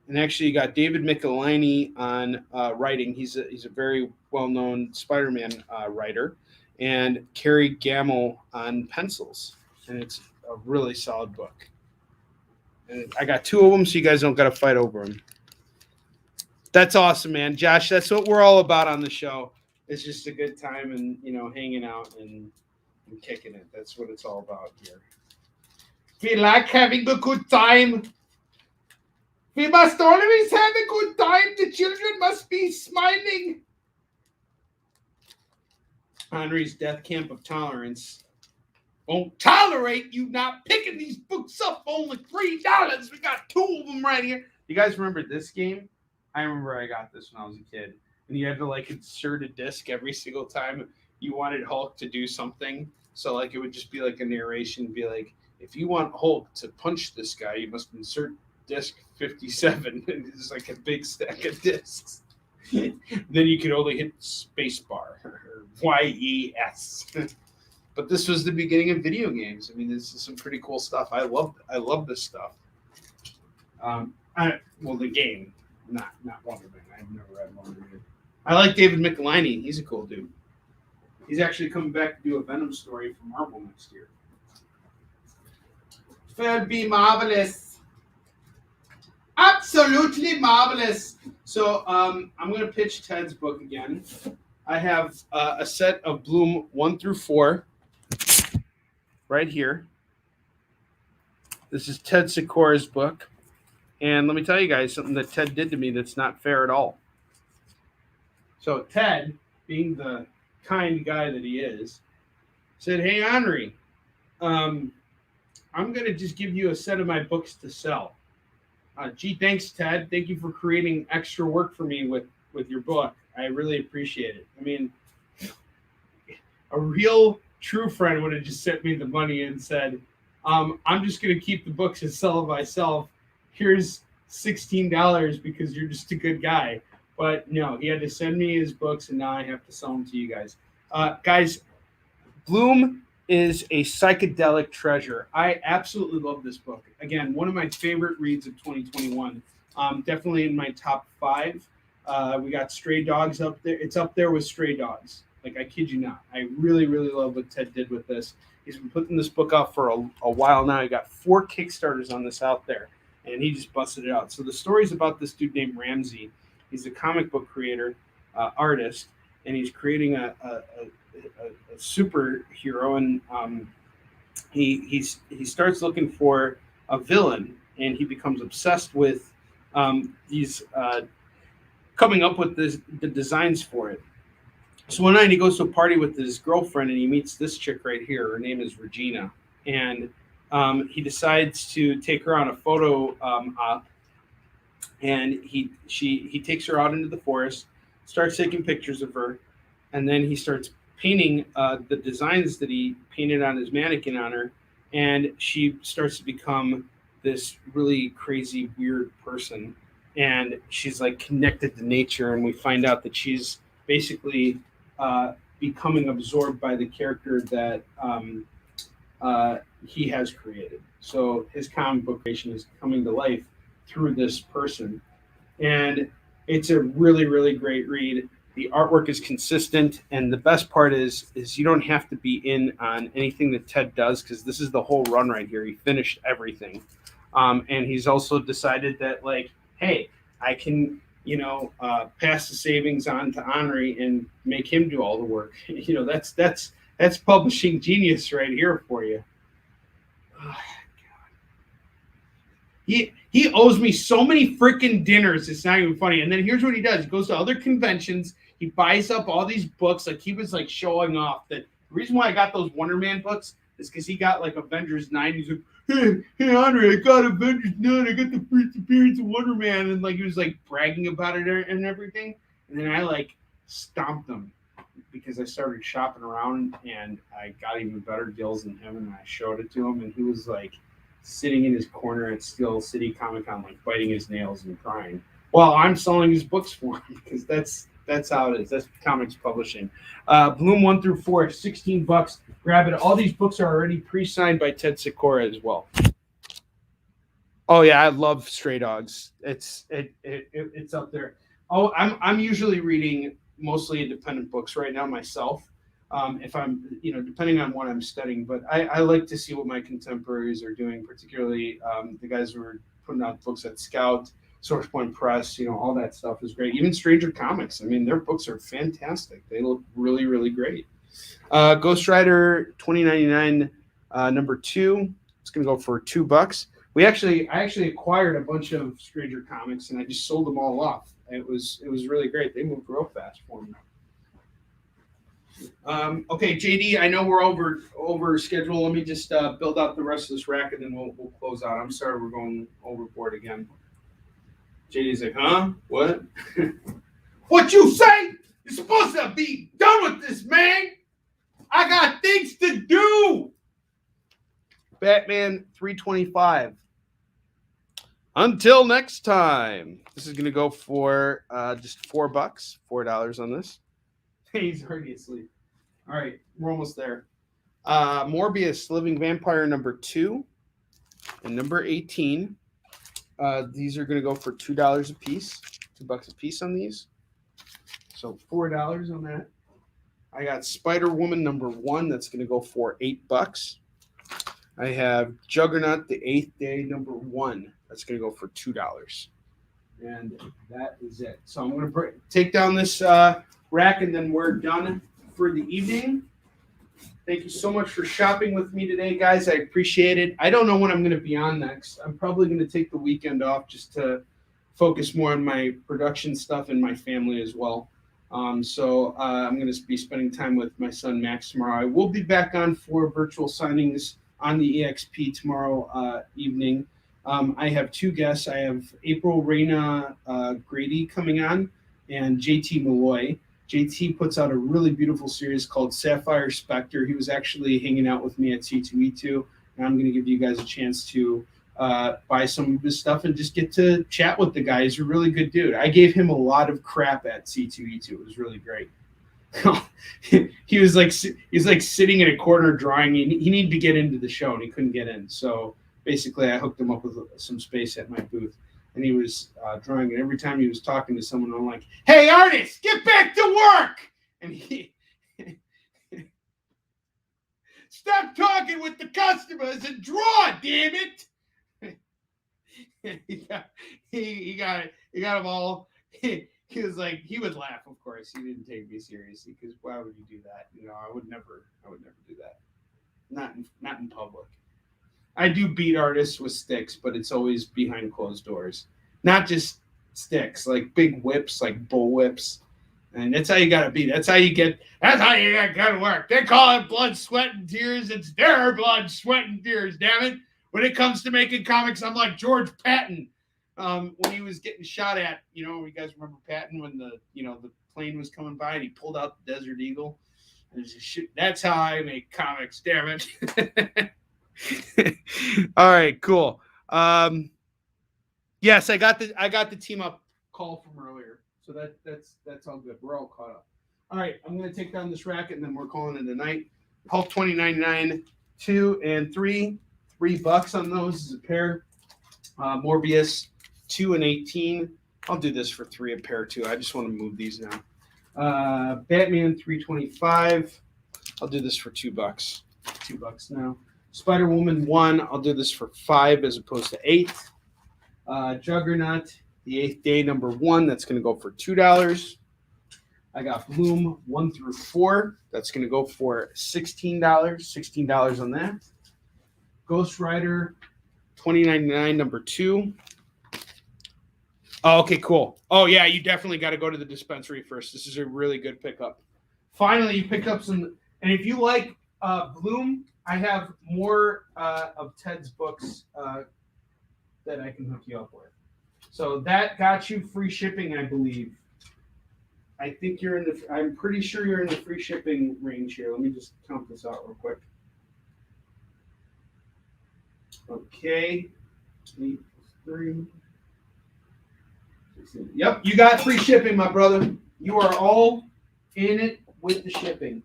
And actually, you got David Michelinie on writing. He's a very well-known Spider-Man writer. And Kerry Gamble on pencils. And it's a really solid book. And I got 2 of them, so you guys don't got to fight over them. That's awesome, man. Josh, that's what we're all about on the show. It's just a good time and, hanging out and kicking it. That's what it's all about here. If you like having a good time, We must always have a good time. The children must be smiling. Onrie's Death Camp of Tolerance. Won't tolerate you not picking these books up for only $3. We got 2 of them right here. You guys remember this game? I remember I got this when I was a kid. And you had to like insert a disc every single time you wanted Hulk to do something. So like it would just be like a narration, be like, if you want Hulk to punch this guy, you must insert disc 57. And it's like a big stack of discs. Then you could only hit space bar or YES. But this was the beginning of video games. I mean, this is some pretty cool stuff. I love this stuff. The game, not Wonder Man. I've never read Wonder Man. I like David Michelinie. He's a cool dude. He's actually coming back to do a Venom story for Marvel next year. It'll be marvelous. Absolutely marvelous. So I'm going to pitch Ted's book again. I have a set of Bloom 1 through 4 right here. This is Ted Sikora's book. And let me tell you guys something that Ted did to me that's not fair at all. So Ted, being the kind guy that he is, said, hey, Onrie, I'm going to just give you a set of my books to sell. Gee, thanks, Ted. Thank you for creating extra work for me with your book. I really appreciate it. I mean, a real true friend would have just sent me the money and said, I'm just going to keep the books and sell them myself. Here's $16 because you're just a good guy. But no, he had to send me his books, and now I have to sell them to you guys. Guys, Bloom is a psychedelic treasure. I absolutely love this book. Again, one of my favorite reads of 2021. Definitely in my top 5. We got Stray Dogs up there. It's up there with Stray Dogs. Like, I kid you not. I really, really love what Ted did with this. He's been putting this book out for a while now. He got 4 Kickstarters on this out there, and he just busted it out. So the story's about this dude named Ramsey. He's a comic book creator, artist, and he's creating a superhero. And he starts looking for a villain, and he becomes obsessed with these coming up with the designs for it. So one night he goes to a party with his girlfriend, and he meets this chick right here. Her name is Regina, and he decides to take her on a photo op. And he takes her out into the forest, starts taking pictures of her, and then he starts painting the designs that he painted on his mannequin on her, and she starts to become this really crazy, weird person. And she's like connected to nature, and we find out that she's basically becoming absorbed by the character that he has created. So his comic book creation is coming to life through this person, and it's a really, really great read. The artwork is consistent, and the best part is you don't have to be in on anything that Ted does, because this is the whole run right here. He finished everything, and he's also decided that, like, hey, I can pass the savings on to Onrie and make him do all the work. That's publishing genius right here for you. He owes me so many freaking dinners. It's not even funny. And then here's what he does. He goes to other conventions. He buys up all these books. Like, he was like showing off that the reason why I got those Wonder Man books is because he got like Avengers 9. He's like, hey, Onrie, I got Avengers 9. I got the first appearance of Wonder Man. And like, he was like bragging about it and everything. And then I like stomped him because I started shopping around, and I got even better deals than him. And I showed it to him, and he was like sitting in his corner at Steel City Comic Con, like biting his nails and crying, while I'm selling his books for him, because that's how it is. That's comics publishing. Bloom 1 through 4, $16. Grab it. All these books are already pre-signed by Ted Sikora as well. Oh yeah, I love Stray Dogs. It's up there. Oh, I'm usually reading mostly independent books right now myself. If I'm, depending on what I'm studying, but I like to see what my contemporaries are doing, particularly the guys who are putting out books at Scout, Source Point Press, all that stuff is great. Even Stranger Comics. I mean, their books are fantastic. They look really, really great. Ghost Rider 2099 number 2. It's going to go for $2. I actually acquired a bunch of Stranger comics, and I just sold them all off. It was really great. They moved real fast for me. Okay, JD, I know we're over schedule. Let me just build out the rest of this rack, and then we'll close out. I'm sorry we're going overboard again. JD's like, huh? What? What you say? You're supposed to be done with this, man. I got things to do. Batman 325. Until next time. This is gonna go for just $4, $4 on this. He's already asleep. All right, we're almost there. Morbius, Living Vampire number 2 and number 18. These are gonna go for $2 a piece, $2 a piece on these. So $4 on that. I got Spider-Woman number 1. That's gonna go for $8. I have Juggernaut, the 8th Day number 1. That's gonna go for $2. And that is it. So I'm gonna take down this rack, and then we're done for the evening. Thank you so much for shopping with me today, guys. I appreciate it. I don't know when I'm going to be on next. I'm probably going to take the weekend off just to focus more on my production stuff and my family as well. So I'm going to be spending time with my son Max tomorrow. I will be back on for virtual signings on the EXP tomorrow evening. I have 2 guests. I have April Reyna Grady coming on and JT Malloy. JT puts out a really beautiful series called Sapphire Spectre. He was actually hanging out with me at C2E2, and I'm going to give you guys a chance to buy some of his stuff and just get to chat with the guy. He's a really good dude. I gave him a lot of crap at C2E2. It was really great. He was like sitting in a corner drawing. He needed to get into the show, and he couldn't get in. So basically, I hooked him up with some space at my booth. And he was drawing, and every time he was talking to someone, I'm like, "Hey, artist, get back to work!" And he Stop talking with the customers and draw, damn it! he got them all. He was like, he would laugh. Of course, he didn't take me seriously because why would you do that? You know, I would never do that. Not in public. I do beat artists with sticks, but it's always behind closed doors. Not just sticks, like big whips, like bull whips. And that's how you got to beat. That's how you got to work. They call it blood, sweat, and tears. It's their blood, sweat, and tears, damn it. When it comes to making comics, I'm like George Patton. When he was getting shot at, you guys remember Patton when the plane was coming by and he pulled out the Desert Eagle? And just, shoot, that's how I make comics, damn it. All right, cool. Yes, I got the team up call from earlier, so that's all good. We're all caught up. All right, I'm gonna take down this racket and then we're calling it a night. Hulk 2099, 2 and 3, $3 on those is a pair. Morbius 2 and 18. I'll do this for 3 a pair too. I just want to move these now. Batman 325. I'll do this for $2. $2 now. Spider-Woman 1, I'll do this for 5 as opposed to 8. Juggernaut, the 8th Day number 1, that's going to go for $2. I got Bloom 1 through 4, that's going to go for $16. $16 on that. Ghost Rider 2099 number 2. Oh, okay, cool. Oh yeah, you definitely got to go to the dispensary first. This is a really good pickup. Finally, you picked up some, and if you like Bloom, I have more of Ted's books that I can hook you up with. So that got you free shipping, I believe. I think I'm pretty sure you're in the free shipping range here. Let me just count this out real quick. Okay. 8 + 3. 16. Yep, you got free shipping, my brother. You are all in it with the shipping.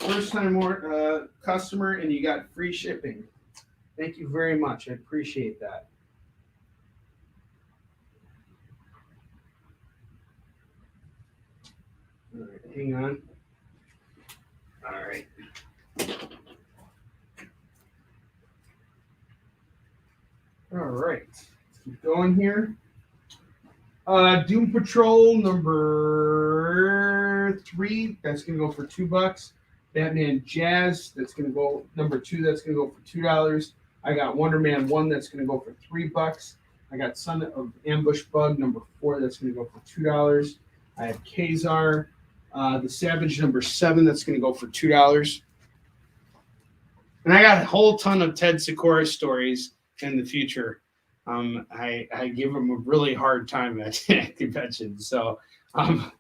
First time customer, and you got free shipping. Thank you very much. I appreciate that. All right, hang on. All right. All right. Let's keep going here. Doom Patrol number 3. That's going to go for $2. Batman Jazz, that's going to go number 2. That's going to go for $2. I got Wonder Man 1 that's going to go for $3. I got Son of Ambush Bug number 4 that's going to go for $2. I have Kazar, the Savage number 7 that's going to go for $2. And I got a whole ton of Ted Sikora stories in the future. I give him a really hard time at conventions, so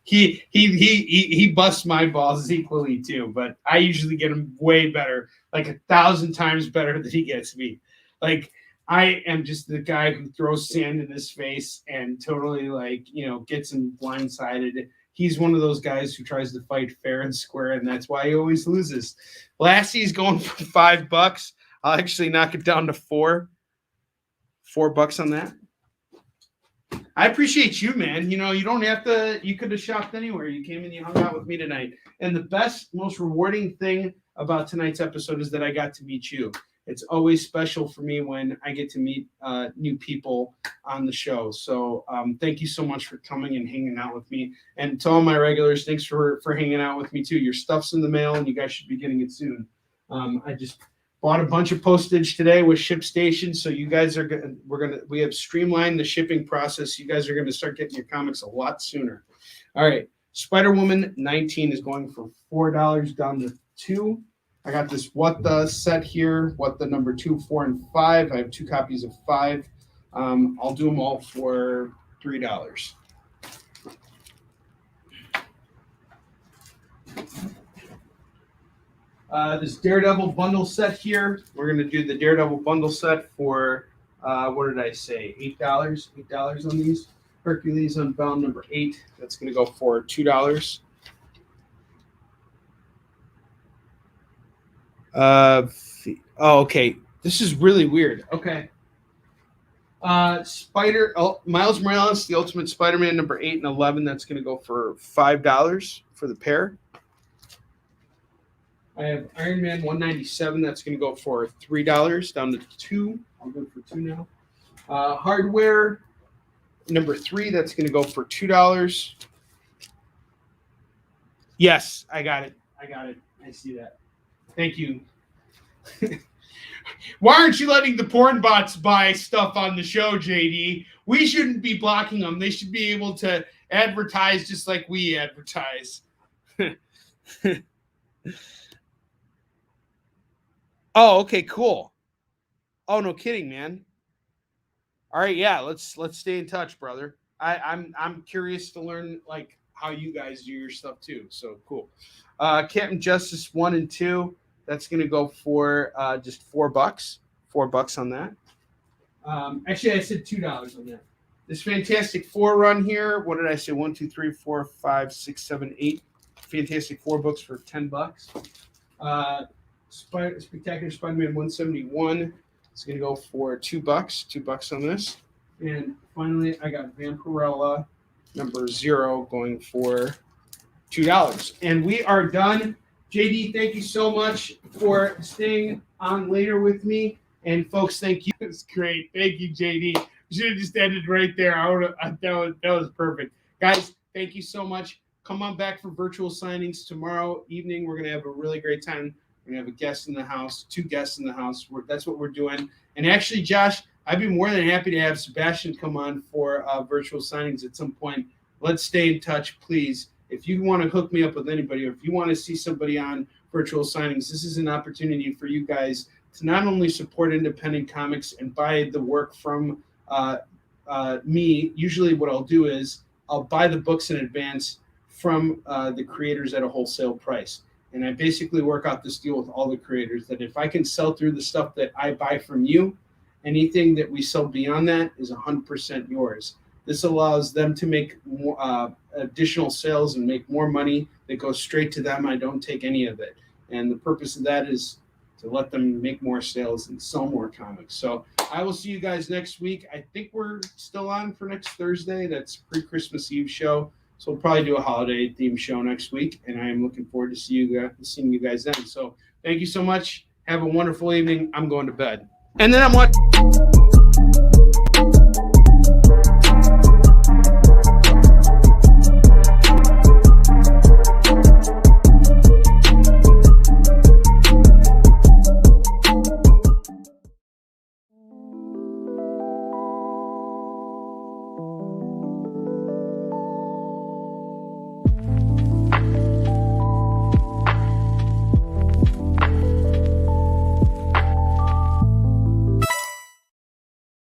he busts my balls equally too. But I usually get him way better, like 1,000 times better than he gets me. Like I am just the guy who throws sand in his face and totally gets him blindsided. He's one of those guys who tries to fight fair and square, and that's why he always loses. Lassie's going for $5. I'll actually knock it down to $4 on that. I appreciate you, man. You don't have to. You could have shopped anywhere. You came and you hung out with me tonight. And the best, most rewarding thing about tonight's episode is that I got to meet you. It's always special for me when I get to meet new people on the show. So thank you so much for coming and hanging out with me. And to all my regulars, thanks for hanging out with me too. Your stuff's in the mail, and you guys should be getting it soon. I just bought a bunch of postage today with ShipStation, so you guys are we have streamlined the shipping process. You guys are gonna start getting your comics a lot sooner. All right, Spider-Woman 19 is going for $4 down to $2. I got this What The set here, What The number 2, 4, and 5. I have 2 copies of 5. I'll do them all for $3. This Daredevil bundle set here. We're going to do the Daredevil bundle set for, what did I say, $8? $8 on these. Hercules Unbound number 8. That's going to go for $2. Okay. This is really weird. Okay. Miles Morales, the Ultimate Spider-Man number 8 and 11. That's going to go for $5 for the pair. I have Iron Man 197. That's going to go for $3 down to $2. I'll go for $2 now. Hardware number 3. That's going to go for $2. Yes, I got it. I see that. Thank you. Why aren't you letting the porn bots buy stuff on the show, JD? We shouldn't be blocking them. They should be able to advertise just like we advertise. Oh, okay, cool. Oh, no kidding, man. All right, yeah, let's stay in touch, brother. I'm curious to learn like how you guys do your stuff too. So cool. Captain Justice 1 and 2. That's going to go for just $4. $4 on that. Actually, I said $2 on that. This Fantastic Four run here. What did I say? 1, 2, 3, 4, 5, 6, 7, 8. Fantastic Four books for $10. Spectacular Spider-Man 171. It's going to go for $2. $2 on this. And finally, I got Vampirella number 0 going for $2. And we are done. JD, thank you so much for staying on later with me. And folks, thank you. It's great. Thank you, JD. We should have just ended right there. That was perfect. Guys, thank you so much. Come on back for virtual signings tomorrow evening. We're going to have a really great time. We're going to have a guest in the house, 2 guests in the house. That's what we're doing. And actually, Josh, I'd be more than happy to have Sebastian come on for virtual signings at some point. Let's stay in touch, please. If you want to hook me up with anybody, or if you want to see somebody on virtual signings, this is an opportunity for you guys to not only support independent comics and buy the work from me. Usually what I'll do is I'll buy the books in advance from the creators at a wholesale price. And I basically work out this deal with all the creators that if I can sell through the stuff that I buy from you, anything that we sell beyond that is 100% yours. This allows them to make more, additional sales and make more money that goes straight to them. I don't take any of it. And the purpose of that is to let them make more sales and sell more comics. So I will see you guys next week. I think we're still on for next Thursday. That's pre-Christmas Eve show. So we'll probably do a holiday themed show next week. And I am looking forward to seeing you guys then. So thank you so much. Have a wonderful evening. I'm going to bed. And then I'm what?